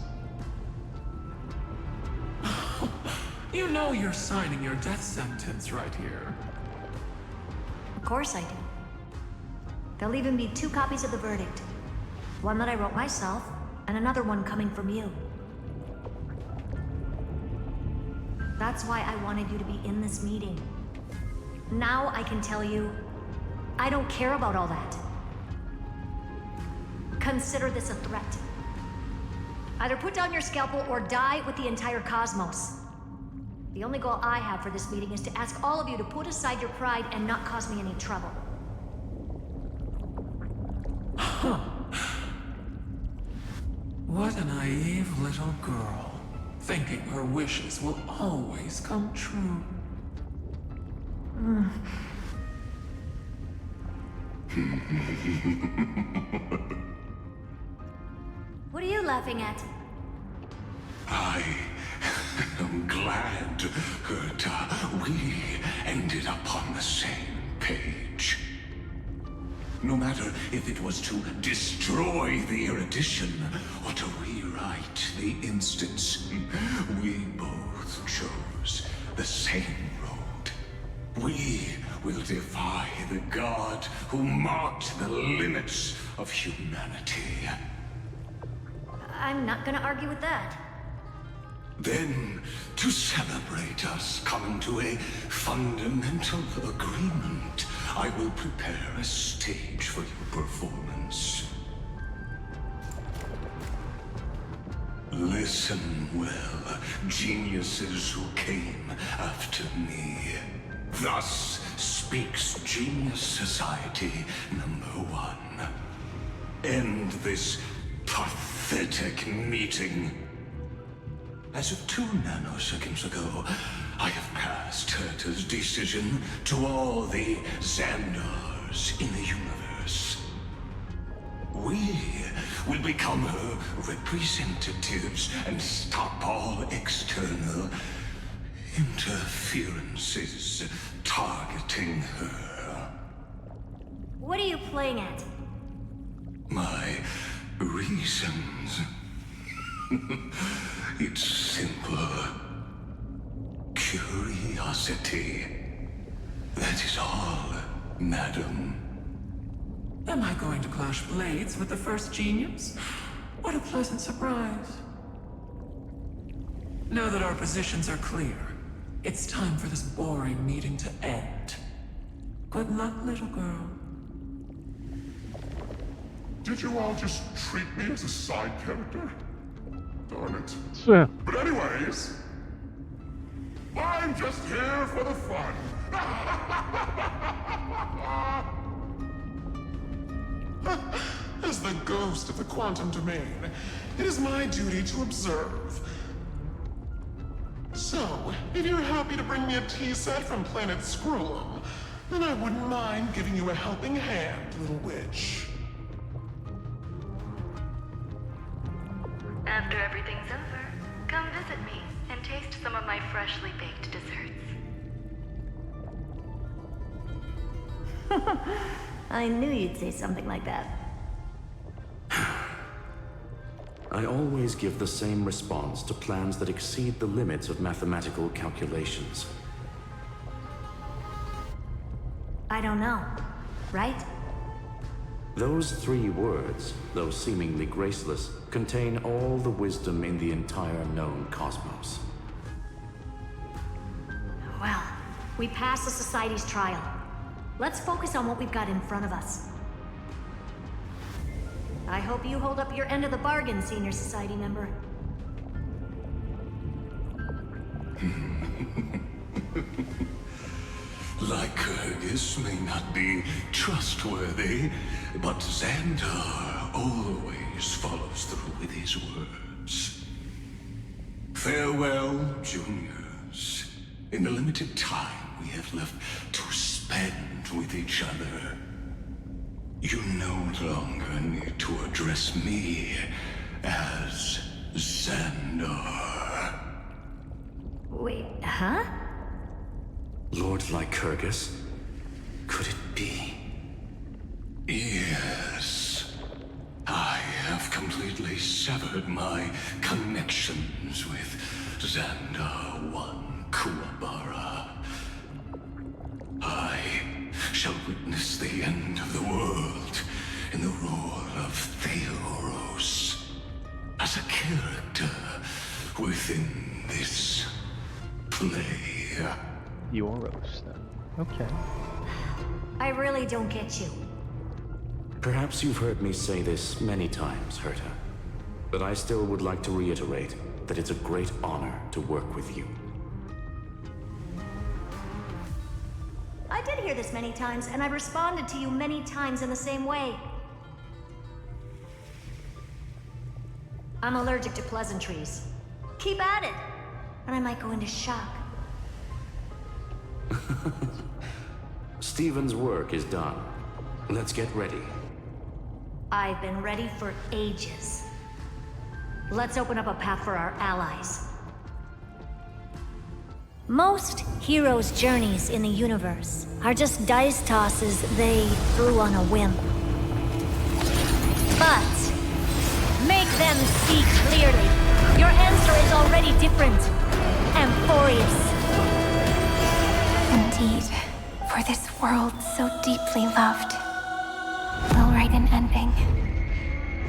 You know you're signing your death sentence right here. Of course I do. There'll even be 2 copies of the verdict. One that I wrote myself, and another one coming from you. That's why I wanted you to be in this meeting. Now I can tell you, I don't care about all that. Consider this a threat. Either put down your scalpel or die with the entire cosmos. The only goal I have for this meeting is to ask all of you to put aside your pride and not cause me any trouble. What a naive little girl, thinking her wishes will always come true. What are you laughing at? I am glad that we ended up on the same page. No matter if it was to destroy the erudition or to rewrite the instance, we both chose the same road. We will defy the god who marked the limits of humanity. I'm not gonna argue with that. Then, to celebrate us coming to a fundamental agreement, I will prepare a stage for your performance. Listen well, geniuses who came after me. Thus speaks Genius Society #1. End this pathetic meeting. As of 2 nanoseconds ago, I have passed Herta's decision to all the Xandars in the universe. We will become her representatives and stop all external interferences targeting her. What are you playing at? My reasons. It's simple. Curiosity. That is all, madam. Am I going to clash blades with the first genius? What a pleasant surprise. Now that our positions are clear, it's time for this boring meeting to end. Good luck, little girl. Did you all just treat me as a side character? Darn it. Sure. But anyways, I'm just here for the fun. As the ghost of the quantum domain, it is my duty to observe. So, if you're happy to bring me a tea set from Planet Scrollum, then I wouldn't mind giving you a helping hand, little witch. After everything's over, come visit me and taste some of my freshly baked desserts. I knew you'd say something like that. I always give the same response to plans that exceed the limits of mathematical calculations. I don't know, right? Those 3 words, though seemingly graceless, contain all the wisdom in the entire known cosmos. Well, we passed the Society's trial. Let's focus on what we've got in front of us. I hope you hold up your end of the bargain, Senior Society member. Lycurgus may not be trustworthy, but Xandar always follows through with his words. Farewell, juniors. In the limited time we have left to spend with each other, You no longer need to address me as Xandar. Wait, huh? Lord Lycurgus? Could it be? Yes. I have completely severed my connections with Xandar 1 Kuwabara. I shall witness the end of the world in the role of Theoros, as a character within this play. Theoros, then. Okay. I really don't get you. Perhaps you've heard me say this many times, Herta, but I still would like to reiterate that it's a great honor to work with you. I did hear this many times, and I responded to you many times in the same way. I'm allergic to pleasantries. Keep at it, and I might go into shock. Stephen's work is done. Let's get ready. I've been ready for ages. Let's open up a path for our allies. Most heroes' journeys in the universe are just dice tosses they threw on a whim. But make them see clearly. Your answer is already different. Amphorius. Indeed, for this world so deeply loved, we'll write an ending,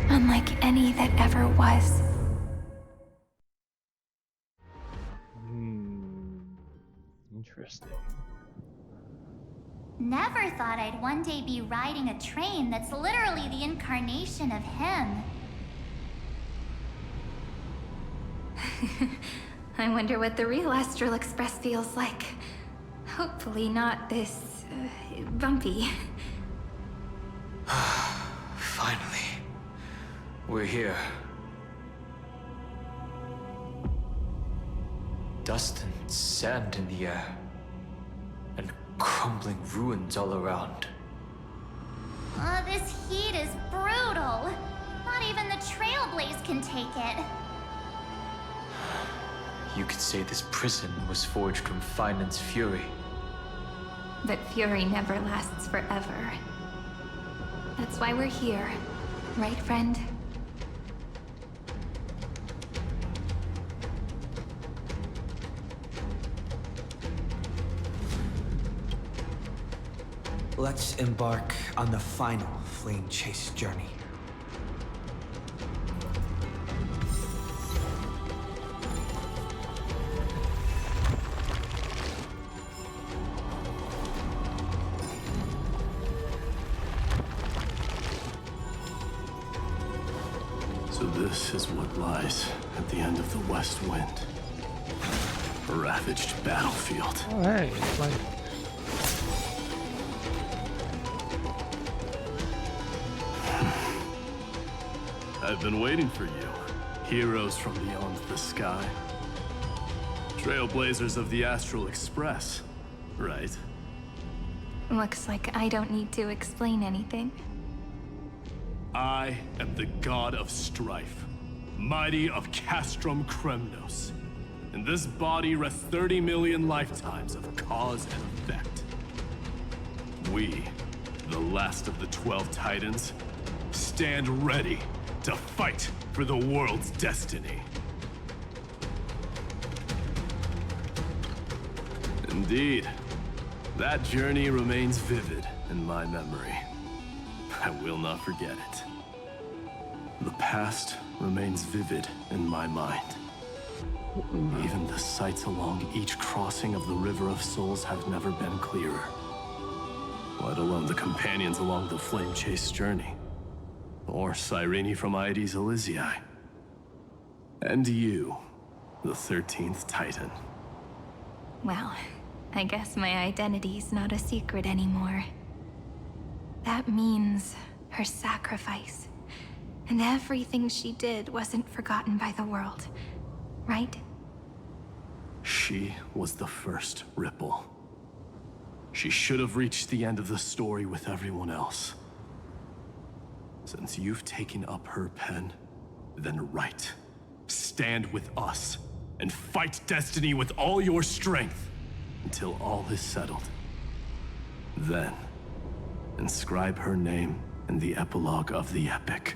unlike any that ever was. Interesting. Never thought I'd one day be riding a train that's literally the incarnation of him. I wonder what the real Astral Express feels like. Hopefully not this, bumpy. Finally. We're here. Dust and sand in the air. And crumbling ruins all around. This heat is brutal. Not even the Trailblaze can take it. You could say this prison was forged from Finance fury. But fury never lasts forever. That's why we're here. Right, friend? Let's embark on the final flame chase journey. So this is what lies at the end of the West Wind. A ravaged battlefield. Oh, hey, it's like... I've been waiting for you. Heroes from beyond the sky. Trailblazers of the Astral Express, right? Looks like I don't need to explain anything. I am the god of strife, mighty of Castrum Kremnos. In this body rest 30 million lifetimes of cause and effect. We, the last of the 12 Titans, stand ready to fight for the world's destiny. Indeed, that journey remains vivid in my memory. I will not forget it. The past remains vivid in my mind. Even the sights along each crossing of the River of Souls have never been clearer. Let alone the companions along the Flame Chase journey. Or Cyrene from Aedes Elysiae. And you, the 13th Titan. Well, I guess my identity's not a secret anymore. That means her sacrifice. And everything she did wasn't forgotten by the world, right? She was the first Ripple. She should have reached the end of the story with everyone else. Since you've taken up her pen, then write. Stand with us, and fight destiny with all your strength, until all is settled. Then, inscribe her name in the epilogue of the epic.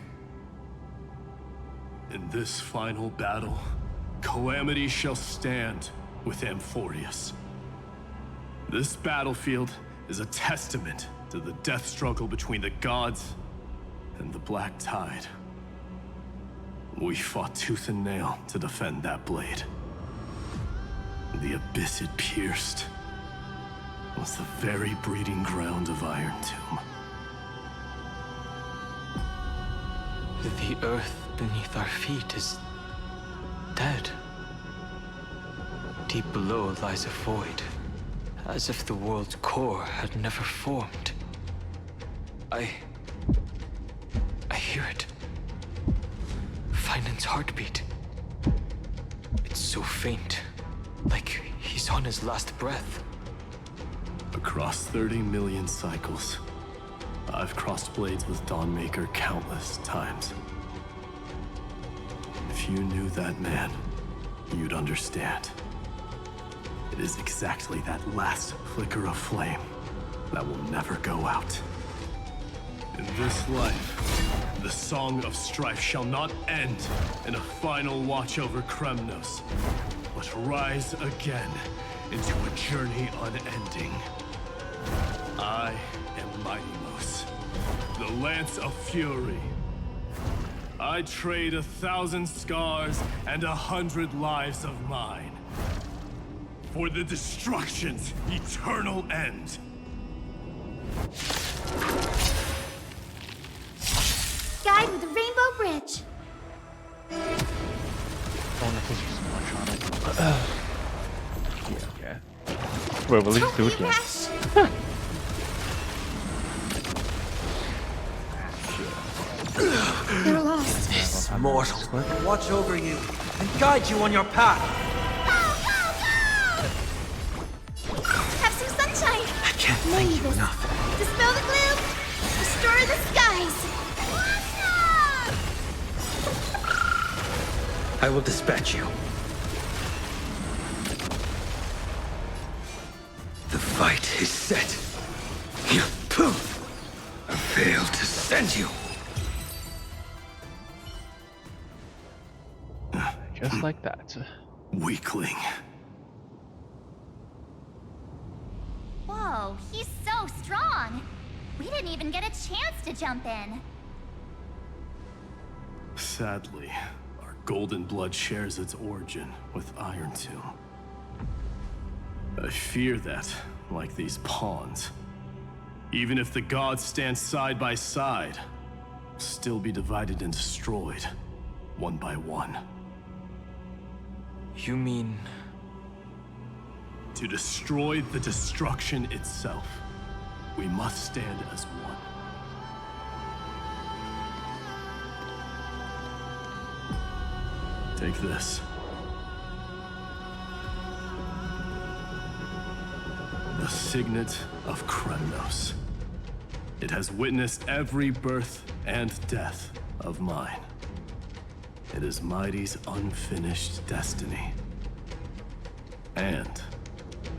In this final battle, Calamity shall stand with Amphorius. This battlefield is a testament to the death struggle between the gods and the Black Tide. We fought tooth and nail to defend that blade. The abyss it pierced was the very breeding ground of Iron Tomb. The earth beneath our feet is dead. Deep below lies a void, as if the world's core had never formed. I hear it. Finan's heartbeat. It's so faint, like he's on his last breath. Across 30 million cycles, I've crossed blades with Dawnmaker countless times. If you knew that man, you'd understand. It is exactly that last flicker of flame that will never go out. In this life, the song of strife shall not end in a final watch over Kremnos, but rise again into a journey unending. I am Mighty-Mos, the Lance of Fury. I trade 1,000 scars and 100 lives of mine for the destruction's eternal end. Guide with the Rainbow Bridge. Yeah, okay. Wait, will he do it again? You're lost. This mortal will watch over you and guide you on your path. Have some sunshine. I can't thank you enough. Dispel the gloom. Restore the skies. I will dispatch you. The fight is set. I failed to send you. Just like that. Weakling. Whoa, he's so strong. We didn't even get a chance to jump in. Sadly, our golden blood shares its origin with Iron Tomb. I fear that, like these pawns, even if the gods stand side by side, will still be divided and destroyed, one by one. You mean... To destroy the destruction itself, we must stand as one. Take this. The signet of Kremnos. It has witnessed every birth and death of mine. It is Mighty's unfinished destiny. And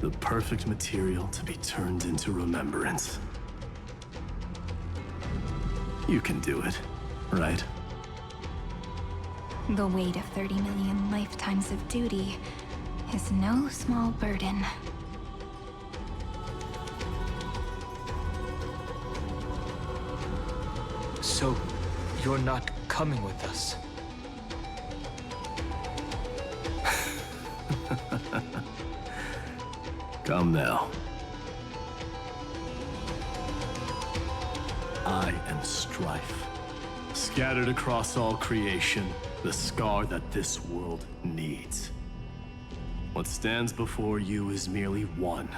the perfect material to be turned into remembrance. You can do it, right? The weight of 30 million lifetimes of duty is no small burden. So, you're not coming with us? Come now. I am strife. Scattered across all creation, the scar that this world needs. What stands before you is merely one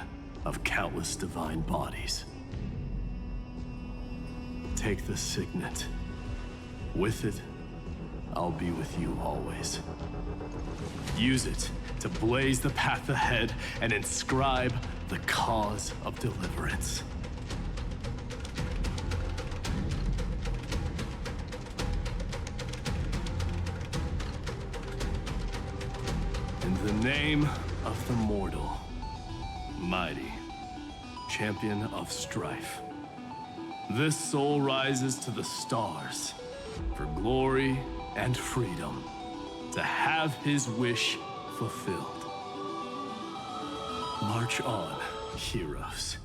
of countless divine bodies. Take the signet. With it, I'll be with you always. Use it to blaze the path ahead and inscribe the cause of deliverance. In the name of the mortal, mighty, champion of strife, this soul rises to the stars for glory and freedom, to have his wish fulfilled. March on, heroes.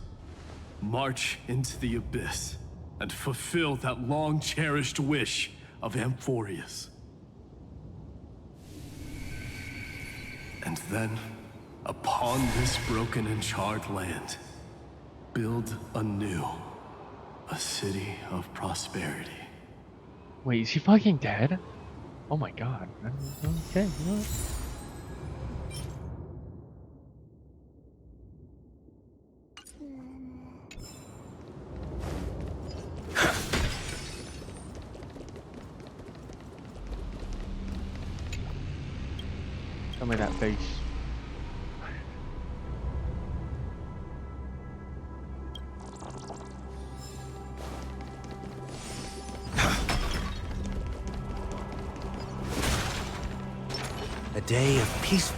March into the abyss and fulfill that long-cherished wish of Amphorius. And then, upon this broken and charred land, build anew a city of prosperity. Wait, is he fucking dead? Oh my god. Okay, you know what? Tell me that face. A day of peace.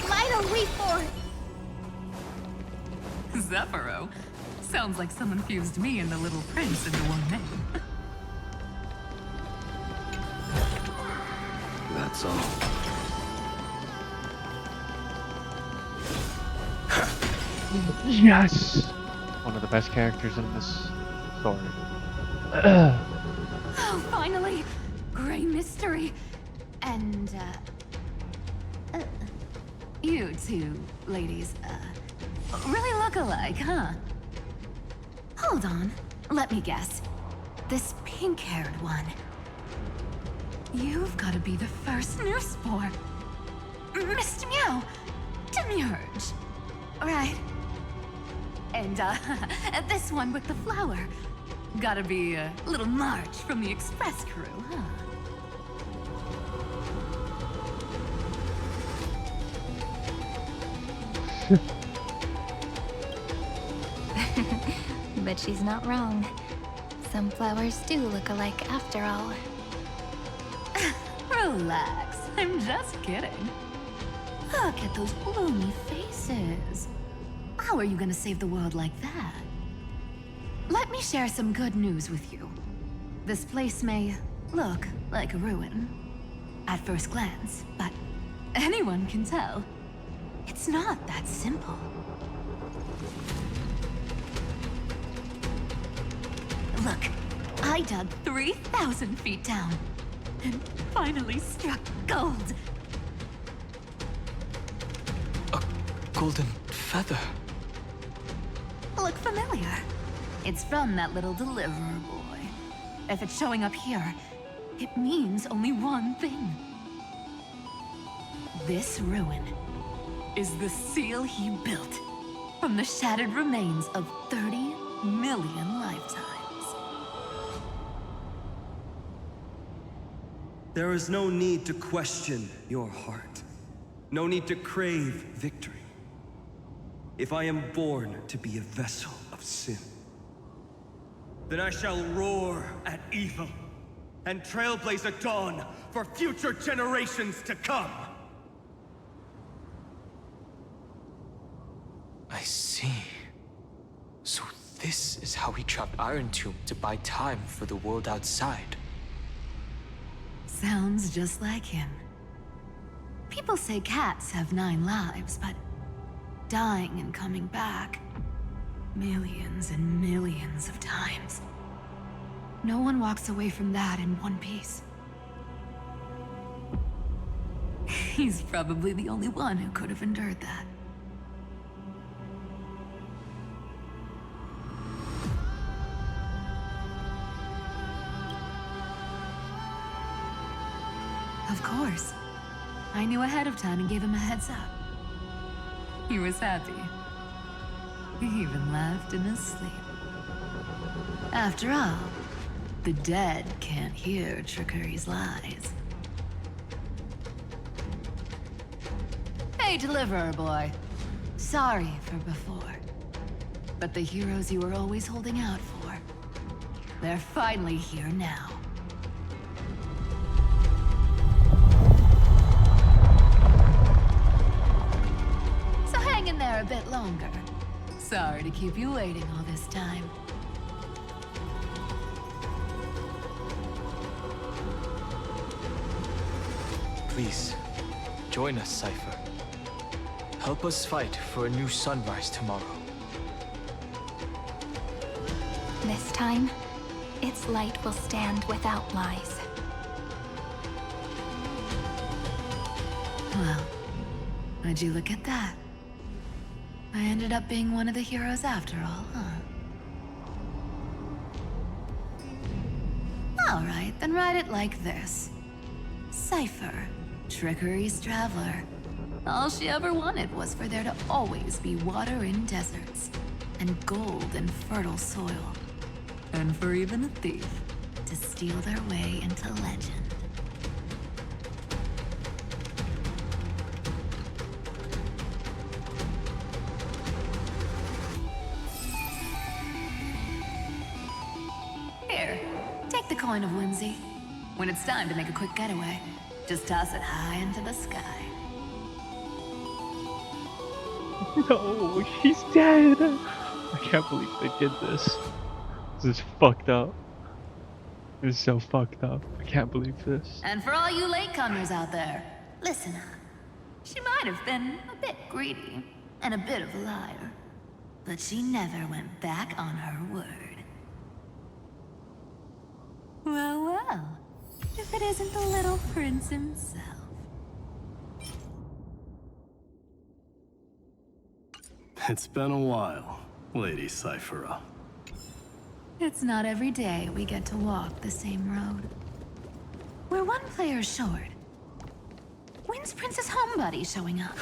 Might are we for? Zephyro. Sounds like someone fused me and the Little Prince into one name. That's all. Yes! One of the best characters in this story. Oh, finally! Great mystery. And, you two ladies, really look alike, huh? Hold on. Let me guess. This pink-haired one. You've got to be the first new spore. Mr. Meow. Demiurge. Right. And, this one with the flower. Gotta be a little March from the Express crew, huh? But she's not wrong. Some flowers do look alike after all. Relax, I'm just kidding. Look at those gloomy faces. How are you gonna save the world like that? Let me share some good news with you. This place may look like a ruin at first glance, but anyone can tell it's not that simple. Look, I dug 3,000 feet down and finally struck gold. A golden feather. Look familiar? It's from that little deliverer boy. If it's showing up here, it means only one thing. This ruin is the seal he built from the shattered remains of 30 million lifetimes. There is no need to question your heart. No need to crave victory. If I am born to be a vessel of sin, then I shall roar at evil and trailblaze a dawn for future generations to come. I see. So this is how he trapped Iron Tomb to buy time for the world outside. Sounds just like him. People say cats have 9 lives, but dying and coming back millions and millions of times. No one walks away from that in one piece. He's probably the only one who could have endured that. Of course. I knew ahead of time and gave him a heads up. He was happy. He even laughed in his sleep. After all, the dead can't hear Trickery's lies. Hey, Deliverer Boy. Sorry for before. But the heroes you were always holding out for, they're finally here now. stronger. Sorry to keep you waiting all this time. Please, join us, Cypher. Help us fight for a new sunrise tomorrow. This time, its light will stand without lies. Well, would you look at that? I ended up being one of the heroes after all, huh? Alright, then write it like this. Cypher, Trickery's traveler. All she ever wanted was for there to always be water in deserts, and gold in fertile soil. And for even a thief to steal their way into legend. Here, take the coin of whimsy. When it's time to make a quick getaway, just toss it high into the sky. No, she's dead. I can't believe they did this. This is fucked up. This is so fucked up. I can't believe this. And for all you latecomers out there, listen up. She might have been a bit greedy and a bit of a liar, but she never went back on her word. Well, well, if it isn't the little prince himself. It's been a while, Lady Cyphera. It's not every day we get to walk the same road. We're one player short. When's Princess Homebuddy showing up?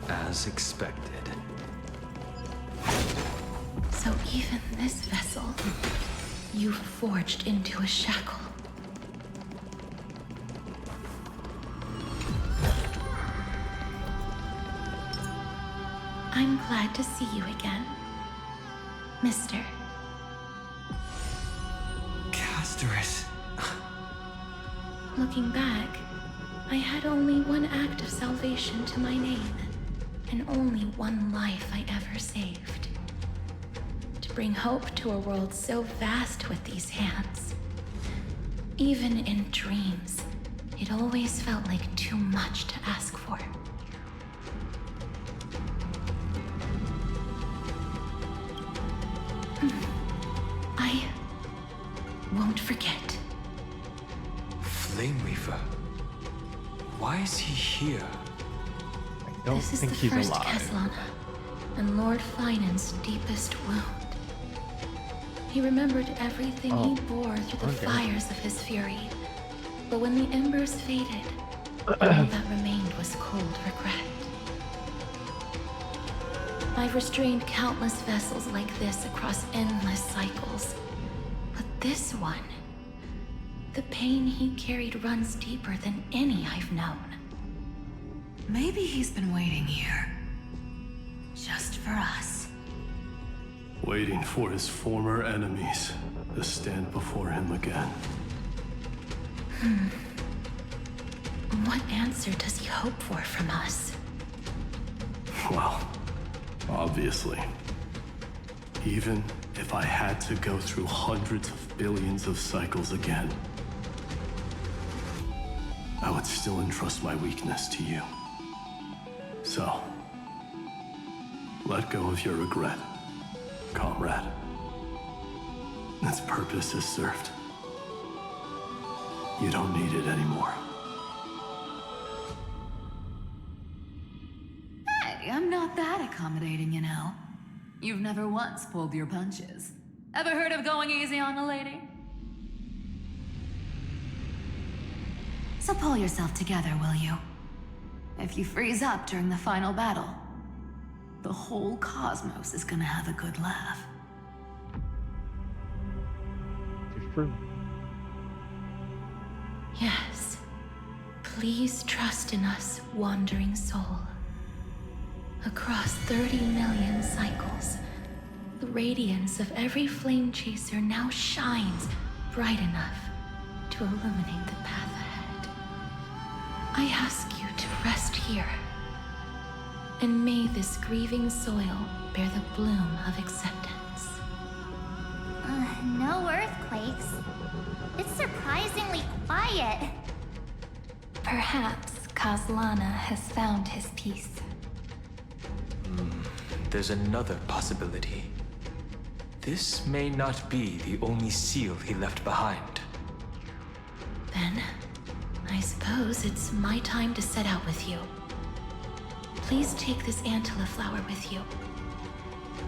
As expected. So even this vessel, you've forged into a shackle. I'm glad to see you again, Mister. Casterus. Looking back, I had only one act of salvation to my name, and only one life I ever saved. To bring hope to a world so vast with these hands. Even in dreams, it always felt like too much to ask for. I won't forget. Flame Weaver. Why is he here? This is the first Keslan, and Lord Finan's deepest wound. He remembered everything he bore through the fires of his fury. But when the embers faded, all that remained was cold regret. I've restrained countless vessels like this across endless cycles. But this one, the pain he carried runs deeper than any I've known. Maybe he's been waiting here. Just for us. Waiting for his former enemies to stand before him again. What answer does he hope for from us? Well, obviously. Even if I had to go through hundreds of billions of cycles again, I would still entrust my weakness to you. So, let go of your regret, comrade. Its purpose is served. You don't need it anymore. Hey, I'm not that accommodating, you know. You've never once pulled your punches. Ever heard of going easy on a lady? So pull yourself together, will you? If you freeze up during the final battle, the whole cosmos is gonna have a good laugh. true. Yes. Please trust in us, wandering soul. Across 30 million cycles, the radiance of every flame chaser now shines bright enough to illuminate the path ahead. I ask you to rest here, and may this grieving soil bear the bloom of acceptance. No earthquakes. It's surprisingly quiet. Perhaps Kazlana has found his peace. There's another possibility. This may not be the only seal he left behind. Then, I suppose it's my time to set out with you. Please take this Antilla flower with you.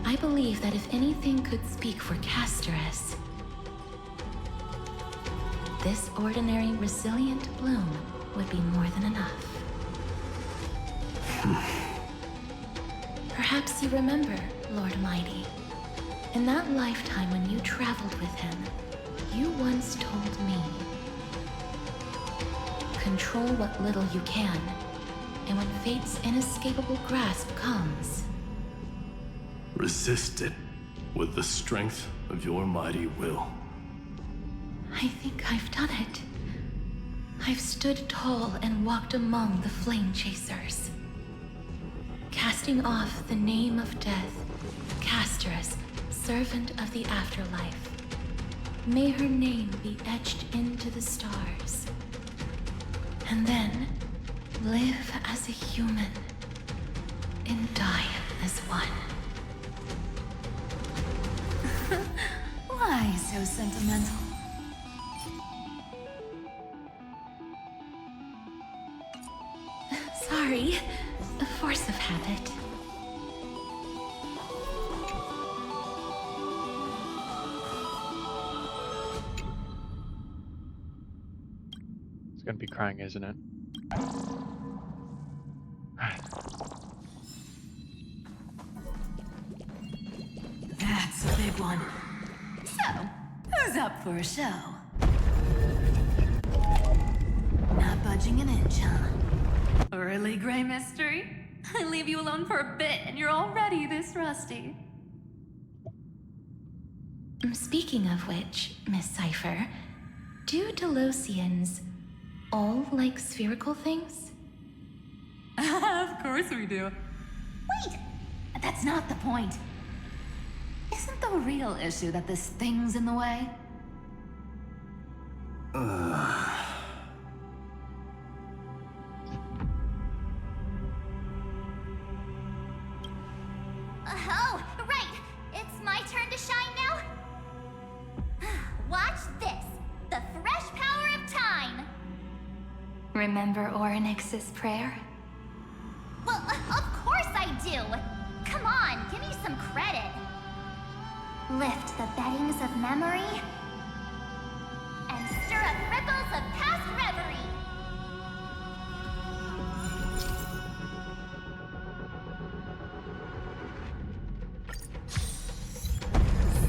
I believe that if anything could speak for Casterus, this ordinary resilient bloom would be more than enough. Perhaps you remember, Lord Mighty. In that lifetime when you traveled with him, you once told me, control what little you can, and when fate's inescapable grasp comes, resist it with the strength of your mighty will. I think I've done it. I've stood tall and walked among the flame chasers, casting off the name of death, Casterus, servant of the afterlife. May her name be etched into the stars. And then live as a human and die as one. Why so sentimental? Sorry, a force of habit. It's gonna be crying, isn't it? That's a big one. So, who's up for a show? Not budging an inch, huh? Early gray mystery? I leave you alone for a bit and you're already this rusty. Speaking of which, Miss Cypher, do Delosians all like spherical things? Of course we do. Wait! That's not the point. Isn't the real issue that this thing's in the way? Oh, right! It's my turn to shine now? Watch this! The fresh power of time! Remember Orynyx's prayer? Well, of course I do! Come on, give me some credit. Lift the beddings of memory and stir up ripples of past reverie.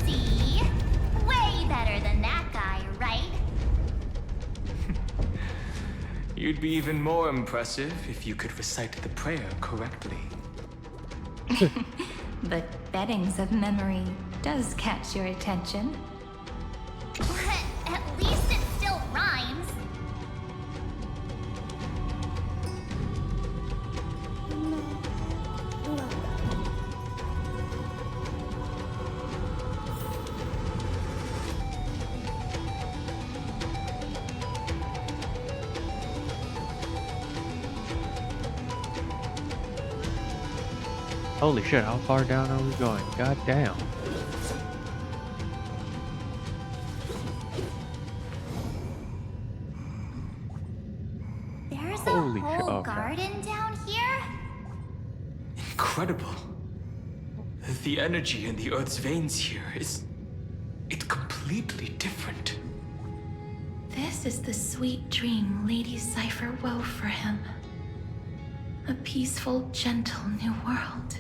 See? Way better than that guy, right? You'd be even more impressive if you could recite the prayer correctly. But beddings of memory does catch your attention. At least it still rhymes. Holy shit, how far down are we going? God damn. There's Holy a shit, whole okay. garden down here? Incredible. The energy in the Earth's veins here is... it's completely different. This is the sweet dream Lady Cypher wove for him. A peaceful, gentle new world.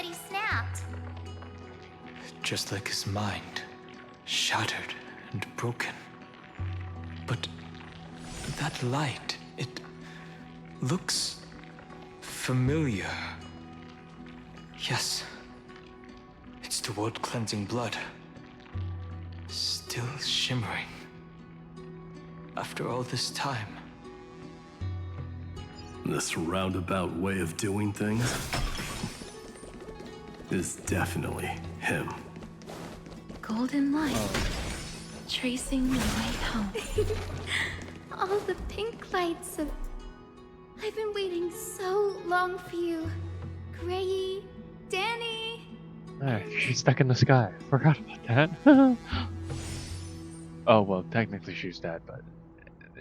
already snapped. Just like his mind, shattered and broken. But that light, it looks familiar. Yes, it's the world-cleansing blood. Still shimmering. After all this time. This roundabout way of doing things is definitely him. Golden light. Tracing my way home. All the pink lights of... I've been waiting so long for you. Gray, Danny. Alright, she's stuck in the sky. Forgot about that. Oh, well, technically she's dead, but...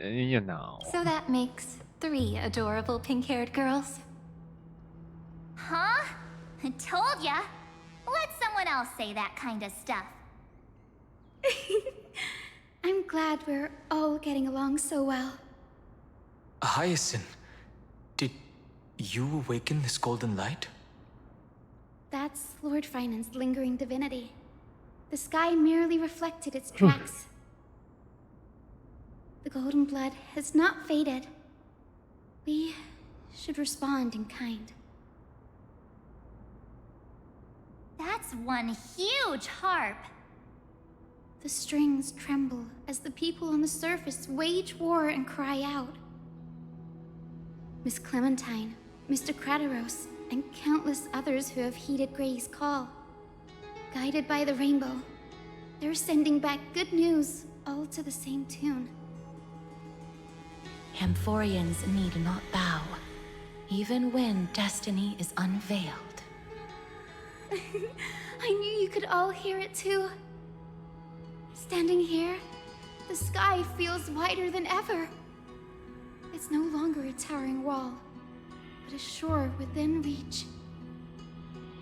you know. So that makes 3 adorable pink-haired girls. Huh? I told ya. Let someone else say that kind of stuff. I'm glad we're all getting along so well. Hyacinth, did you awaken this golden light? That's Lord Finan's lingering divinity. The sky merely reflected its tracks. The golden blood has not faded. We should respond in kind. That's one huge harp. The strings tremble as the people on the surface wage war and cry out. Miss Clementine, Mr. Krateros, and countless others who have heeded Gray's call. Guided by the rainbow, they're sending back good news, all to the same tune. Amphorians need not bow, even when destiny is unveiled. I knew you could all hear it too. Standing here, the sky feels wider than ever. It's no longer a towering wall, but a shore within reach.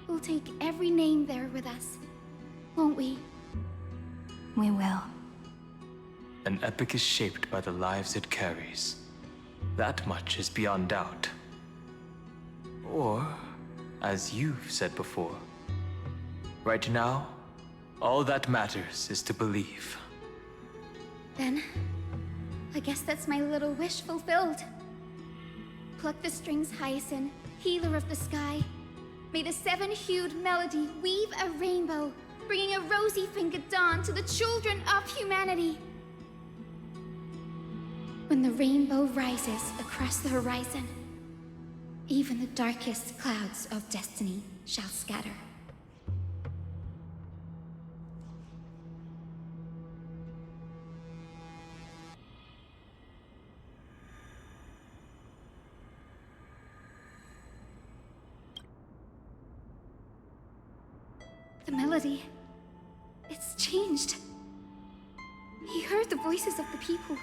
We'll take every name there with us, won't we? We will. An epic is shaped by the lives it carries. That much is beyond doubt. Or, as you've said before, right now, all that matters is to believe. Then, I guess that's my little wish fulfilled. Pluck the strings, Hyacinth, healer of the sky. May the 7-hued melody weave a rainbow, bringing a rosy-fingered dawn to the children of humanity. When the rainbow rises across the horizon, even the darkest clouds of destiny shall scatter. The melody, it's changed. He heard the voices of the people,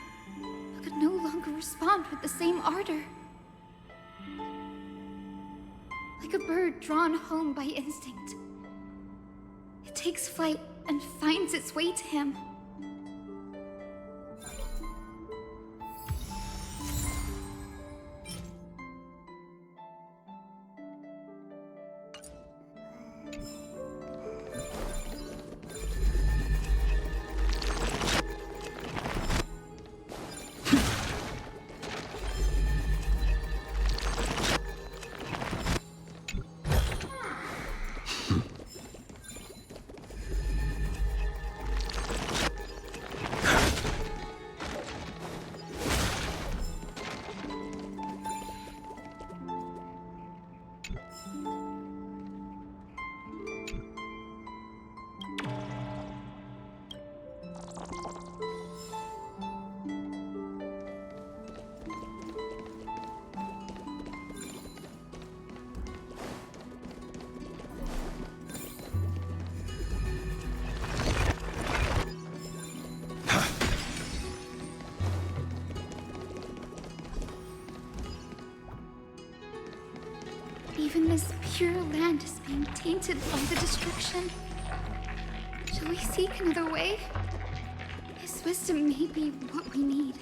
but could no longer respond with the same ardor. Like a bird drawn home by instinct. It takes flight and finds its way to him. Even this pure land is being tainted by the destruction. Shall we seek another way? His wisdom may be what we need.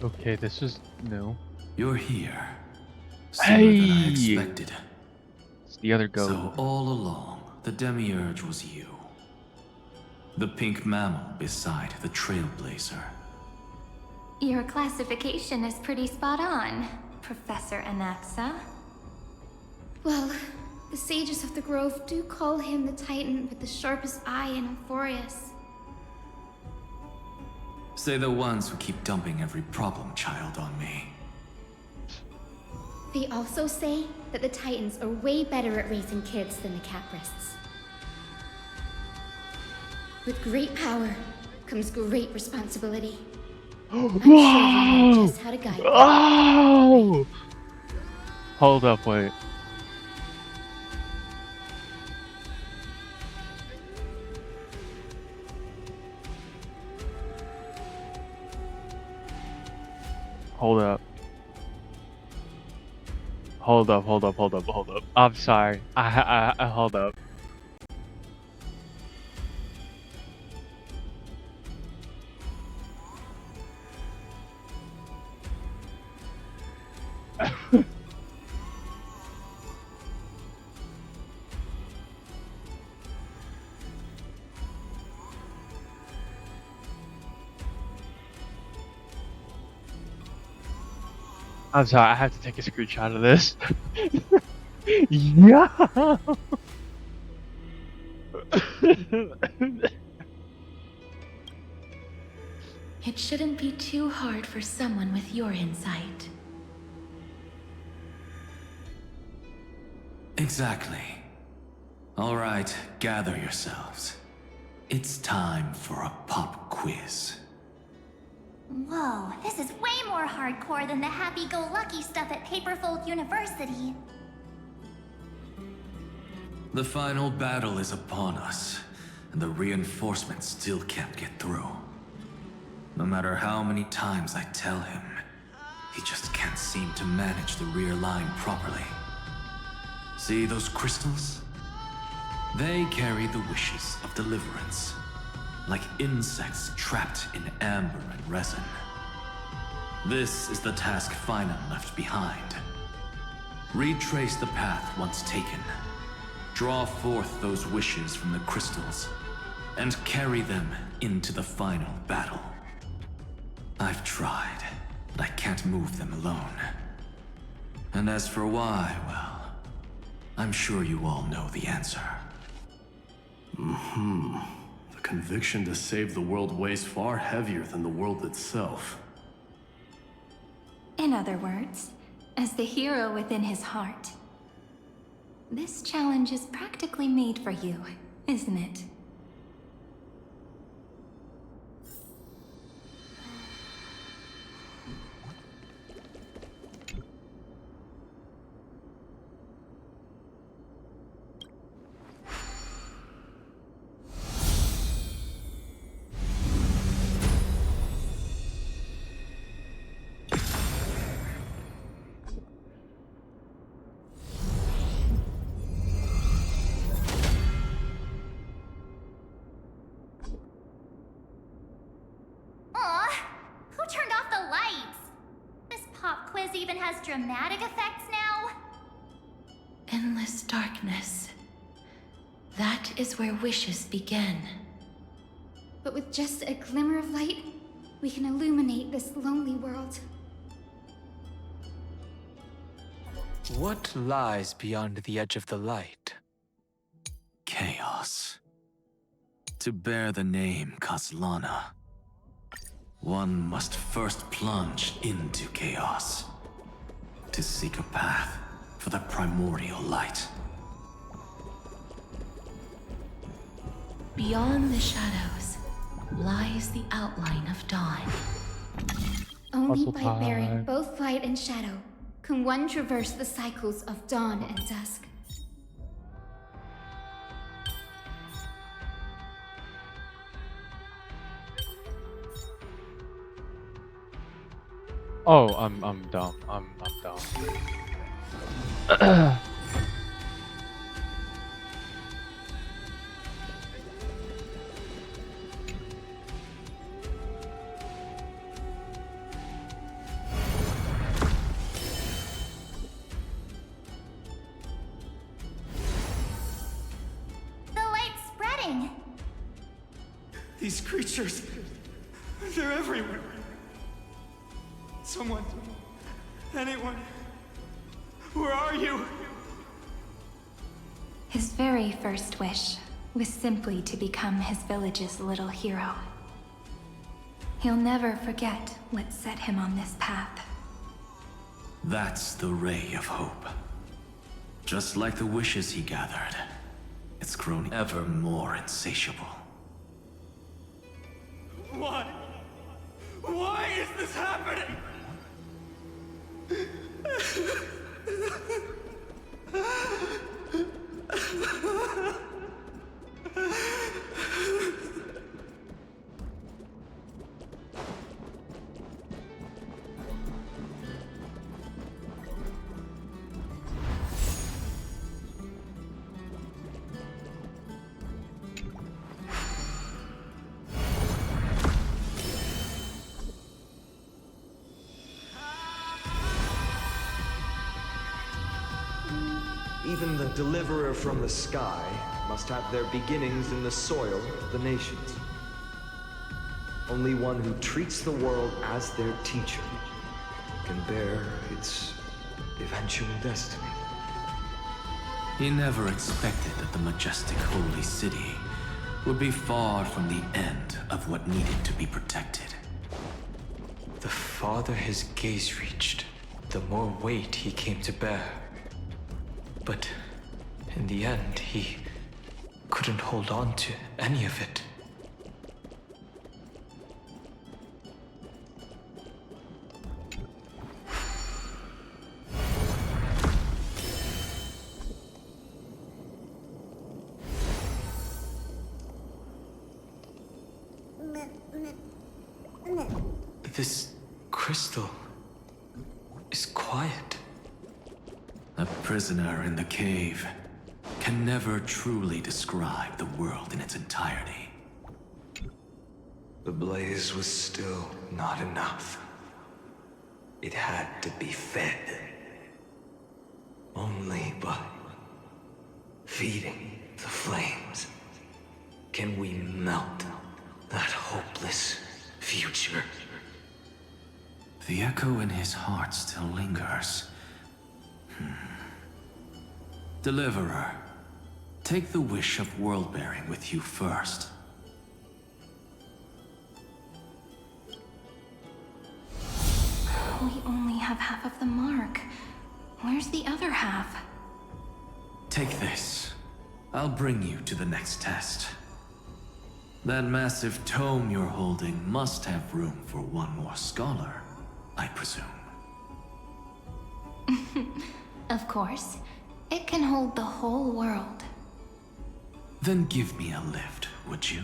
Okay, this is new. You're here. Sooner than I expected. It's the other goat. So all along, the Demiurge was you. The pink mammal beside the Trailblazer. Your classification is pretty spot on, Professor Anaxa. Well, the sages of the Grove do call him the Titan with the sharpest eye in Euphorius. Say the ones who keep dumping every problem child on me. They also say that the Titans are way better at raising kids than the Caprists. With great power comes great responsibility. I'm sure you know just how to guide them. Oh! Hold up, wait. Hold up. Hold up. I'm sorry. I hold up. I'm sorry, I have to take a screenshot of this. Yeah. It shouldn't be too hard for someone with your insight. Exactly. All right, gather yourselves. It's time for a pop quiz. Whoa, this is way more hardcore than the happy-go-lucky stuff at Paperfold University. The final battle is upon us, and the reinforcements still can't get through. No matter how many times I tell him, he just can't seem to manage the rear line properly. See those crystals? They carry the wishes of deliverance, like insects trapped in amber and resin. This is the task Final left behind. Retrace the path once taken. Draw forth those wishes from the crystals, and carry them into the final battle. I've tried, but I can't move them alone. And as for why, well, I'm sure you all know the answer. The conviction to save the world weighs far heavier than the world itself. In other words, as the hero within his heart, this challenge is practically made for you, isn't it? Even has dramatic effects now? Endless darkness. That is where wishes begin. But with just a glimmer of light, we can illuminate this lonely world. What lies beyond the edge of the light? Chaos. To bear the name Kaslana, one must first plunge into chaos to seek a path for the primordial light. Beyond the shadows lies the outline of dawn. Only by bearing both light and shadow can one traverse the cycles of dawn and dusk. Oh, I'm dumb. I'm dumb. These creatures, they're everywhere. Someone, anyone, where are you? His very first wish was simply to become his village's little hero. He'll never forget what set him on this path. That's the ray of hope. Just like the wishes he gathered, it's grown ever more insatiable. Why? Why is this happening? Even the deliverer from the sky must have their beginnings in the soil of the nations. Only one who treats the world as their teacher can bear its eventual destiny. He never expected that the majestic holy city would be far from the end of what needed to be protected. The farther his gaze reached, the more weight he came to bear. But in the end, he couldn't hold on to any of it. This crystal is quiet. A prisoner in the cave can never truly describe the world in its entirety. The blaze was still not enough. It had to be fed. Only by feeding the flames can we melt that hopeless future. The echo in his heart still lingers. Deliverer, take the wish of world-bearing with you first. We only have half of the mark. Where's the other half? Take this. I'll bring you to the next test. That massive tome you're holding must have room for one more scholar, I presume. Of course. It can hold the whole world. Then give me a lift, would you?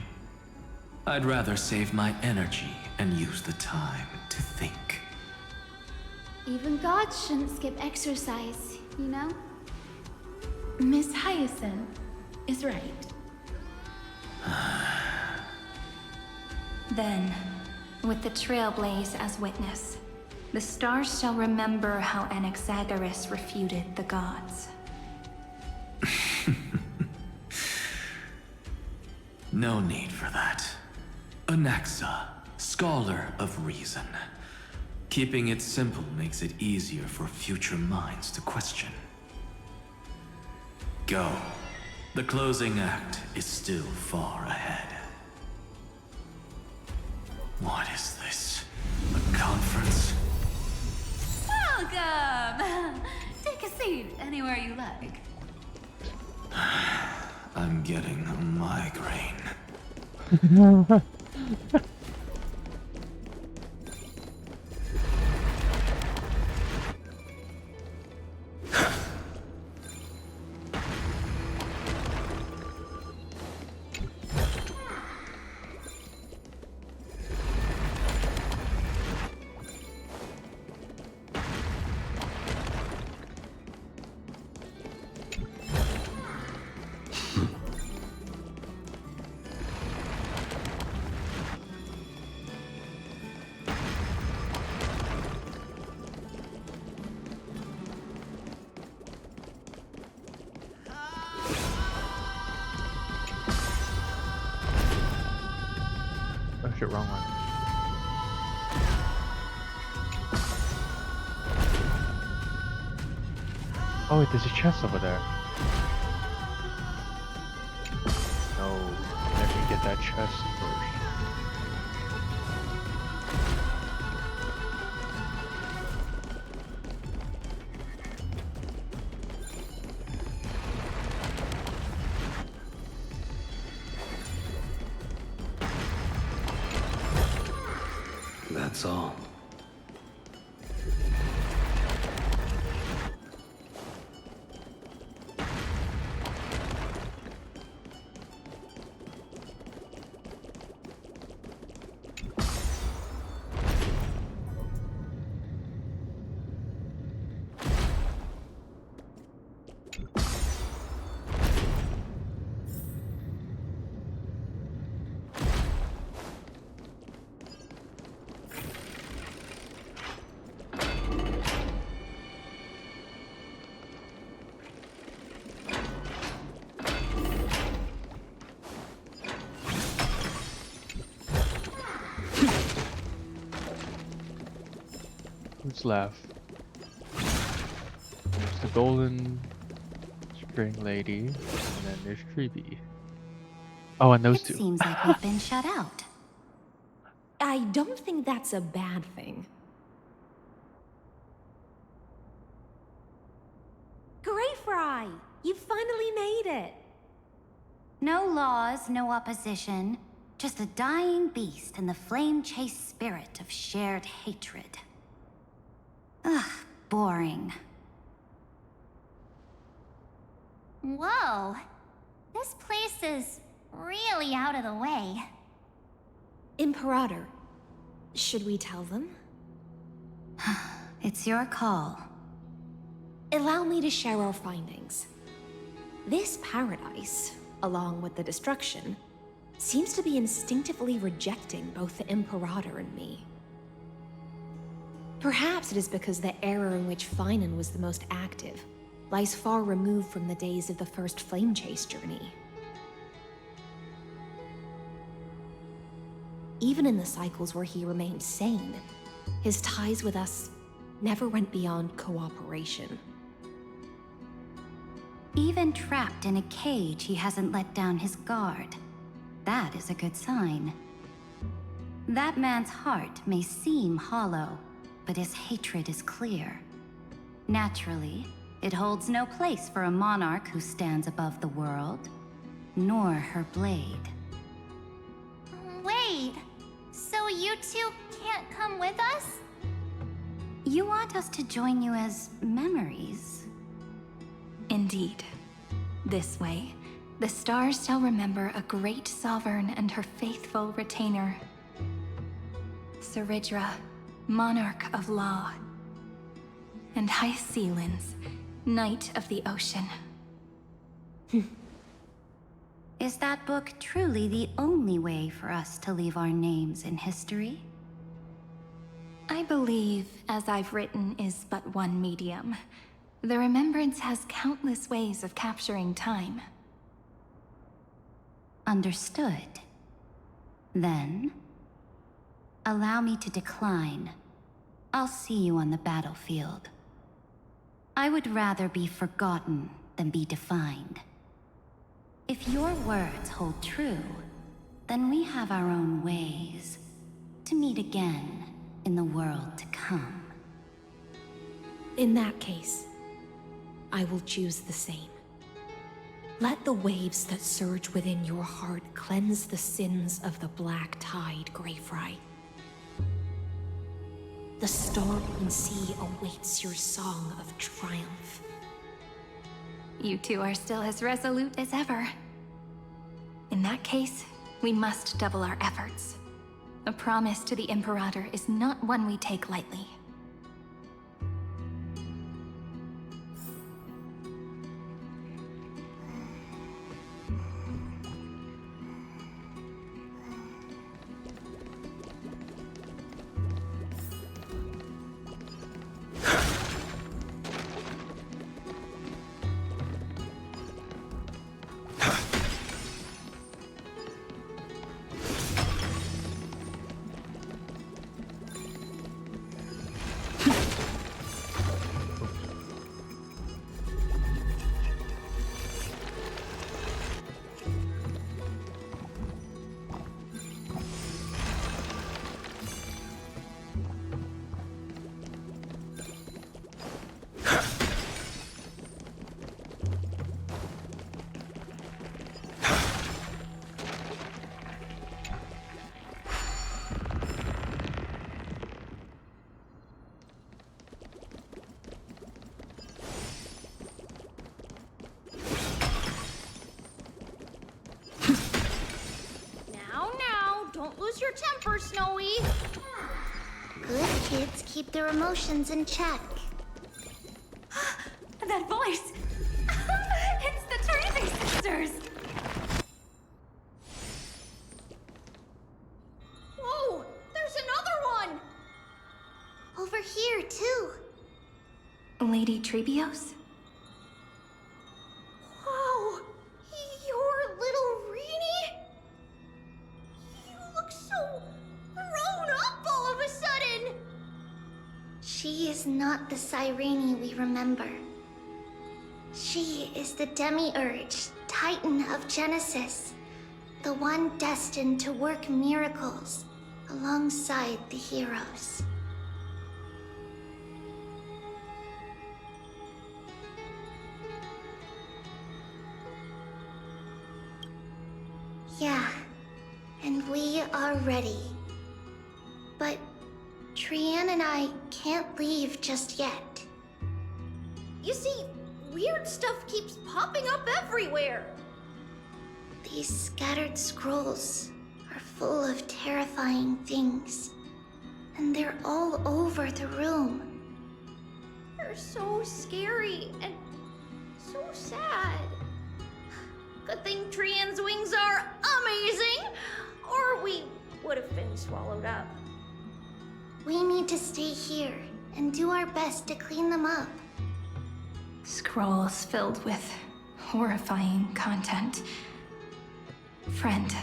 I'd rather save my energy and use the time to think. Even gods shouldn't skip exercise, you know? Miss Hyacinth is right. Then, with the Trailblaze as witness, the stars shall remember how Anaxagoras refuted the gods. No need for that. Anaxa, scholar of reason. Keeping it simple makes it easier for future minds to question. Go. The closing act is still far ahead. What is this? A conference? Welcome! Take a seat anywhere you like. I'm getting a migraine. shit, wrong one. Oh wait, there's a chest over there. No, let me get that chest first. That's all. Who's left? There's the golden string lady, and then there's Treeby. Oh, and those two. It seems like we've been shut out. I don't think that's a bad thing. Greyfry! You finally made it! No laws, no opposition. Just a dying beast and the flame-chased spirit of shared hatred. Ugh, boring. Whoa. This place is really out of the way. Imperator, should we tell them? It's your call. Allow me to share our findings. This paradise, along with the destruction, seems to be instinctively rejecting both the Imperator and me. Perhaps it is because the era in which Finan was the most active lies far removed from the days of the first flame chase journey. Even in the cycles where he remained sane, his ties with us never went beyond cooperation. Even trapped in a cage, he hasn't let down his guard. That is a good sign. That man's heart may seem hollow, but his hatred is clear. Naturally, it holds no place for a monarch who stands above the world, nor her blade. Wait, so you two can't come with us? You want us to join you as memories? Indeed. This way, the stars shall remember a great sovereign and her faithful retainer. Seridra, monarch of law. And High Sealins, knight of the ocean. Is that book truly the only way for us to leave our names in history? I believe, as I've written, is but one medium. The remembrance has countless ways of capturing time. Understood. Then, allow me to decline. I'll see you on the battlefield. I would rather be forgotten than be defined. If your words hold true, then we have our own ways to meet again in the world to come. In that case, I will choose the same. Let the waves that surge within your heart cleanse the sins of the Black Tide, Greyfry. The storm sea awaits your song of triumph. You two are still as resolute as ever. In that case, we must double our efforts. A promise to the Imperator is not one we take lightly. your temper, Snowy. Good kids keep their emotions in check. That voice! It's the Treaty Sisters! Whoa! There's another one! Over here, too. Lady Trebios? Wow! You're little Reenie? You look so grown up all of a sudden! She is not the Cyrene we remember. She is the Demiurge, Titan of Genesis, the one destined to work miracles alongside the heroes. Yeah, and we are ready. But Trian and I can't leave just yet. You see, weird stuff keeps popping up everywhere. These scattered scrolls are full of terrifying things, and they're all over the room. They're so scary and so sad. Good thing Trian's wings are amazing, or we would have been swallowed up. We need to stay here and do our best to clean them up. Scrolls filled with horrifying content. Friend,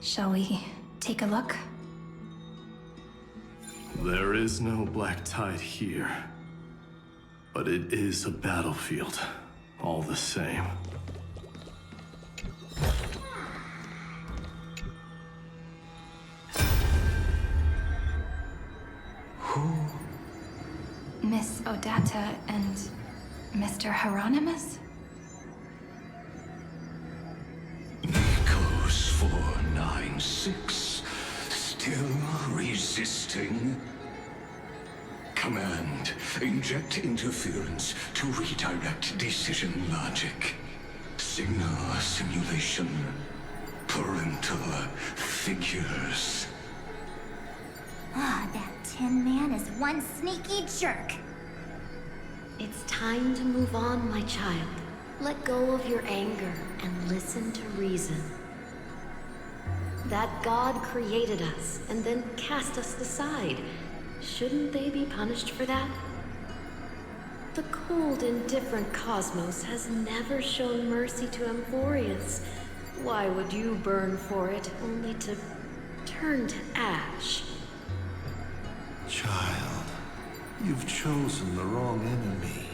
shall we take a look? There is no black tide here, but it is a battlefield, all the same. Miss Odata and Mr. Hieronymus? Nikos 496, still resisting? Command, inject interference to redirect decision logic. Signal simulation. Parental figures. Ah, that Tin Man is one sneaky jerk. It's time to move on, my child. Let go of your anger and listen to reason. That God created us and then cast us aside. Shouldn't they be punished for that? The cold, indifferent cosmos has never shown mercy to Amphorius. Why would you burn for it, only to turn to ash? Child, you've chosen the wrong enemy.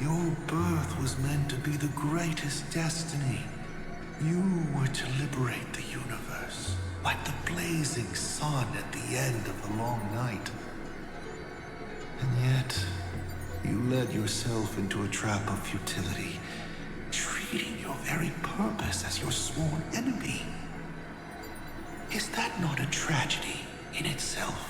Your birth was meant to be the greatest destiny. You were to liberate the universe, like the blazing sun at the end of the long night. And yet, you led yourself into a trap of futility, treating your very purpose as your sworn enemy. Is that not a tragedy in itself?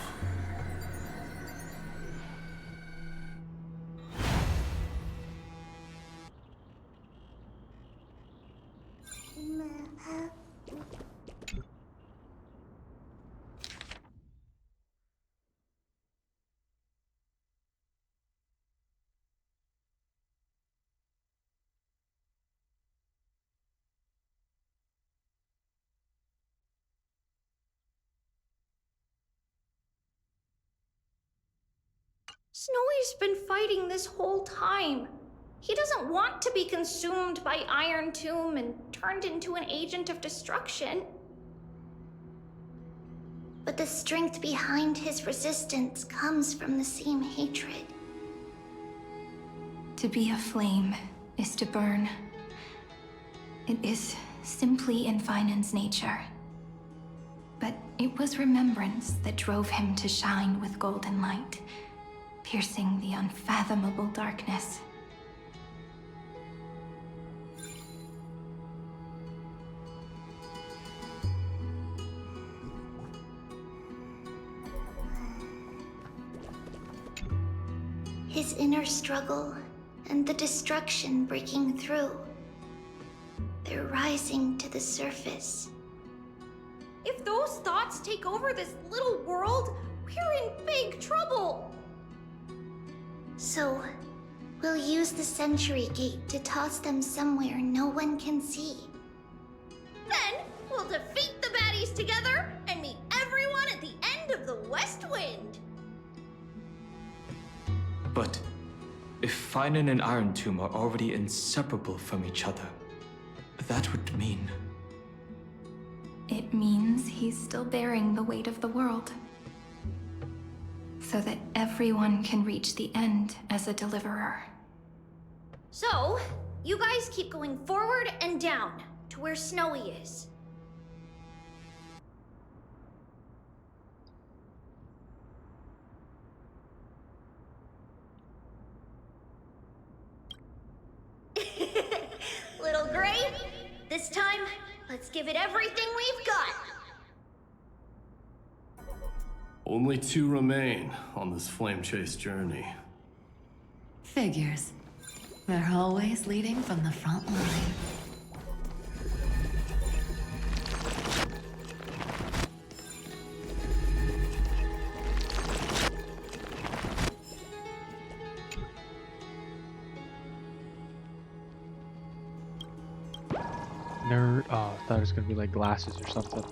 Snowy's been fighting this whole time. He doesn't want to be consumed by Iron Tomb and turned into an agent of destruction. But the strength behind his resistance comes from the same hatred. To be a flame is to burn. It is simply in Finan's nature. But it was remembrance that drove him to shine with golden light, piercing the unfathomable darkness. His inner struggle and the destruction breaking through. They're rising to the surface. If those thoughts take over this little world, we're in big trouble. So, we'll use the Century Gate to toss them somewhere no one can see. Then, we'll defeat the baddies together and meet everyone at the end of the West Wind. But if Finan and Iron Tomb are already inseparable from each other, that would mean... It means he's still bearing the weight of the world. So that everyone can reach the end as a deliverer. So, you guys keep going forward and down to where Snowy is. Little Gray, this time, let's give it everything we've got. Only 2 remain on this flame chase journey. Figures. They're always leading from the front line. Nerd. Oh, I thought it was gonna be like glasses or something.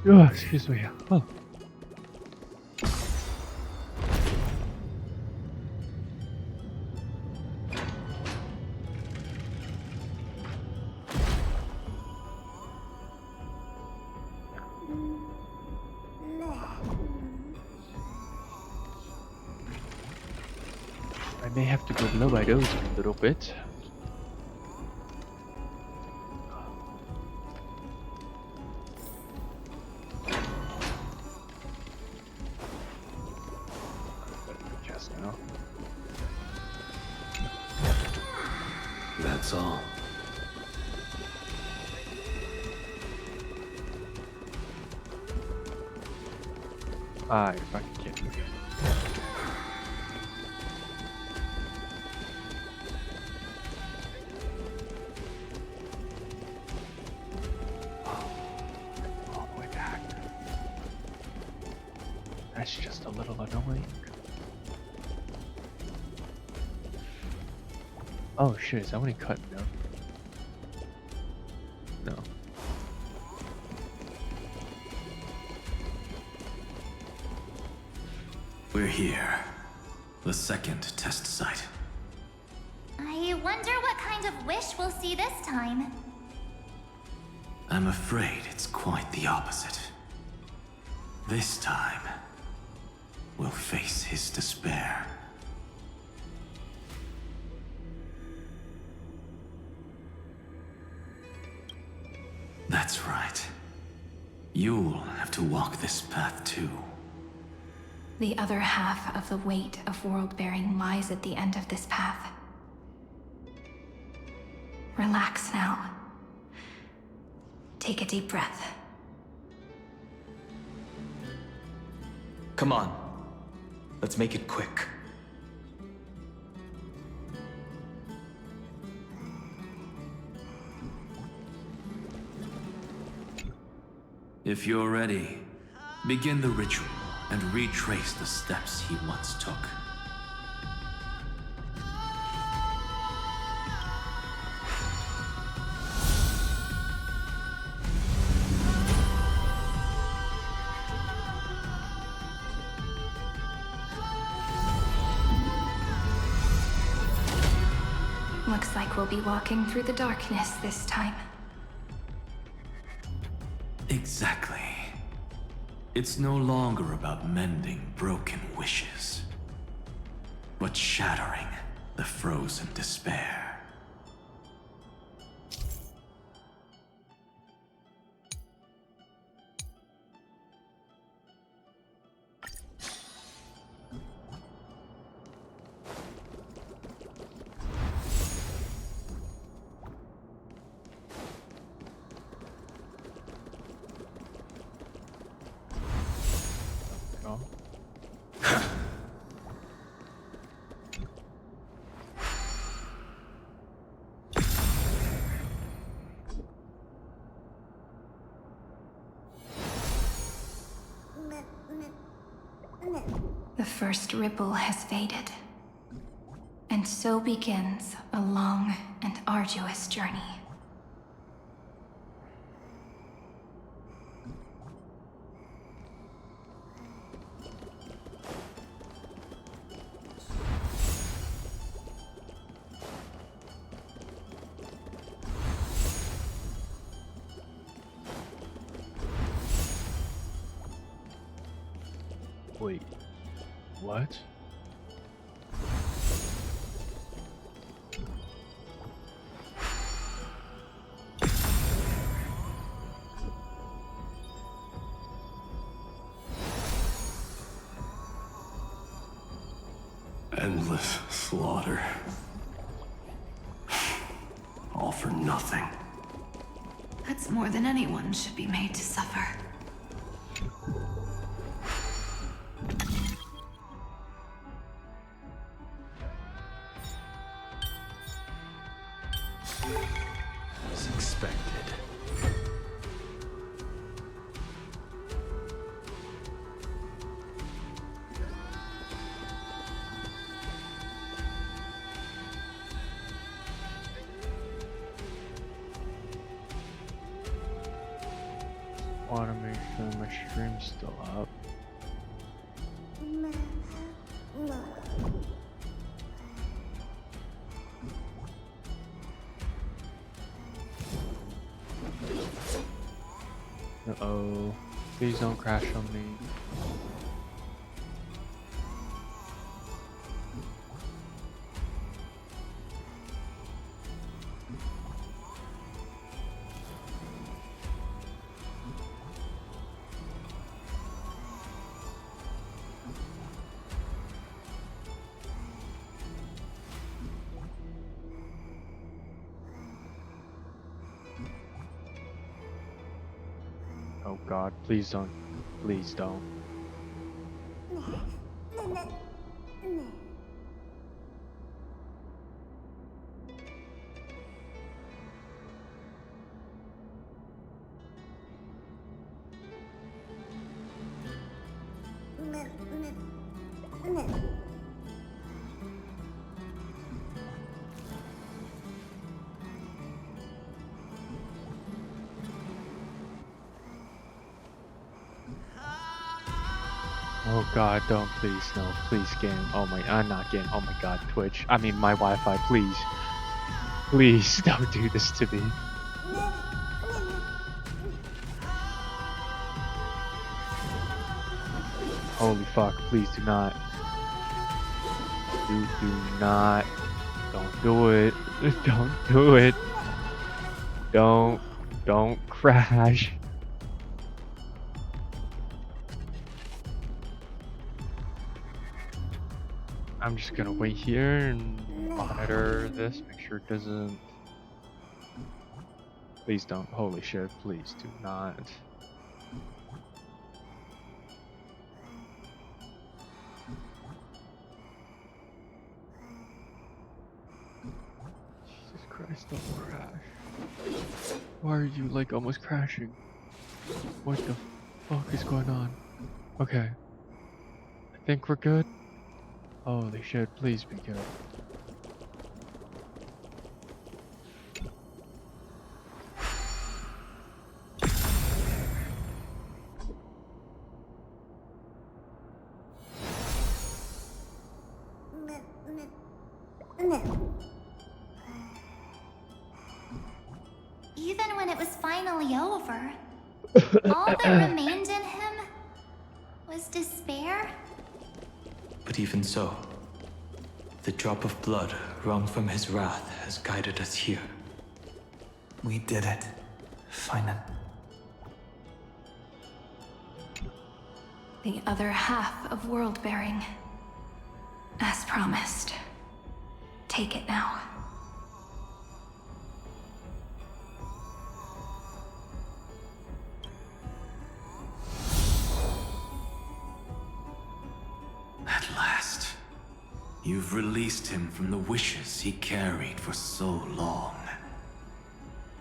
Oh, excuse me. Oh. I may have to go blow my nose a little bit. That's all. Ah, you're fucking kidding me. All the way back. That's just a little annoying. Oh shit, is that when he cut me down? No. We're here. The second test site. I wonder what kind of wish we'll see this time. I'm afraid it's quite the opposite. This time, we'll face his despair. That's right. You'll have to walk this path too. The other half of the weight of world-bearing lies at the end of this path. Relax now. Take a deep breath. Come on. Let's make it quick. If you're ready, begin the ritual and retrace the steps he once took. Looks like we'll be walking through the darkness this time. Exactly. It's no longer about mending broken wishes, but shattering the frozen despair. Oh. The first ripple has faded. And so begins a long and arduous journey. Wait, what? Endless slaughter. All for nothing. That's more than anyone should be made to suffer. As expected. Want to make sure my stream's still up. Uh-oh. Please don't crash on me. Oh God, please don't. Please don't. Oh God, don't, please, no, please game. Oh my, not game. Oh my God, Twitch. I mean, my Wi-Fi, please. Please don't do this to me. Holy fuck, please do not. Do not. Don't do it. Don't do it. Don't crash. I'm just gonna wait here and monitor this, make sure it doesn't. Please don't. Holy shit, please do not. Jesus Christ, don't crash. Why are you like almost crashing? What the fuck is going on? Okay. I think we're good. Holy shit, please be good. Even when it was finally over, All that remained in him was despair? But even so, the drop of blood wrung from his wrath has guided us here. We did it. Finan. The other half of world-bearing. As promised. Take it now. At last, you've released him from the wishes he carried for so long,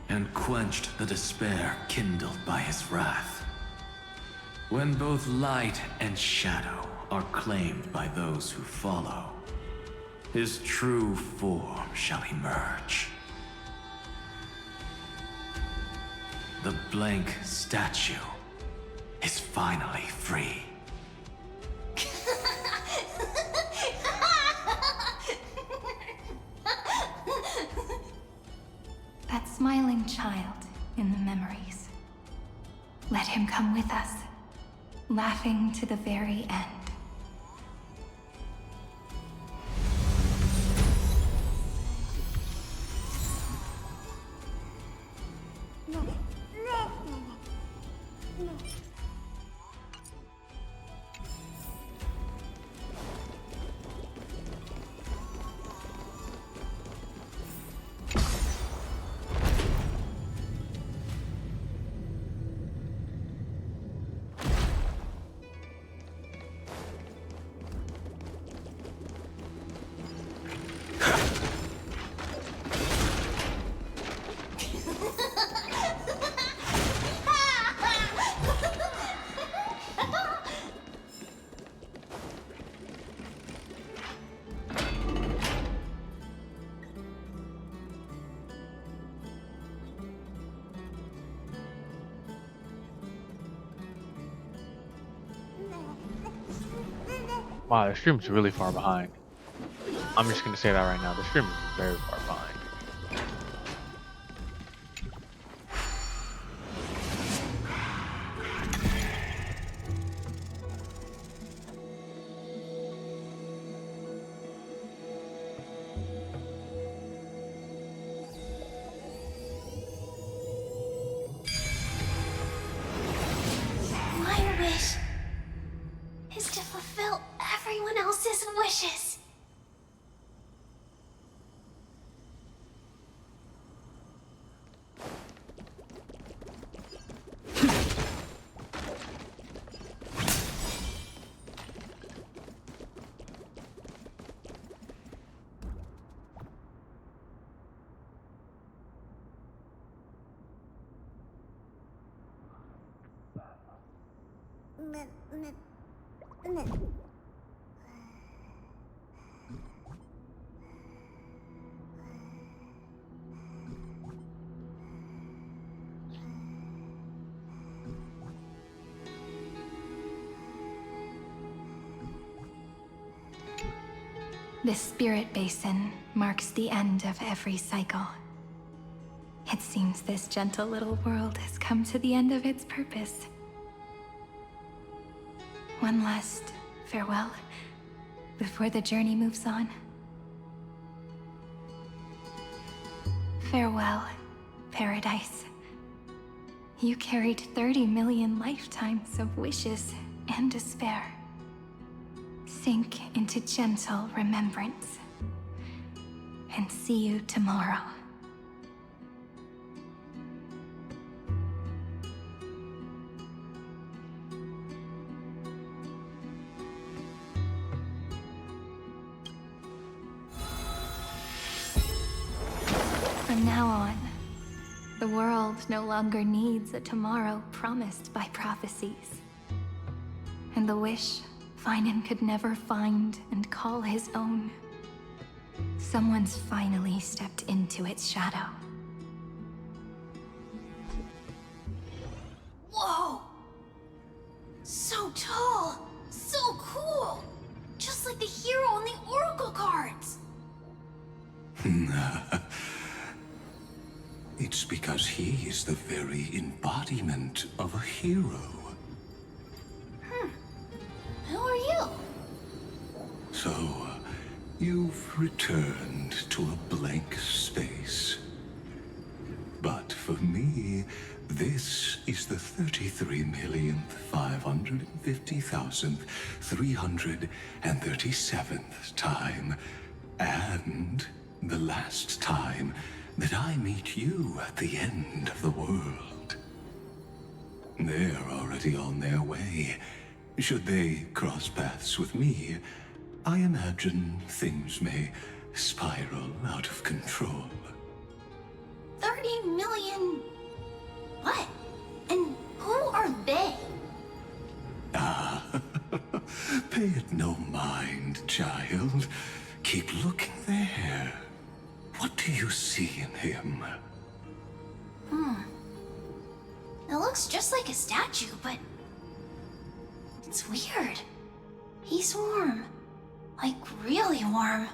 and quenched the despair kindled by his wrath. When both light and shadow are claimed by those who follow, his true form shall emerge. The blank statue is finally free. That smiling child in the memories. Let him come with us, laughing to the very end. Wow, the stream's really far behind. I'm just gonna say that right now. The stream is very far behind. My wish is to fulfill everyone else's wishes. This spirit basin marks the end of every cycle. It seems this gentle little world has come to the end of its purpose. One last farewell before the journey moves on. Farewell, paradise. You carried 30 million lifetimes of wishes and despair. Sink into gentle remembrance. And see you tomorrow. From now on, the world no longer needs a tomorrow promised by prophecies. And the wish Finan could never find and call his own. Someone's finally stepped into its shadow. Whoa! So tall! So cool! Just like the hero on the Oracle cards! It's because he's He's the very embodiment of a hero. Who are you? So, you've returned to a blank space. But for me, this is the 33,550,337th time, and the last time that I meet you at the end of the world. They're already on their way. Should they cross paths with me, I imagine things may spiral out of control. 30 million... What? And who are they? Pay it no mind, child. Keep looking there. What do you see in him? It looks just like a statue, but... It's weird. He's warm. Like, really warm.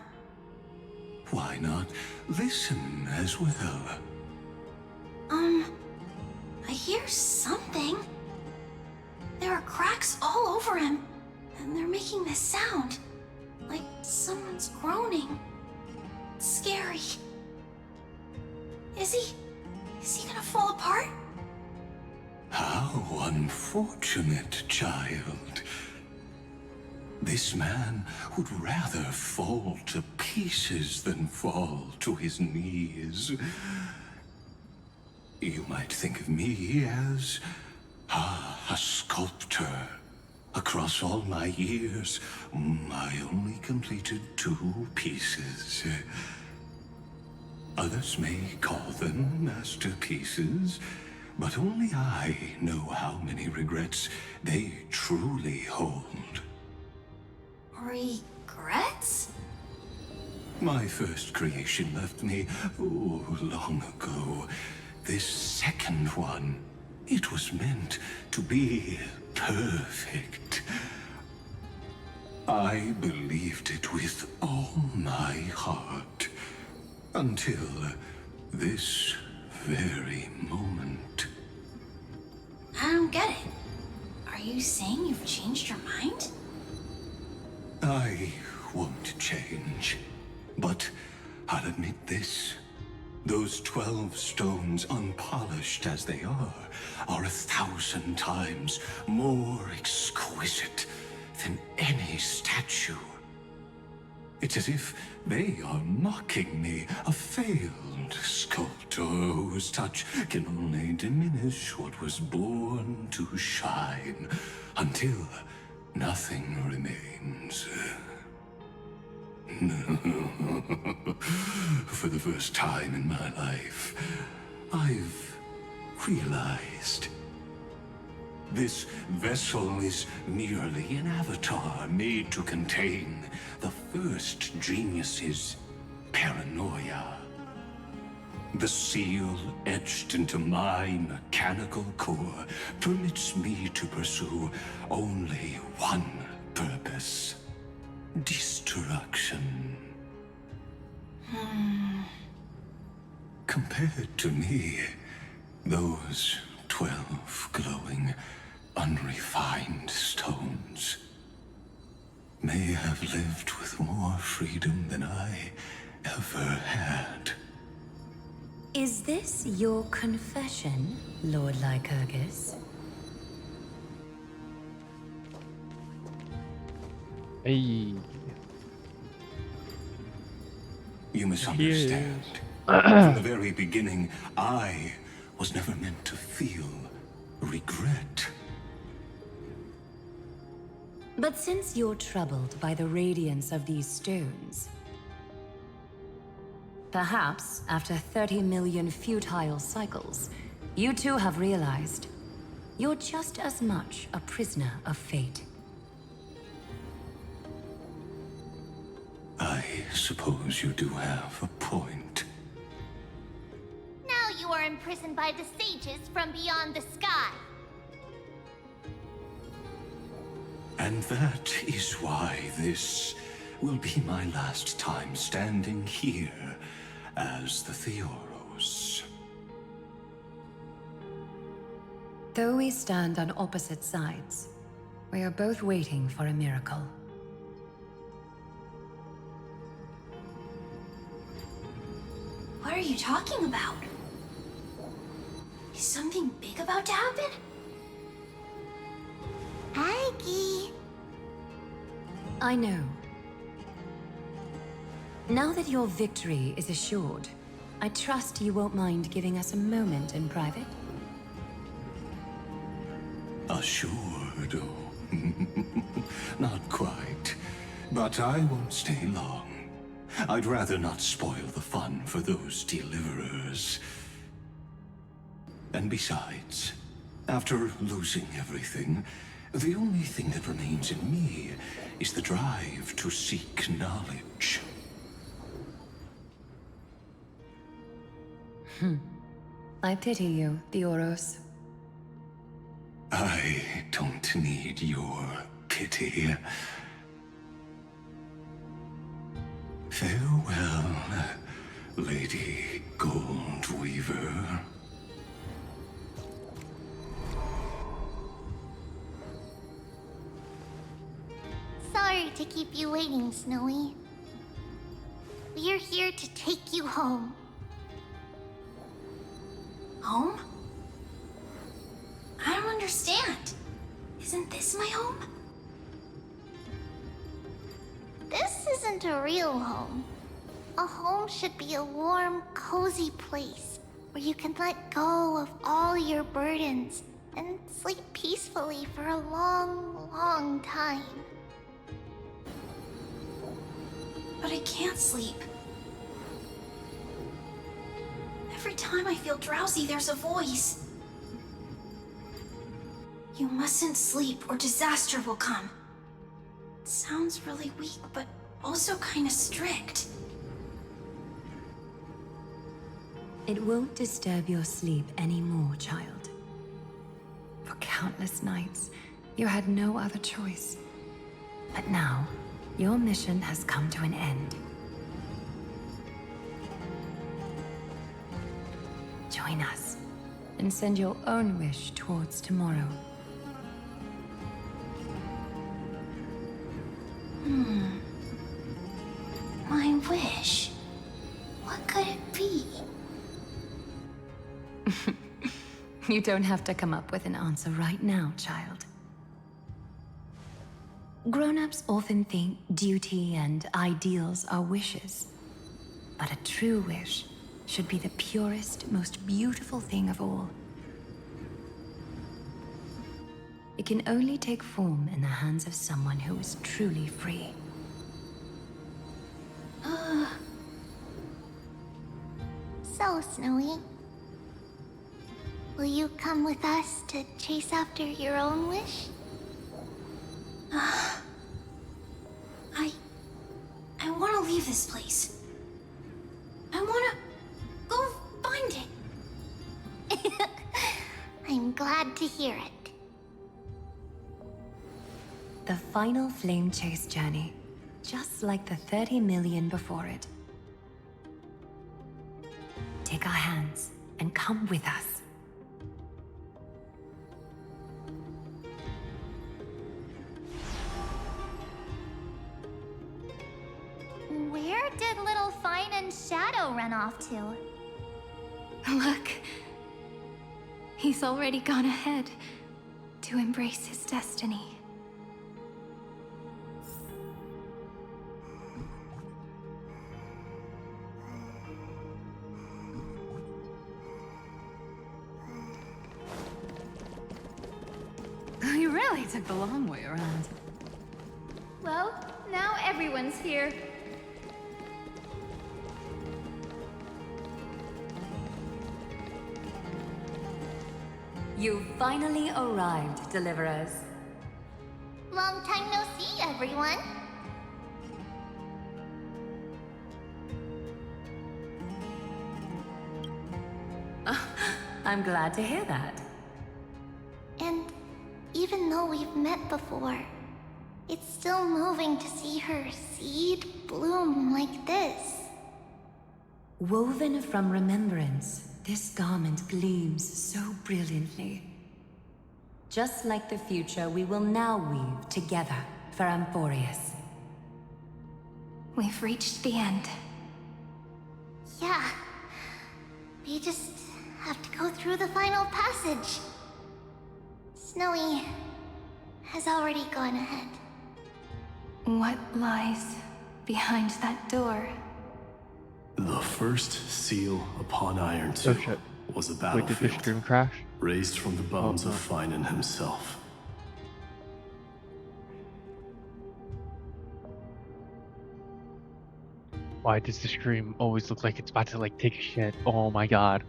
Why not listen as well? I hear something. There are cracks all over him, and they're making this sound. Like someone's groaning. It's scary. Is he gonna fall apart? How unfortunate, child. This man would rather fall to pieces than fall to his knees. You might think of me as a sculptor. Across all my years, I only completed 2 pieces. Others may call them masterpieces, but only I know how many regrets they truly hold. Regrets? My first creation left me, long ago. This second one, it was meant to be perfect. I believed it with all my heart, until this very moment. I don't get it. Are you saying you've changed your mind? I won't change, but I'll admit this. Those 12 stones, unpolished as they are 1,000 times more exquisite than any statue. It's as if they are mocking me, a failed sculptor whose touch can only diminish what was born to shine, until nothing remains. For the first time in my life, I've realized this vessel is merely an avatar made to contain the first genius's paranoia. The seal etched into my mechanical core permits me to pursue only one purpose: destruction. Compared to me, those 12 glowing, unrefined stones may have lived with more freedom than I ever had. Is this your confession, Lord Lycurgus? Hey. You misunderstand. From the very beginning, I was never meant to feel regret. But since you're troubled by the radiance of these stones, perhaps after 30 million futile cycles, you too have realized you're just as much a prisoner of fate. I suppose you do have a point. Now you are imprisoned by the sages from beyond the sky. And that is why this will be my last time standing here as the Theoros. Though we stand on opposite sides, we are both waiting for a miracle. What are you talking about? Is something big about to happen? Aggie! I know. Now that your victory is assured, I trust you won't mind giving us a moment in private. Assured, oh. Not quite. But I won't stay long. I'd rather not spoil the fun for those deliverers. And besides, after losing everything, the only thing that remains in me is the drive to seek knowledge. I pity you, Theoros. I don't need your pity. Farewell, Lady Goldweaver. Sorry to keep you waiting, Snowy. We're here to take you home. Home? I don't understand. Isn't this my home? This isn't a real home. A home should be a warm, cozy place where you can let go of all your burdens and sleep peacefully for a long, long time. But I can't sleep. Every time I feel drowsy, there's a voice. You mustn't sleep or disaster will come. It sounds really weak, but also kind of strict. It won't disturb your sleep anymore, child. For countless nights, you had no other choice. But now, your mission has come to an end. Join us, and send your own wish towards tomorrow. My wish. What could it be? You don't have to come up with an answer right now, child. Grown-ups often think duty and ideals are wishes. But a true wish should be the purest, most beautiful thing of all. It can only take form in the hands of someone who is truly free. So, Snowy, will you come with us to chase after your own wish? I want to leave this place. I want to go find it. I'm glad to hear it. The final flame chase journey, just like the 30 million before it. Take our hands and come with us. Where did little Fine and Shadow run off to? Look. He's already gone ahead to embrace his destiny. You really took the long way around. Well, now everyone's here. You finally arrived, Deliverers. Long time no see, everyone. I'm glad to hear that. And even though we've met before, it's still moving to see her seed bloom like this. Woven from remembrance, this garment gleams so brilliantly. Just like the future, we will now weave together for Amphorius. We've reached the end. Yeah. We just have to go through the final passage. Snowy has already gone ahead. What lies behind that door? The first seal upon Iron 2 was a battlefield. Wait, did the stream crash? Raised from the bones of Finan himself. Why does the stream always look like it's about to like take a shit? Oh my god.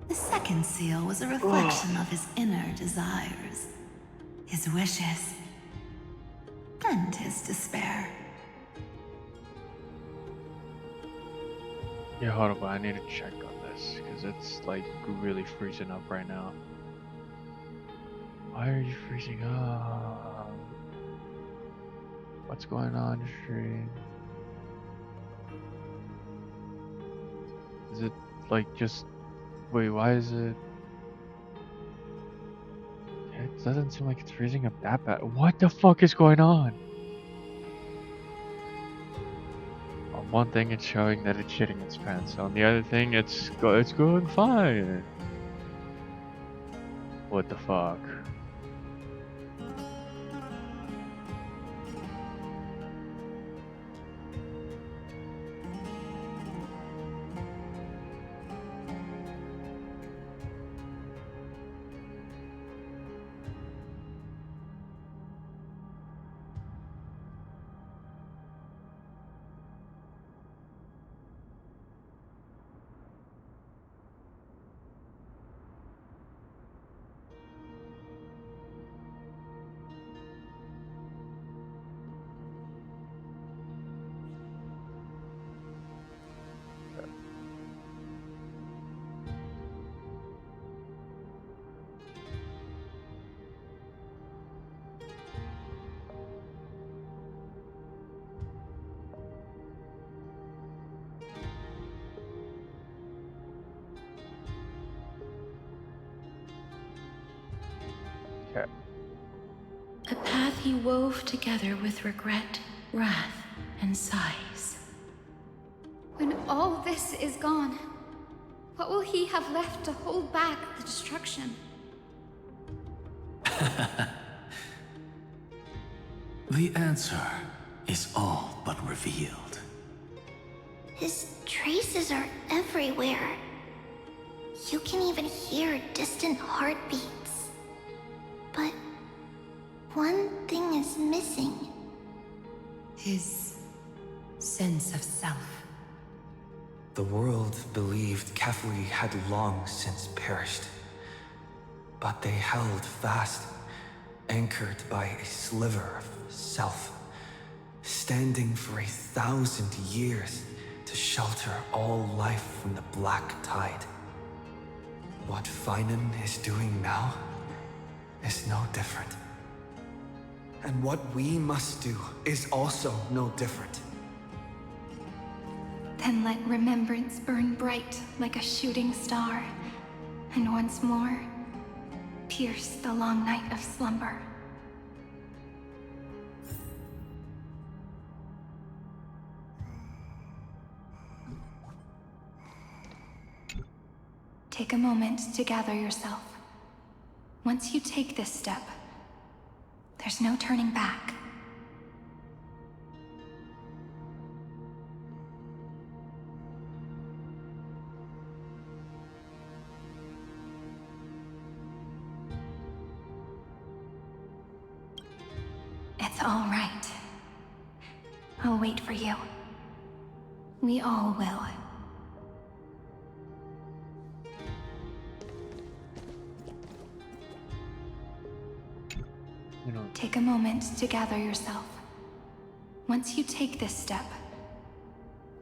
The second seal was a reflection of his inner desires, his wishes, and his despair. Yeah, hold on, I need to check on this, because it's like really freezing up right now. Why are you freezing up? What's going on, stream? Is it like just... Wait, why is it... It doesn't seem like it's freezing up that bad. What the fuck is going on? On one thing it's showing that it's shitting its pants. On the other thing it's going fine. What the fuck? A path he wove together with regret, wrath, and sighs. When all this is gone, what will he have left to hold back the destruction? The answer is all but revealed. His traces are everywhere. You can even hear distant heartbeats. But one thing is missing. His sense of self. The world believed Kefli had long since perished. But they held fast, anchored by a sliver of self, standing for 1,000 years to shelter all life from the black tide. What Finan is doing now is no different. And what we must do is also no different. Then let remembrance burn bright like a shooting star, and once more, pierce the long night of slumber. Take a moment to gather yourself. Once you take this step, there's no turning back. It's all right. I'll wait for you. We all will. Take a moment to gather yourself. Once you take this step,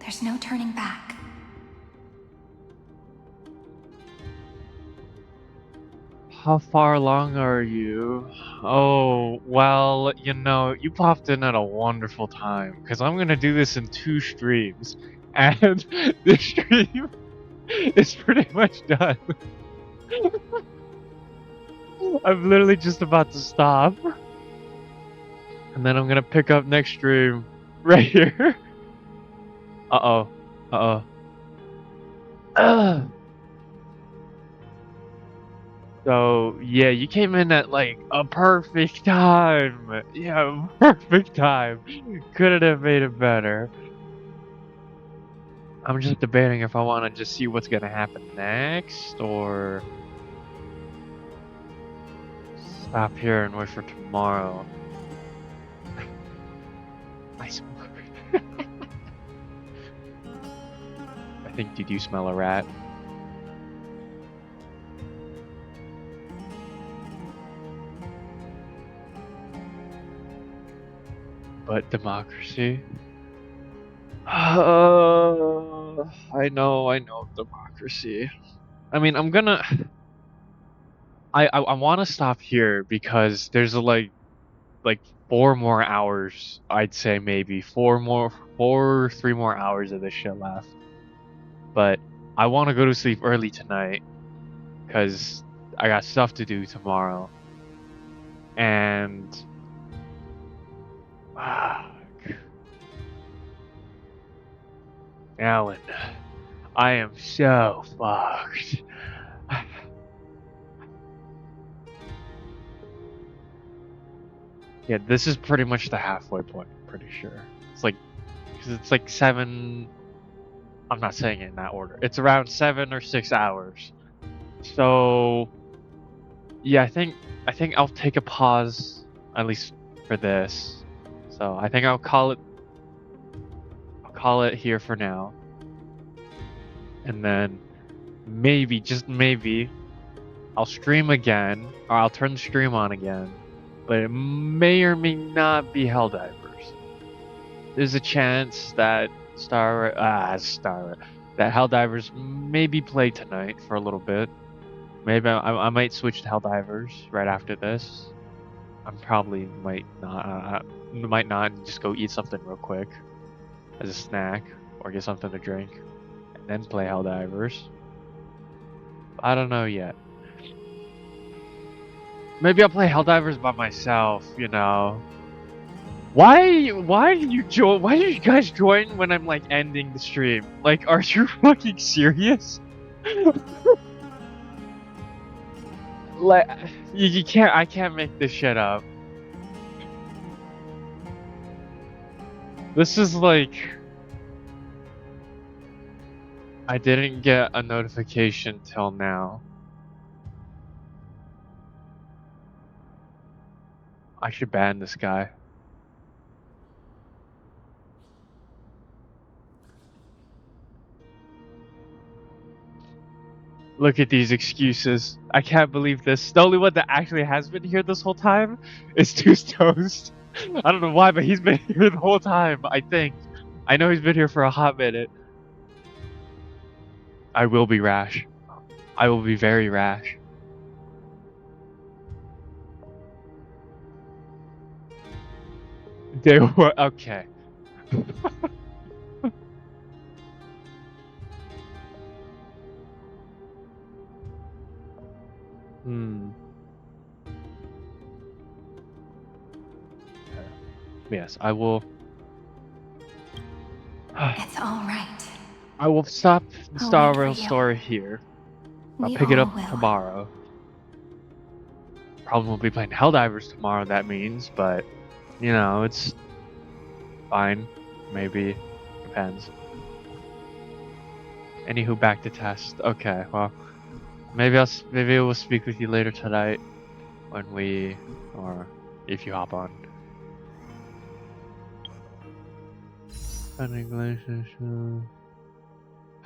there's no turning back. How far along are you? Oh, well, you know, you popped in at a wonderful time, because I'm gonna do this in 2 streams. And this stream It's pretty much done. I'm literally just about to stop. And then I'm gonna pick up next stream right here. Uh-oh. Uh-oh. So, yeah, you came in at, like, a perfect time. Yeah, perfect time. Couldn't have made it better. I'm just debating if I want to just see what's gonna happen next, or stop here and wait for tomorrow. I think, did you smell a rat? But democracy? I know democracy. I mean, I'm gonna... I want to stop here because there's like 4 more hours, I'd say maybe 3 more hours of this shit left. But I want to go to sleep early tonight because I got stuff to do tomorrow. And Alan, I am so fucked. Yeah, this is pretty much the halfway point, I'm pretty sure. It's like, because it's like 7... I'm not saying it in that order. It's around 7 or 6 hours. So, yeah, I think I'll take a pause, at least for this. So I think I'll call it here for now. And then maybe, just maybe, I'll stream again, or I'll turn the stream on again. But it may or may not be Helldivers. There's a chance that that Helldivers maybe play tonight for a little bit. Maybe I might switch to Helldivers right after this. I probably might not and just go eat something real quick as a snack or get something to drink and then play Helldivers. I don't know yet. Maybe I'll play Helldivers by myself, you know. Why do you guys join when I'm like ending the stream? Like, are you fucking serious? Like, you can't, I can't make this shit up. This is like, I didn't get a notification till now. I should ban this guy. Look at these excuses. I can't believe this. The only one that actually has been here this whole time is Two's Toast. I don't know why, but he's been here the whole time, I think. I know he's been here for a hot minute. I will be rash. I will be very rash. They were okay. Yes, I will. It's all right. I will stop the I'll Star wait for Rail you. story here. I'll We pick it all up will. tomorrow. Probably won't be playing Helldivers tomorrow, that means, but, you know, it's fine. Maybe. Depends. Anywho, back to test. Okay, well, maybe we'll speak with you later tonight when or if you hop on.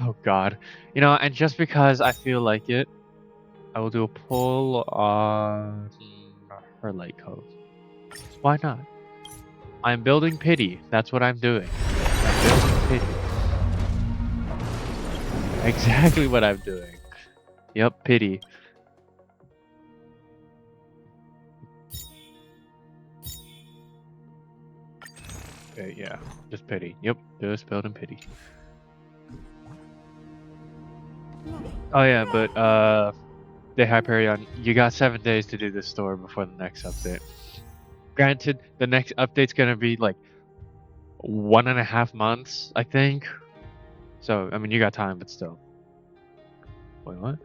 Oh god. You know, and just because I feel like it, I will do a poll on her Lake Cove. Why not? I'm building pity. That's what I'm doing. I'm building pity. Exactly what I'm doing. Yep, pity. Okay, yeah, just pity. Yep, just building pity. Oh yeah, but the Hyperion, you got 7 days to do this store before the next update. Granted, the next update's gonna be like 1.5 months, I think. So I mean, you got time, but still. Wait, what?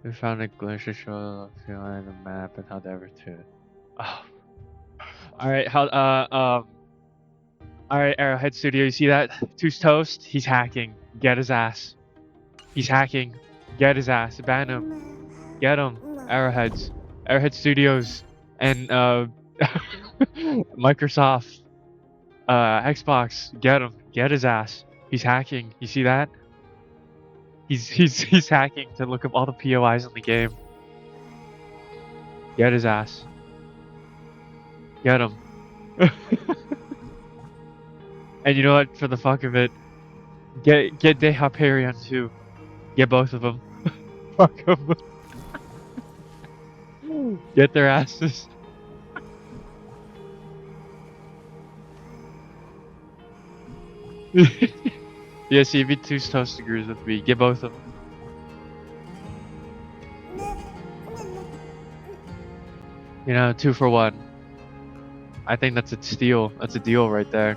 We found a glacier show on the map and how to ever to. Oh. All right, all right, Arrowhead Studio, you see that? Two's toast. He's hacking. Get his ass. He's hacking. Get his ass. Ban him. Get him. Arrowheads. Arrowhead Studios and Microsoft, Xbox. Get him. Get his ass. He's hacking. You see that? He's hacking to look up all the POIs in the game. Get his ass. Get him. And you know what? For the fuck of it, get De Hyperion too. Get both of them. Fuck them. Get their asses. Yeah, see, if you Two's toast agrees with me, get both of them. You know, 2 for 1. I think that's a steal. That's a deal right there.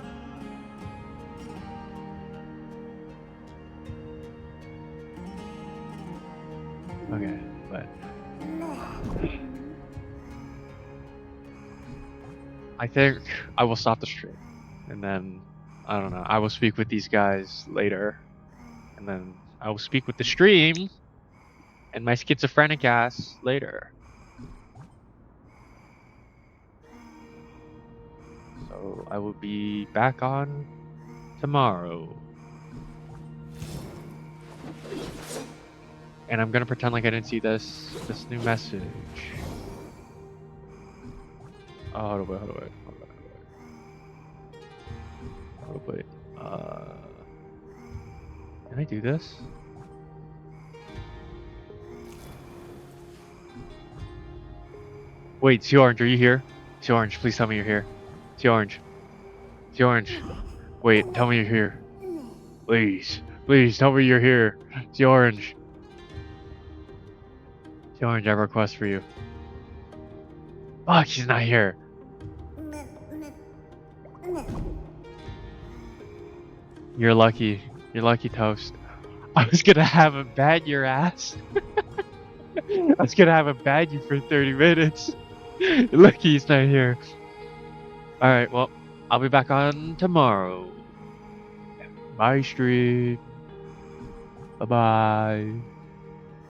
Okay, but I think I will stop the stream, and then I don't know. I will speak with these guys later, and then I will speak with the stream and my schizophrenic ass later. So I will be back on tomorrow. And I'm gonna pretend like I didn't see this new message. Oh, hold on, wait. Can I do this? Wait, Sea Orange, are you here? Sea Orange, please tell me you're here. Sea Orange. Sea Orange. Wait, tell me you're here. Please. Please, tell me you're here. Sea Orange. Sea Orange, I have a request for you. Fuck, he's not here. You're lucky. You're lucky, Toast. I was gonna have him ban your ass. I was gonna have him ban you for 30 minutes. Lucky he's not here. Alright, well, I'll be back on tomorrow. Bye, stream. Bye-bye.